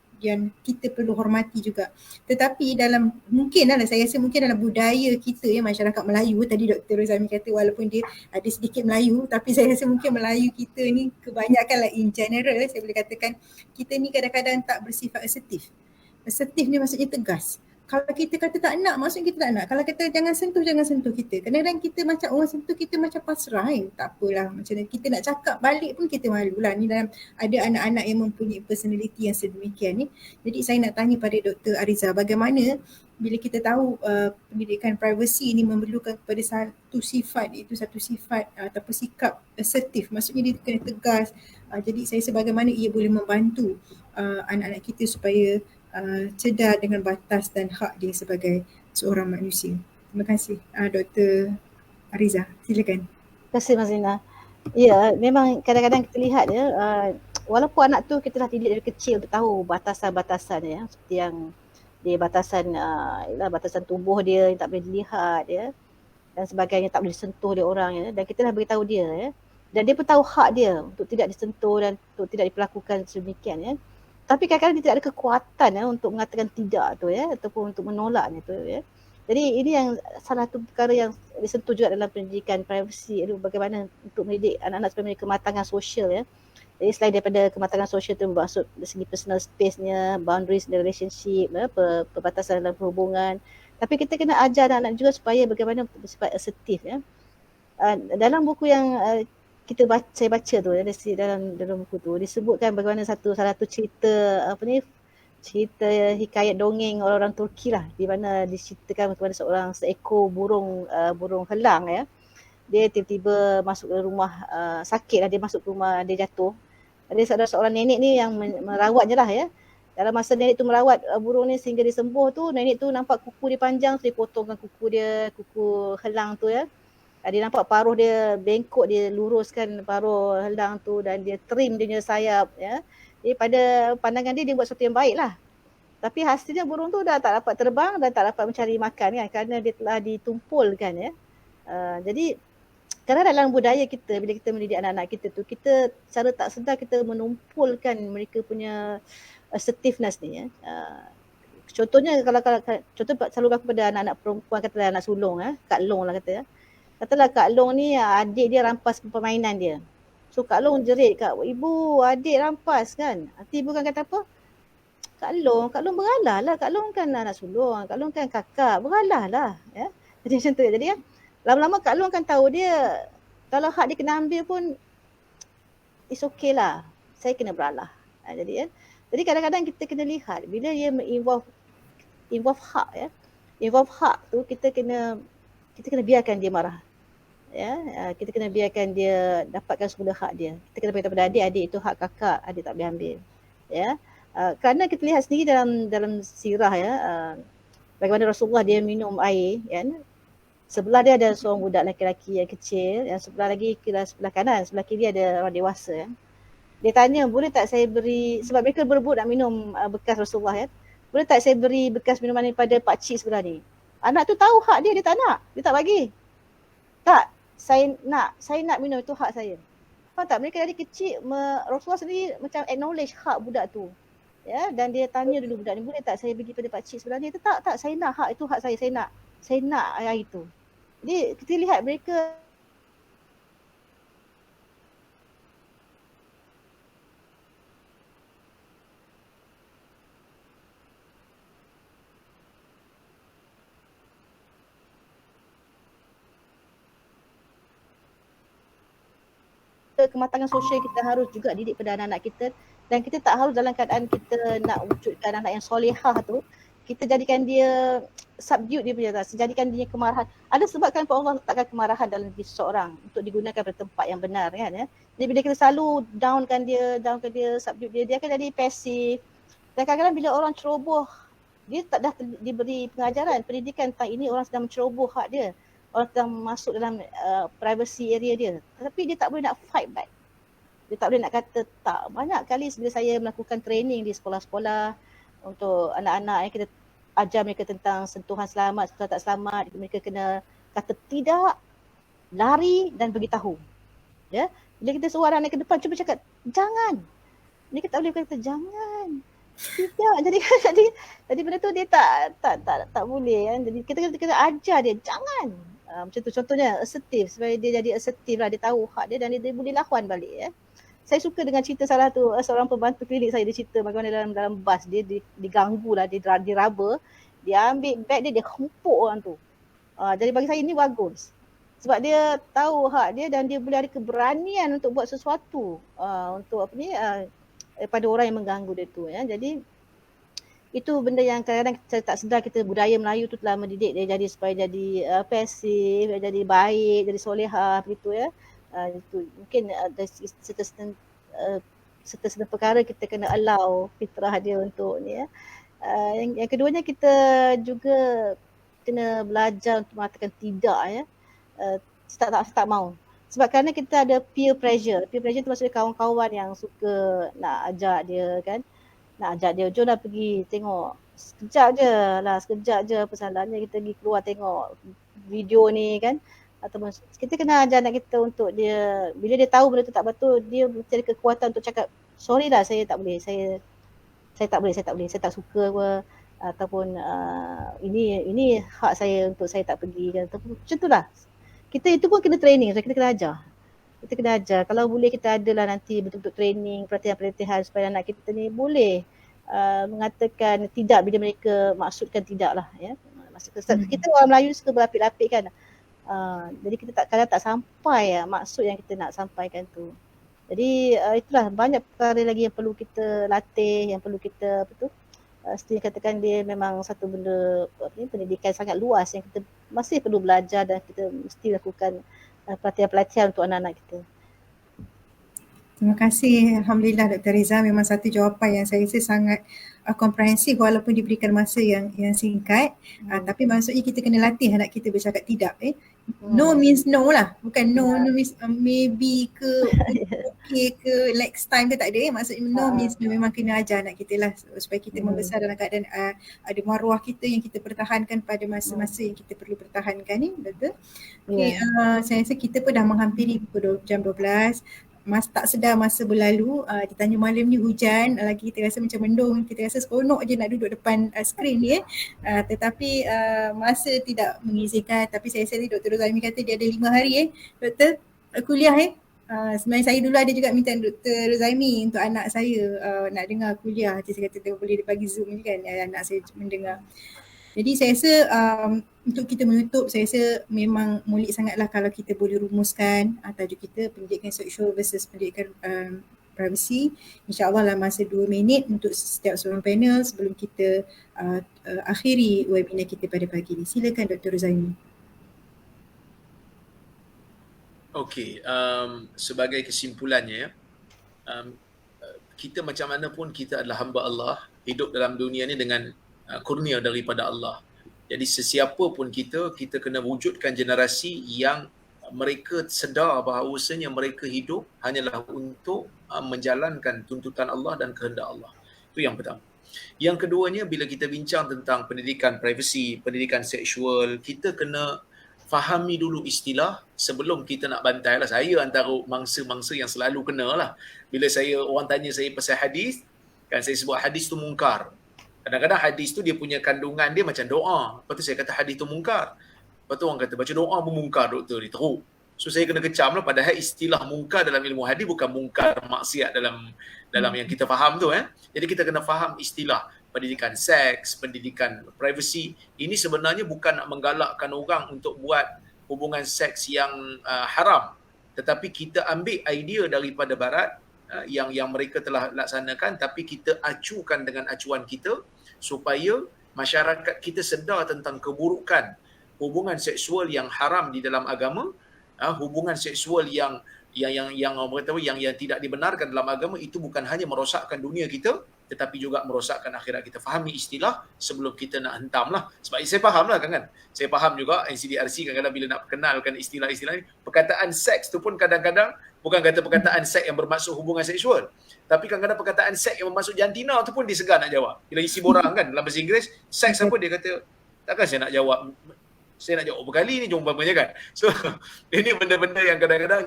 kita perlu hormati juga. Tetapi saya rasa mungkin dalam budaya kita ya, masyarakat Melayu, tadi Dr. Rozami kata walaupun dia ada sedikit Melayu, tapi saya rasa mungkin Melayu kita ni kebanyakan lah in general, saya boleh katakan kita ni kadang-kadang tak bersifat asertif. Asertif ni maksudnya tegas. Kalau kita kata tak nak, maksudnya kita tak nak. Kalau kata jangan sentuh kita. Kadang-kadang kita macam orang sentuh kita macam pasrah tak apalah. Macam kita nak cakap balik pun kita malu lah. Ni dalam ada anak-anak yang mempunyai personality yang sedemikian ni. Jadi saya nak tanya pada Dr. Ariza, bagaimana bila kita tahu pendidikan privacy ni memerlukan kepada satu sifat ataupun sikap asertif. Maksudnya dia kena tegas. Jadi saya rasa bagaimana ia boleh membantu anak-anak kita supaya cedar dengan batas dan hak dia sebagai seorang manusia. Terima kasih Dr. Ariza, silakan. Terima kasih Mas Zina. Ya, memang kadang-kadang kita lihat ya, walaupun anak tu kita dah didik dari kecil untuk tahu batasan-batasan ya, seperti yang dia batasan tubuh dia yang tak boleh dilihat ya, dan sebagainya, tak boleh disentuh dia orang ya, dan kita dah beritahu dia ya, dan dia pun tahu hak dia untuk tidak disentuh dan untuk tidak diperlakukan sedemikian ya. Tapi kadang-kadang dia tidak ada kekuatan ya untuk mengatakan tidak tu ya, ataupun untuk menolaknya tu ya. Jadi ini yang salah satu perkara yang disentuh juga dalam pendidikan privacy, bagaimana untuk mendidik anak-anak supaya memiliki kematangan sosial ya. Jadi selain daripada kematangan sosial tu bermaksud dari segi personal space-nya, boundaries in the relationship, perbatasan dalam perhubungan. Tapi kita kena ajar anak-anak juga supaya bagaimana untuk bersifat asertif ya. Dalam buku yang saya baca tu, dalam buku tu disebutkan bagaimana salah satu cerita cerita hikayat dongeng orang-orang Turki lah, di mana diceritakan bagaimana seekor burung helang ya. Dia tiba-tiba masuk ke rumah sakit lah, dia masuk ke rumah, dia jatuh. Ada seorang nenek ni yang merawatnya lah ya. Dalam masa nenek tu merawat burung ni sehingga dia sembuh tu, nenek tu nampak kuku dia panjang, so dia potongkan kuku helang tu ya. Dia nampak paruh dia bengkok, dia luruskan paruh helang tu dan dia trim dia punya sayap ya. Jadi pada pandangan dia buat sesuatu yang baik lah. Tapi hasilnya burung tu dah tak dapat terbang dan tak dapat mencari makan kan, kerana dia telah ditumpulkan ya. Jadi kerana dalam budaya kita, bila kita mendidik anak-anak kita tu, kita secara tak sedar kita menumpulkan mereka punya assertiveness ni ya. Contohnya contoh selalu berlaku pada anak-anak perempuan, katalah anak sulung Kak Long lah kata ya. Katalah Kak Long ni adik dia rampas permainan dia. So Kak Long jerit, ibu adik rampas kan. Nanti ibu kan kata apa? Kak Long beralah lah. Kak Long kan anak sulung. Kak Long kan kakak. Beralah lah. Ya? Jadi macam tu. Jadi kan lama-lama Kak Long kan tahu dia kalau hak dia kena ambil pun it's okay lah. Saya kena beralah. Jadi kadang-kadang kita kena lihat bila dia involve hak ya. Involve hak tu kita kena biarkan dia marah. Ya, kita kena biarkan dia dapatkan semula hak dia. Kita kena beritahu pada adik itu hak kakak, adik tak boleh ambil. Ya. Kerana kita lihat sendiri dalam sirah ya, bagaimana Rasulullah dia minum air kan. Sebelah dia ada seorang budak lelaki yang kecil, yang sebelah kanan, sebelah kiri ada orang dewasa ya. Dia tanya, boleh tak saya beri, sebab mereka berebut nak minum bekas Rasulullah ya. Boleh tak saya beri bekas minuman ni pada pak cik sebelah ni? Anak tu tahu hak dia tak nak. Dia tak bagi. Tak, saya nak minum, itu hak saya. Faham tak? Mereka dari kecil, Rasulullah sendiri macam acknowledge hak budak tu. Ya, dan dia tanya dulu budak ni, boleh tak saya bagi pada pak cik sebelah ni? Tak, saya nak hak, itu hak saya, saya nak air itu. Jadi kita lihat mereka kematangan sosial kita harus juga didik pada anak-anak kita, dan kita tak harus dalam keadaan kita nak wujudkan anak yang solehah tu, kita jadikan dia subdue dia punya rasa, jadikan dia kemarahan. Ada sebab kenapa Allah letakkan kemarahan dalam diri seseorang untuk digunakan pada tempat yang benar kan ya. Jadi bila kita selalu downkan dia, subdue dia akan jadi pasif. Dan kadang-kadang bila orang ceroboh, dia tak dah diberi pengajaran, pendidikan tentang ini, orang sedang menceroboh hak dia, orang sedang masuk dalam privacy area dia, tapi dia tak boleh nak fight back. Dia tak boleh nak kata tak. Banyak kali bila saya melakukan training di sekolah-sekolah untuk anak-anak yang kita ajar mereka tentang sentuhan selamat, sentuhan tak selamat, mereka kena kata tidak, lari dan beritahu. Ya, bila kita suruh anak ke depan, cuba cakap jangan. Mereka tak boleh kata jangan. Tidak. Jadi benda tu dia tak boleh kan. Jadi kita kena ajar dia jangan. Macam tu contohnya assertif, supaya dia jadi assertif lah, dia tahu hak dia dan dia boleh lawan balik ya. Saya suka dengan cerita salah tu seorang pembantu klinik saya, dia cerita bagaimana dalam bas dia diganggu lah, dia raba, dia ambil beg dia hempuk orang tu. Jadi bagi saya ini bagus. Sebab dia tahu hak dia dan dia boleh ada keberanian untuk buat sesuatu untuk pada orang yang mengganggu dia tu ya. Jadi itu benda yang kadang-kadang saya tak sedar, kita budaya Melayu tu telah mendidik dia jadi supaya jadi pasif, jadi baik, jadi solehah begitu ya. Itu mungkin ada serta perkara kita kena allow fitrah dia untuk ni ya. Yang keduanya kita juga kena belajar untuk mengatakan tidak ya. Tak mau. Sebab kerana kita ada peer pressure. Peer pressure tu maksudnya kawan-kawan yang suka nak ajak dia kan. Nak ajak dia, jom lah pergi tengok. Sekejap je apa salahnya kita pergi keluar tengok video ni kan. Ataupun kita kena ajar anak kita untuk dia, bila dia tahu benda tu tak betul, dia mencari kekuatan untuk cakap sorry lah, saya tak boleh, saya tak boleh, saya tak suka apa. ataupun ini hak saya untuk saya tak pergi kan, ataupun macam itulah. Kita itu pun kena training, kita kena ajar. Kita kena ajar. Kalau boleh kita adalah nanti betul-betul training, pelatihan-pelatihan supaya anak kita ni boleh mengatakan tidak bila mereka maksudkan tidak lah ya. Kita orang Melayu suka berlapik-lapik kan. Jadi kita kadang tak sampai maksud yang kita nak sampaikan tu. Jadi itulah banyak perkara lagi yang perlu kita latih, yang perlu kita seperti katakan dia memang satu benda pendidikan sangat luas yang kita masih perlu belajar dan kita mesti lakukan pelatihan-pelatihan untuk anak-anak kita. Terima kasih. Alhamdulillah Dr. Riza, memang satu jawapan yang saya rasa sangat komprehensif walaupun diberikan masa yang singkat. Tapi maksudnya kita kena latih anak kita bercakap tidak. No means no lah. Bukan no means maybe ke okay ke next time ke, tak ada. Maksudnya no means no, memang kena ajar anak kita lah supaya kita membesar dalam keadaan ada maruah kita yang kita pertahankan pada masa-masa yang kita perlu pertahankan ni. Betul? Okay, saya rasa kita pun dah menghampiri pukul jam 12. Tak sedar masa berlalu, ditanya malam ni hujan, lagi kita rasa macam mendung, kita rasa seronok je nak duduk depan skrin ni tetapi masa tidak mengizinkan. Tapi saya rasa Dr. Rozami kata dia ada 5 hari doktor kuliah sebenarnya saya dulu ada juga minta Dr. Rozami untuk anak saya nak dengar kuliah. Saya kata dia boleh bagi Zoom je kan, anak saya mendengar. Jadi saya rasa untuk kita menutup, saya rasa memang mulik sangatlah kalau kita boleh rumuskan tajuk kita pendidikan seksual versus pendidikan privacy. InsyaAllah dalam masa 2 minit untuk setiap seorang panel sebelum kita akhiri webinar kita pada pagi ini. Silakan Dr. Rozami. Okey, sebagai kesimpulannya kita macam mana pun kita adalah hamba Allah, hidup dalam dunia ni dengan kurnia daripada Allah. Jadi sesiapa pun kita kena wujudkan generasi yang mereka sedar bahawasanya mereka hidup hanyalah untuk menjalankan tuntutan Allah dan kehendak Allah. Itu yang pertama. Yang keduanya, bila kita bincang tentang pendidikan privasi, pendidikan seksual, kita kena fahami dulu istilah sebelum kita nak bantai lah. Saya antara mangsa-mangsa yang selalu kena lah. Bila orang tanya saya pasal hadis, kan saya sebut hadis tu mungkar. Kadang-kadang hadis tu dia punya kandungan dia macam doa. Lepas tu saya kata hadis tu mungkar. Lepas tu orang kata baca doa pun mungkar doktor, dia teruk. So saya kena kecam lah, padahal istilah mungkar dalam ilmu hadis bukan mungkar maksiat dalam yang kita faham tu. Jadi kita kena faham istilah pendidikan seks, pendidikan privasi. Ini sebenarnya bukan nak menggalakkan orang untuk buat hubungan seks yang haram. Tetapi kita ambil idea daripada barat yang mereka telah laksanakan, tapi kita acukan dengan acuan kita supaya masyarakat kita sedar tentang keburukan hubungan seksual yang haram di dalam agama, hubungan seksual yang orang kata yang tidak dibenarkan dalam agama. Itu bukan hanya merosakkan dunia kita, tetapi juga merosakkan akhirat kita. Fahami istilah sebelum kita nak hentam lah. Sebab saya faham lah kan. Saya faham juga NCDRC kadang-kadang bila nak kenalkan istilah-istilah ni, perkataan seks tu pun kadang-kadang bukan kata perkataan seks yang bermaksud hubungan seksual, tapi kadang-kadang perkataan seks yang bermaksud jantina tu pun dia segar nak jawab. Bila isi borang kan dalam bahasa Inggeris, seks apa, dia kata takkan saya nak jawab berkali ni umpamanya kan. So ini benda-benda yang kadang-kadang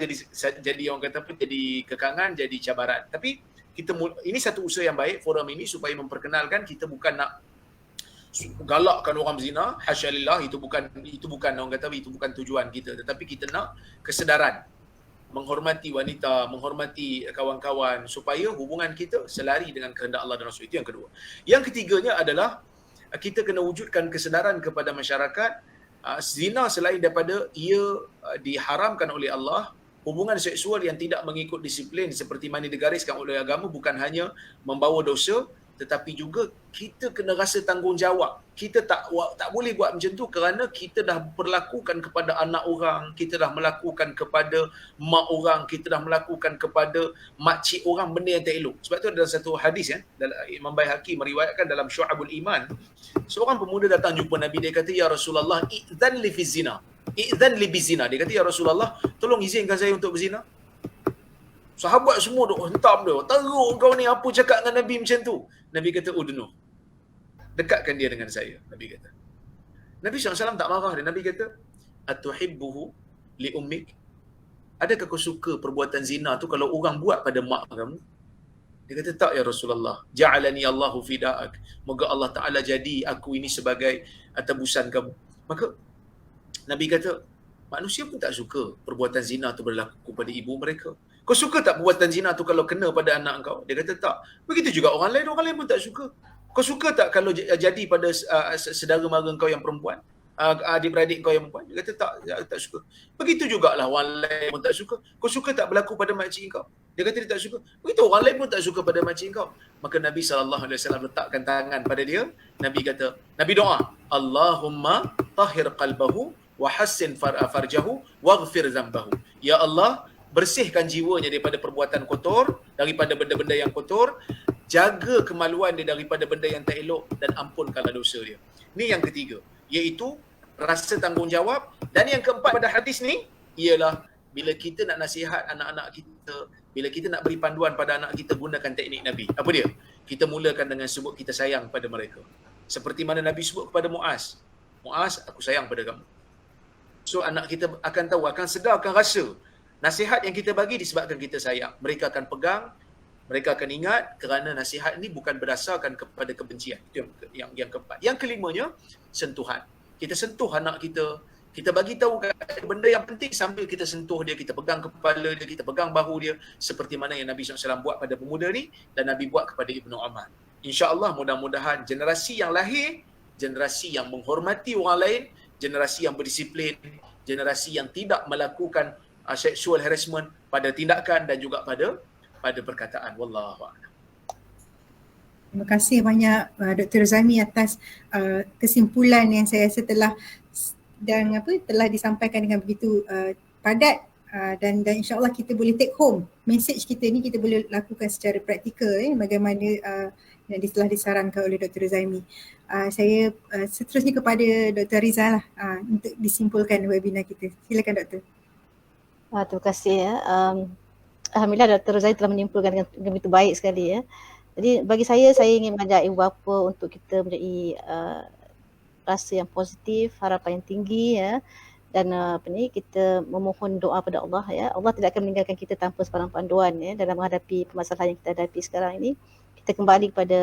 jadi orang kata apa, jadi kekangan, jadi cabaran. Tapi ini satu usaha yang baik forum ini supaya memperkenalkan. Kita bukan nak galakkan orang berzina, hasyalillah, itu bukan orang kata itu bukan tujuan kita, tetapi kita nak kesedaran, menghormati wanita, menghormati kawan-kawan supaya hubungan kita selari dengan kehendak Allah dan Rasul. Itu yang kedua. Yang ketiganya adalah kita kena wujudkan kesedaran kepada masyarakat. Zina selain daripada ia diharamkan oleh Allah, hubungan seksual yang tidak mengikut disiplin seperti mana digariskan oleh agama bukan hanya membawa dosa, tetapi juga kita kena rasa tanggungjawab. Kita tak boleh buat macam tu kerana kita dah perlakukan kepada anak orang, kita dah melakukan kepada mak orang, kita dah melakukan kepada makcik orang benda yang tak elok. Sebab tu ada satu hadis Imam Baihaqi meriwayatkan dalam Syu'abul Iman. Seorang pemuda datang jumpa Nabi, dia kata, "Ya Rasulullah, idzan li fi zina." Idzan li bizina. Dia kata, "Ya Rasulullah, tolong izinkan saya untuk berzina." Sahabat semua duk hentam dia. "Teruk kau ni, apa cakap dengan Nabi macam tu?" Nabi kata, "Udnu. Dekatkan dia dengan saya." Nabi kata. Nabi SAW tak marah dia. Nabi kata, "Atuhibbuhu li ummik?" Adakah kau suka perbuatan zina tu kalau orang buat pada mak kamu? Dia kata, tak ya Rasulullah. Ja'alani Allahu fida'ak. Moga Allah Ta'ala jadi aku ini sebagai tebusan kamu. Maka Nabi kata, manusia pun tak suka perbuatan zina tu berlaku pada ibu mereka. Kau suka tak perbuatan zina tu kalau kena pada anak kau? Dia kata tak. Begitu juga orang lain pun tak suka. Kau suka tak kalau jadi pada saudara mara kau yang perempuan? Adik-beradik kau yang perempuan? Dia kata tak suka. Begitu jugalah orang lain pun tak suka. Kau suka tak berlaku pada makcik kau? Dia kata dia tak suka. Begitu orang lain pun tak suka pada makcik kau. Maka Nabi SAW letakkan tangan pada dia. Nabi kata, Nabi doa, Allahumma tahhir qalbahu wa hassin farjahu waghfir zambahu. Ya Allah, bersihkan jiwanya daripada perbuatan kotor, daripada benda-benda yang kotor, jaga kemaluan dia daripada benda yang tak elok, dan ampunkanlah dosa dia. Ini yang ketiga, iaitu rasa tanggungjawab. Dan yang keempat pada hadis ni ialah bila kita nak nasihat anak-anak kita, bila kita nak beri panduan pada anak kita, gunakan teknik Nabi. Apa dia? Kita mulakan dengan sebut kita sayang pada mereka. Seperti mana Nabi sebut kepada Muaz, Muaz, aku sayang pada kamu. So anak kita akan tahu, akan sedar, akan rasa nasihat yang kita bagi disebabkan kita sayang. Mereka akan pegang, mereka akan ingat, kerana nasihat ini bukan berdasarkan kepada kebencian. Itu yang keempat. Yang kelimanya, sentuhan. Kita sentuh anak kita, kita bagi tahu benda yang penting sambil kita sentuh dia, kita pegang kepala dia, kita pegang bahu dia, seperti mana yang Nabi SAW buat pada pemuda ni dan Nabi buat kepada Ibnu Umar. InsyaAllah mudah-mudahan generasi yang lahir, generasi yang menghormati orang lain, generasi yang berdisiplin, generasi yang tidak melakukan sexual harassment pada tindakan dan juga pada perkataan. Wallahu a'lam. Terima kasih banyak Dr. Rozami atas kesimpulan yang saya rasa telah disampaikan dengan begitu padat, dan insya-Allah kita boleh take home message kita ni, kita boleh lakukan secara praktikal bagaimana yang telah disarankan oleh Dr. Rozami. Saya seterusnya kepada Dr. Riza lah untuk disimpulkan webinar kita. Silakan Doktor. Terima kasih ya. Alhamdulillah Dr. Rozami telah menyimpulkan dengan begitu baik sekali ya. Jadi bagi saya ingin mengajak ibu bapa untuk kita mempunyai rasa yang positif, harapan yang tinggi ya. Dan kita memohon doa pada Allah ya. Allah tidak akan meninggalkan kita tanpa sebarang panduan ya dalam menghadapi permasalahan yang kita hadapi sekarang ini. Kita kembali kepada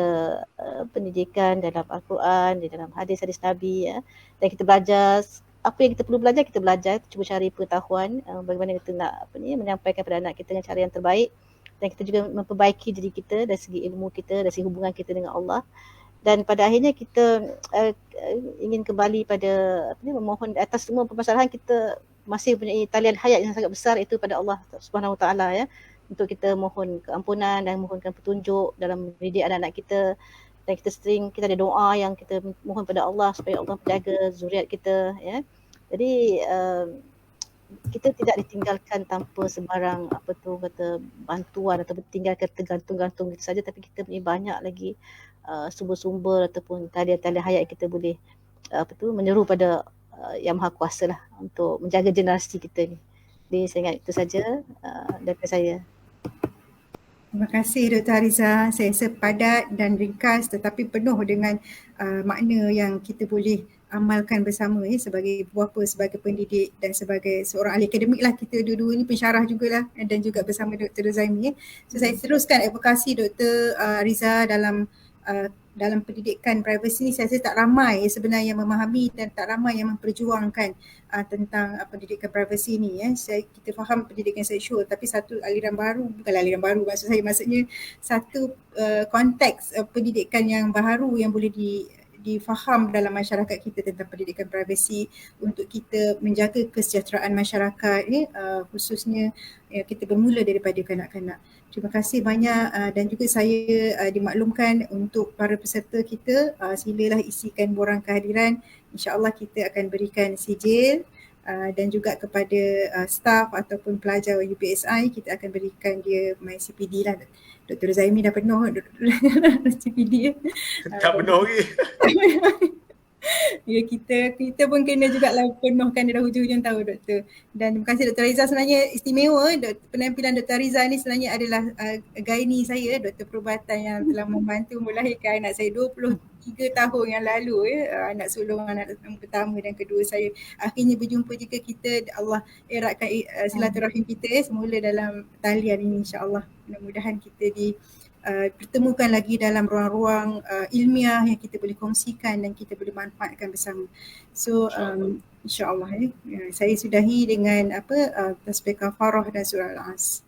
pendidikan dalam Al-Quran, di dalam hadis-hadis Nabi ya. Dan kita belajar apa yang kita perlu belajar, kita belajar, cuba cari pengetahuan bagaimana kita nak menyampaikan kepada anak kita dengan cara yang terbaik, dan kita juga memperbaiki diri kita dari segi ilmu kita, dari segi hubungan kita dengan Allah. Dan pada akhirnya kita ingin kembali pada memohon atas semua permasalahan, kita masih mempunyai talian hayat yang sangat besar itu pada Allah Subhanahu Wa Taala ya, untuk kita mohon keampunan dan mohonkan petunjuk dalam mendidik anak-anak kita. Dan kita ada doa yang kita mohon pada Allah supaya Allah menjaga zuriat kita ya. Jadi kita tidak ditinggalkan tanpa sebarang bantuan atau ditinggalkan tergantung-gantung gitu saja, tapi kita punya banyak lagi sumber-sumber ataupun talian-talian hayat kita boleh menyeru pada Yang Maha Kuasa lah untuk menjaga generasi kita ni. Jadi saya ingat itu saja daripada saya. Terima kasih Dr. Hariza. Saya rasa padat dan ringkas tetapi penuh dengan makna yang kita boleh amalkan bersama sebagai ibu bapa, sebagai pendidik dan sebagai seorang ahli akademik lah. Kita dua-dua ni pensyarah jugalah dan juga bersama Dr. Rozami. So saya teruskan advokasi Dr. Hariza dalam pendidikan privacy ni. Saya rasa tak ramai sebenarnya yang memahami dan tak ramai yang memperjuangkan tentang pendidikan privacy ni ya. Kita faham pendidikan seksual, tapi satu aliran baru, bukanlah aliran baru maksudnya satu konteks pendidikan yang baru yang boleh difaham dalam masyarakat kita tentang pendidikan privacy untuk kita menjaga kesejahteraan masyarakat khususnya kita bermula daripada kanak-kanak. Terima kasih banyak dan juga saya dimaklumkan untuk para peserta kita, silalah isikan borang kehadiran. InsyaAllah kita akan berikan sijil dan juga kepada staf ataupun pelajar UPSI kita akan berikan dia MyCPD lah. Dr. Rozami dah penuh CPD. Tak penuh lagi. Ya, kita pun kena jugalah penuhkan dia dah hujung-hujung tahun Doktor. Dan terima kasih Dr. Hariza, sebenarnya istimewa penampilan Dr. Hariza ni sebenarnya adalah gaini saya, doktor perubatan yang telah membantu melahirkan anak saya 23 tahun yang lalu anak sulung, anak pertama dan kedua saya. Akhirnya berjumpa juga kita, Allah eratkan silaturahim kita semula dalam talian ini insya-Allah. Mudah-mudahan kita pertemukan lagi dalam ruang-ruang ilmiah yang kita boleh kongsikan dan kita boleh manfaatkan bersama. So insya-Allah saya sudahi dengan tasbih kafarah dan surah Al-As.